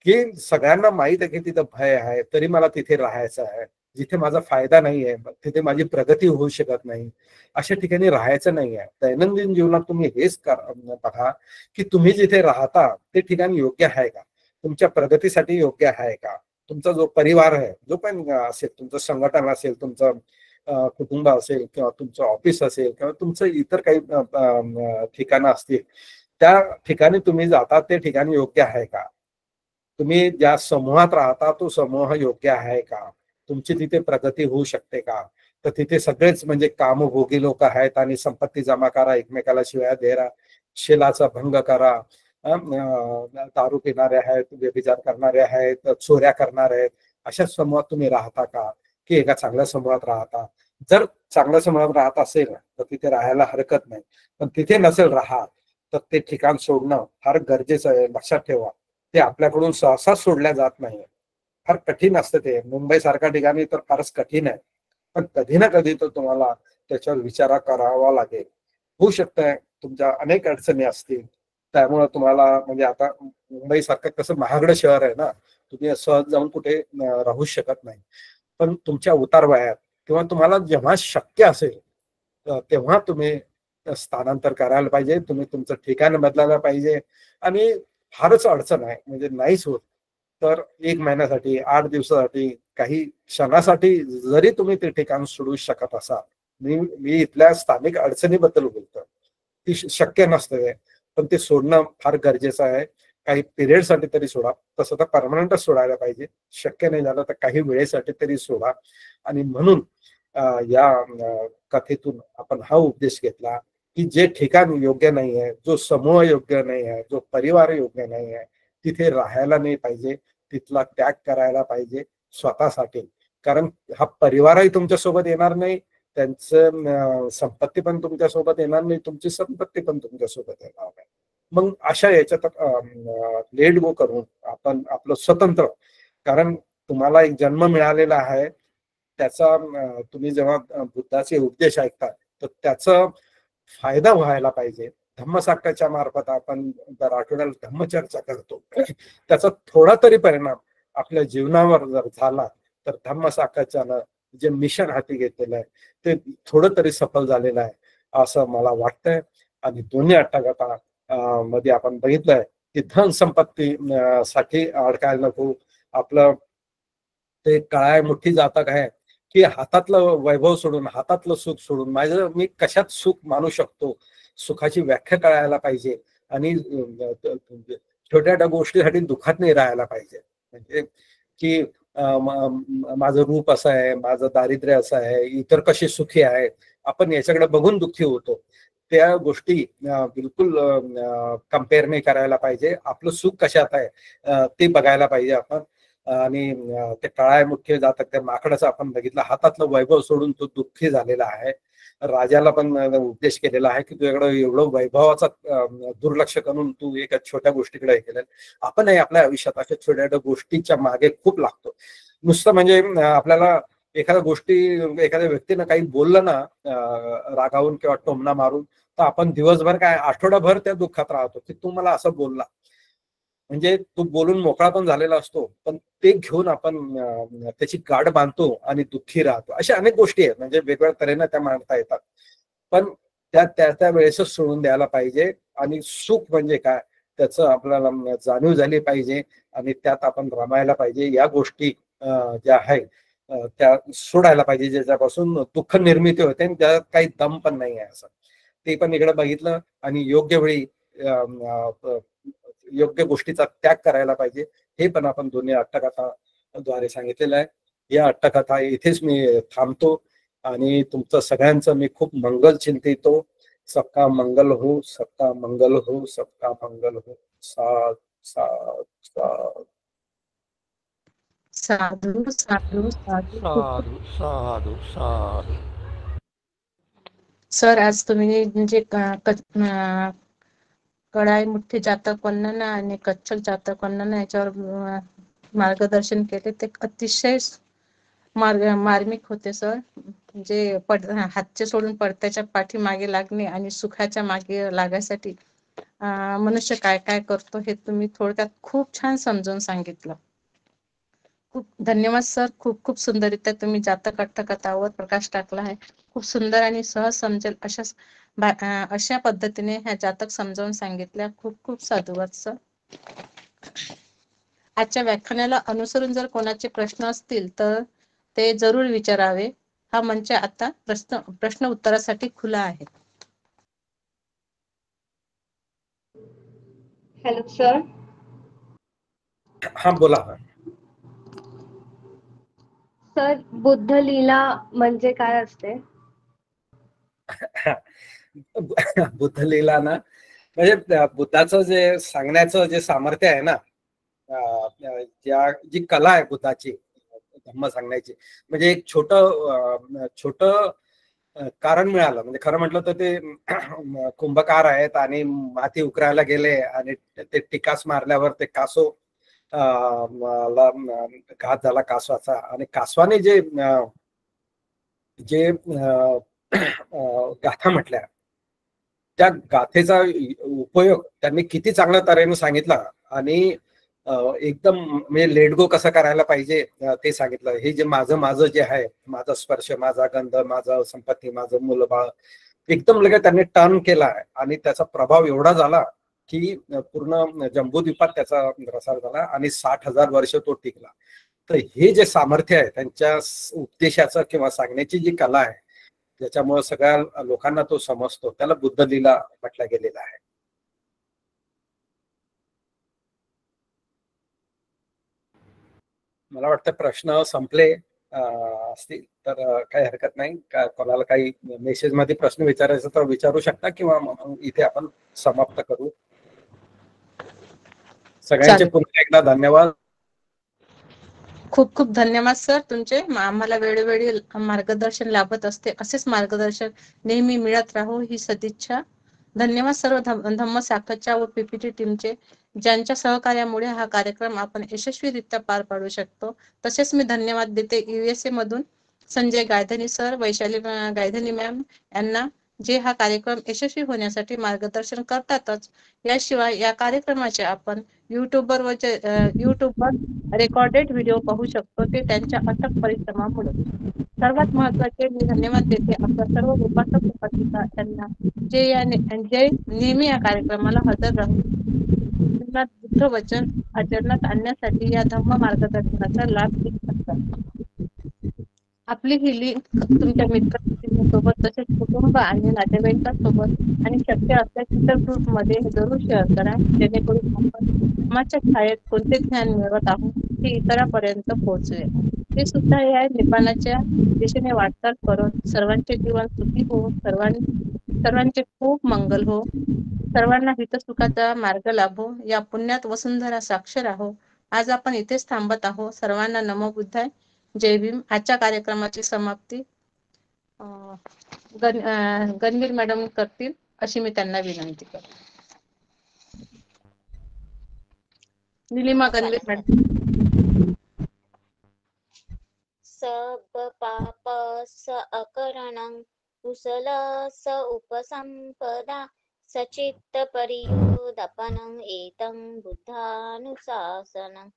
की सगळ्यांना माहित आहे की तिथं भय आहे, तरी मला तिथे राहायचं आहे. जिथे माझा फायदा नाही आहे, तिथे माझी प्रगती होऊ शकत नाही, अशा ठिकाणी राहायचं नाही आहे. दैनंदिन जीवनात तुम्ही हेच बघा की तुम्ही जिथे राहता ते ठिकाण योग्य आहे का, तुमच्या प्रगतीसाठी योग्य आहे का. तुमचा जो परिवार आहे, जो पण असेल, तुमचं संघटन असेल, तुमचं कुटुंब असेल, किंवा तुमचं ऑफिस असेल, किंवा तुमचं इतर काही ठिकाणं असतील, त्या ठिकाणी तुम्ही जाता ते ठिकाण योग्य आहे का. तुम्ही ज्या समूहात राहता तो समूह योग्य आहे का, तुमची तिथे प्रगती होऊ शकते का. तर तिथे सगळेच म्हणजे कामभोगी लोक आहेत आणि संपत्ती जमा करा, एकमेकाला शिव्या देरा, शिलाचा भंग करा, दारू पिणारे आहेत, व्यभिचार करणारे आहेत, चोऱ्या करणारे आहेत, अशा समूहात तुम्ही राहता का, की एका चांगल्या समूहात राहता. जर चांगल्या समूहात राहत असेल तर तिथे राहायला हरकत नाही, पण तिथे नसेल राहत तर ते ठिकाण सोडणं फार गरजेचं आहे. लक्षात ठेवा, ते आपल्याकडून सहसा सोडल्या जात नाही. फार कठीण असतं ते. मुंबई सारख्या ठिकाणी तर फारच कठीण आहे, पण कधी ना कधी तर तुम्हाला त्याच्यावर विचार करावा लागेल. होऊ शकतंय तुमच्या अनेक अडचणी असतील, त्यामुळे तुम्हाला म्हणजे आता मुंबई सारखं कसं महागडं शहर आहे ना, तुम्ही सहज जाऊन कुठे राहू शकत नाही. पण तुमच्या उतारवयात किंवा तुम्हाला जेव्हा शक्य असेल तेव्हा तुम्ही स्थानांतर करायला पाहिजे. तुम्ही तुमचं ठिकाण बदलायला पाहिजे. आणि फारच अडचण आहे म्हणजे नाहीच होत तर 1 महिन्यासाठी, 8 दिवसासाठी, काही क्षणासाठी जरी तुम्ही ते ठिकाण सोडू शकत असाल, मी मी इथल्या स्थानिक अडचणीबद्दल बोलतो, ती शक्य नसते, पण ते सोडणं फार गरजेचं आहे. काही पिरियडसाठी तरी सोडा, तसं तर परमनंटच सोडायला पाहिजे. शक्य नाही झालं तर काही वेळेसाठी तरी सोडा. आणि म्हणून या कथेतून आपण हा उपदेश घेतला की जे ठिकाण योग्य नाही आहे, जो समूह योग्य नाही आहे, जो परिवार योग्य नाही आहे, तिथे राहायला नाही पाहिजे. तिथला त्याग करायला पाहिजे स्वतःसाठी. कारण हा परिवारही तुमच्यासोबत येणार नाही, त्यांचं संपत्ती पण तुमच्यासोबत येणार नाही, तुमची संपत्ती पण तुमच्यासोबत येणार नाही. मग अशा याच्यात लेट गो करून आपण आपलं स्वतंत्र, कारण तुम्हाला एक जन्म मिळालेला आहे, त्याचा तुम्ही जेव्हा बुद्धाचे उपदेश ऐकता तर त्याचा फायदा व्हायला पाहिजे. धम्मसाकाच्या मार्फत आपण दर आठवड्याला धम्मचर्चा करतो, त्याचा थोडा तरी परिणाम आपल्या जीवनावर जर झाला तर धम्मसाकाच्यानं जे मिशन हाती घेतलेलं आहे ते थोडं तरी सफल झालेलं आहे असं मला वाटतंय. आणि दोन्ही अट्टकथा मध्ये आपण बघितलंय की धन संपत्ती साठी अडकायला नको. आपलं ते काळ्या मुठ्ठी जातक आहे की हातातलं वैभव सोडून, हातातलं सुख सोडून मी कशात सुख मानू शकतो, सुखाची व्याख्या कळायला पाहिजे. आणि छोट्या छोट्या गोष्टीसाठी दुःखात नाही राहायला पाहिजे. म्हणजे की माझं रूप असं आहे, माझं दारिद्र्य असं आहे, इतर कसे सुखी आहेत, आपण याच्याकडे बघून दुःखी होतो. त्या गोष्टी बिलकुल कम्पेअर नाही करायला पाहिजे. आपलं सुख कशात आहे ते बघायला पाहिजे आपण. आणि ते काळ्या मुख्य जातक त्या माकडाचं आपण बघितलं, हातातलं वैभव सोडून तो दुःखी झालेला आहे. राजाला पण उपदेश केलेला आहे की तुझ्याकडे एवढं वैभवाचा दुर्लक्ष करून तू एका छोट्या गोष्टीकडे हे केलं. आपणही आपल्या आयुष्यात अशा छोट्या छोट्या गोष्टीच्या मागे खूप लागतो. नुसतं म्हणजे आपल्याला एखाद्या गोष्टी, एखाद्या व्यक्तीनं काही बोललं ना रागावून किंवा टोमणा मारून, तर आपण दिवसभर काय आठवडाभर त्या दुःखात राहतो की तू मला असं बोलला. म्हणजे तो बोलून मोकळा पण झालेला असतो, पण ते घेऊन आपण त्याची गाठ बांधतो आणि दुःखी राहतो. अशा अनेक गोष्टी आहेत, म्हणजे वेगवेगळ्या तऱ्हेने त्या मांडता येतात. पण त्या वेळेसच सोडून द्यायला पाहिजे. आणि सुख म्हणजे काय त्याचं आपल्याला जाणीव झाली पाहिजे आणि त्यात आपण रमायला पाहिजे. या गोष्टी ज्या आहेत त्या सोडायला पाहिजे, ज्याच्यापासून दुःख निर्मिती होते आणि त्यात काही दम पण नाही आहे असं. ते पण इकडे बघितलं. आणि योग्य वेळी योग्य गोष्टीचा त्याग करायला पाहिजे, हे पण आपण दोन्ही अट्टकथाद्वारे सांगितलेलं आहे. या अट्टकथा इथेच मी थांबतो आणि तुमचं सगळ्यांचं मी खूप मंगल चिंतितो. सबका मंगल हो, सबका मंगल हो, सबका मंगल हो. साध साध साध. साधू साधू साधू. साधू साधू साधू. सर, आज तुम्ही म्हणजे कळाई मुठ्ठी जातक वर्णना आणि कच्छप जातक वर्णना याच्यावर मार्गदर्शन केले. ते अतिशय मार्मिक होते सर. म्हणजे हातचे सोडून पडत्याच्या पाठी मागे लागणे आणि सुखाच्या मागे लागायसाठी मनुष्य काय काय करतो हे तुम्ही थोडक्यात खूप छान समजावून सांगितलं. खूप धन्यवाद सर. खूप खूप सुंदररित्या तुम्ही जातक कथावर प्रकाश टाकला आहे. खूप सुंदर आणि सहज समजेल अशा पद्धतीने ह्या जातक समजावून सांगितल्या. खूप खूप साधुवाद सर. आजच्या व्याख्यानाला अनुसरून जर कोणाचे प्रश्न असतील तर ते जरूर विचारावे. हा मंच आता प्रश्न उत्तरासाठी खुला आहे. Hello sir. हा बोला. सर, बुद्ध लीला म्हणजे काय असते? बुद्ध लीला ना, म्हणजे बुद्धाचं जे सांगण्याचं जे सामर्थ्य आहे ना, जी कला आहे बुद्धाची धम्म सांगण्याची, म्हणजे एक छोट कारण मिळालं. म्हणजे खरं म्हटलं तर ते कुंभकार आहेत आणि माती उकरायला गेले आणि ते टिकास मारल्यावर ते कासव घात झाला कासवाचा, आणि कासवाने जे गाथा म्हटल्या, त्या गाथेचा उपयोग त्यांनी किती चांगल्या तऱ्हेने सांगितला. आणि एकदम म्हणजे लेट गो कसं करायला पाहिजे ते सांगितलं. हे जे माझं जे आहे, माझा स्पर्श, माझा गंध, माझं संपत्ती, माझं मुलबाळ, एकदम लगेच त्यांनी टर्न केला आणि त्याचा प्रभाव एवढा झाला की पूर्ण जम्बूद्वीपात त्याचा प्रसार झाला आणि 60,000 वर्ष तो टिकला. तर हे जे सामर्थ्य आहे त्यांच्या उपदेशाचं किंवा सांगण्याची जी कला आहे, ज्याच्यामुळे सगळ्या लोकांना तो समजतो, त्याला बुद्ध लीला म्हटलं गेलेला आहे. मला वाटतं प्रश्न संपले असतील तर काही हरकत नाही. कोणाला काही मेसेज मध्ये प्रश्न विचारायचा तर विचारू शकता, किंवा इथे आपण समाप्त करू. सगळ्यांचे पुन्हा एकदा धन्यवाद. खूप खूप धन्यवाद सर तुमचे. आम्हाला वेळोवेळी मार्गदर्शन लाभत असते. असेच मार्गदर्शन नेहमी मिळत राहो ही सदिच्छा. धन्यवाद सर्व धम्म शाखेच्या व पीपीटी टीमचे, ज्यांच्या सहकार्यामुळे हा कार्यक्रम आपण यशस्वीरित्या पार पाडू शकतो. तसेच मी धन्यवाद देते USA मधून संजय गायधनी सर, वैशाली गायधनी मॅम यांना, जे हा कार्यक्रम यशस्वी होण्यासाठी मार्गदर्शन करतातच. याशिवाय या कार्यक्रमाचे आपण युट्यूबवर रेकॉर्डेड व्हिडिओ पाहू शकतो, ते त्यांच्या अथक परिश्रमामुळे. सर्वात महत्त्वाचे मी धन्यवाद देते आपल्या सर्व उपासक उपासिका यांना, जे नेहमी या कार्यक्रमाला हजर राहून जीवनात बुद्ध वचन आचरणात आणण्यासाठी या धम्म मार्गदर्शनाचा लाभ घेत असतात. आपली ही लिंक तुमच्या मित्रांसोबत, तसेच कुटुंब आणि नातेवाईकांसोबत आणि शक्य असल्यास इतर ग्रुपमध्ये जरूर शेअर करा, जेणेकरून आपण धम्माच्या छायेत कोणते ज्ञान मिळवत आहोत ते इतरांपर्यंत पोहोचवेल. ते सुद्धा या निपाणाच्या दिशेने वाटचाल करत सर्वांचे जीवन सुखी हो, सर्वांचे खूप मंगल हो, सर्वांना हितसुखाचा मार्ग लाभो, या पुण्यात वसुंधरा साक्षर आहो. आज आपण इथेच थांबत आहोत. सर्वांना नमो बुद्धाय, जय भीम. आजच्या कार्यक्रमाची समाप्ती गणवीर मॅडम करतील अशी मी त्यांना विनंती करते. निलिमा गणवीर मॅडम. सब पाप स अकरणं कुशल स उपसंपदा सचित्त परियोदपनं एतं बुद्धानुशासनं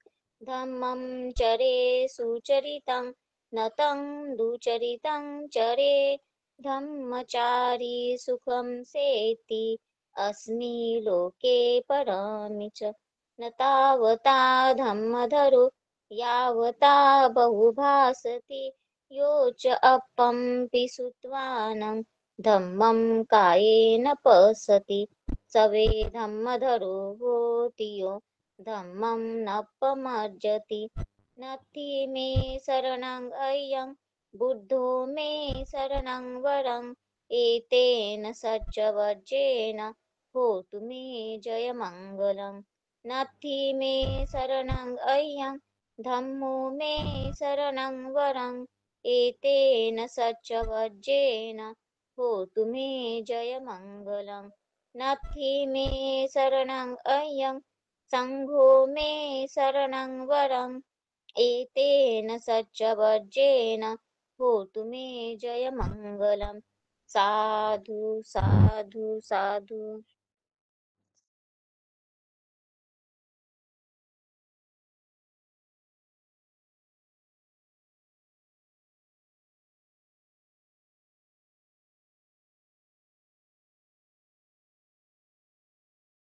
धम्मं चरे सुचरितं नतं दुचरितं चरे धम्मचारी सुखं सेति अस्मि लोके परमि च न तावता धम्मधरो यावता बहुभासति यो च अपं सुत्वानं धम्मं कायेन पश्यति सवे धम्मधरो होति यो धम्मं नपमज्जति नत्थि मे शरणं अयं बुद्धो मे शरणं वरं एतेन सच्चवज्जेन होतु मे जयमङ्गलम् नत्थि मे शरणं अयं धम्मो मे शरणं वरं एतेन सच्चवज्जेन होतु मे जयमङ्गलम् नत्थि मे शरणं अयं संघो मे शरणं वरं एतेन सच्चवज्जेन होतु मे जयमङ्गलम् साधु साधु साधु.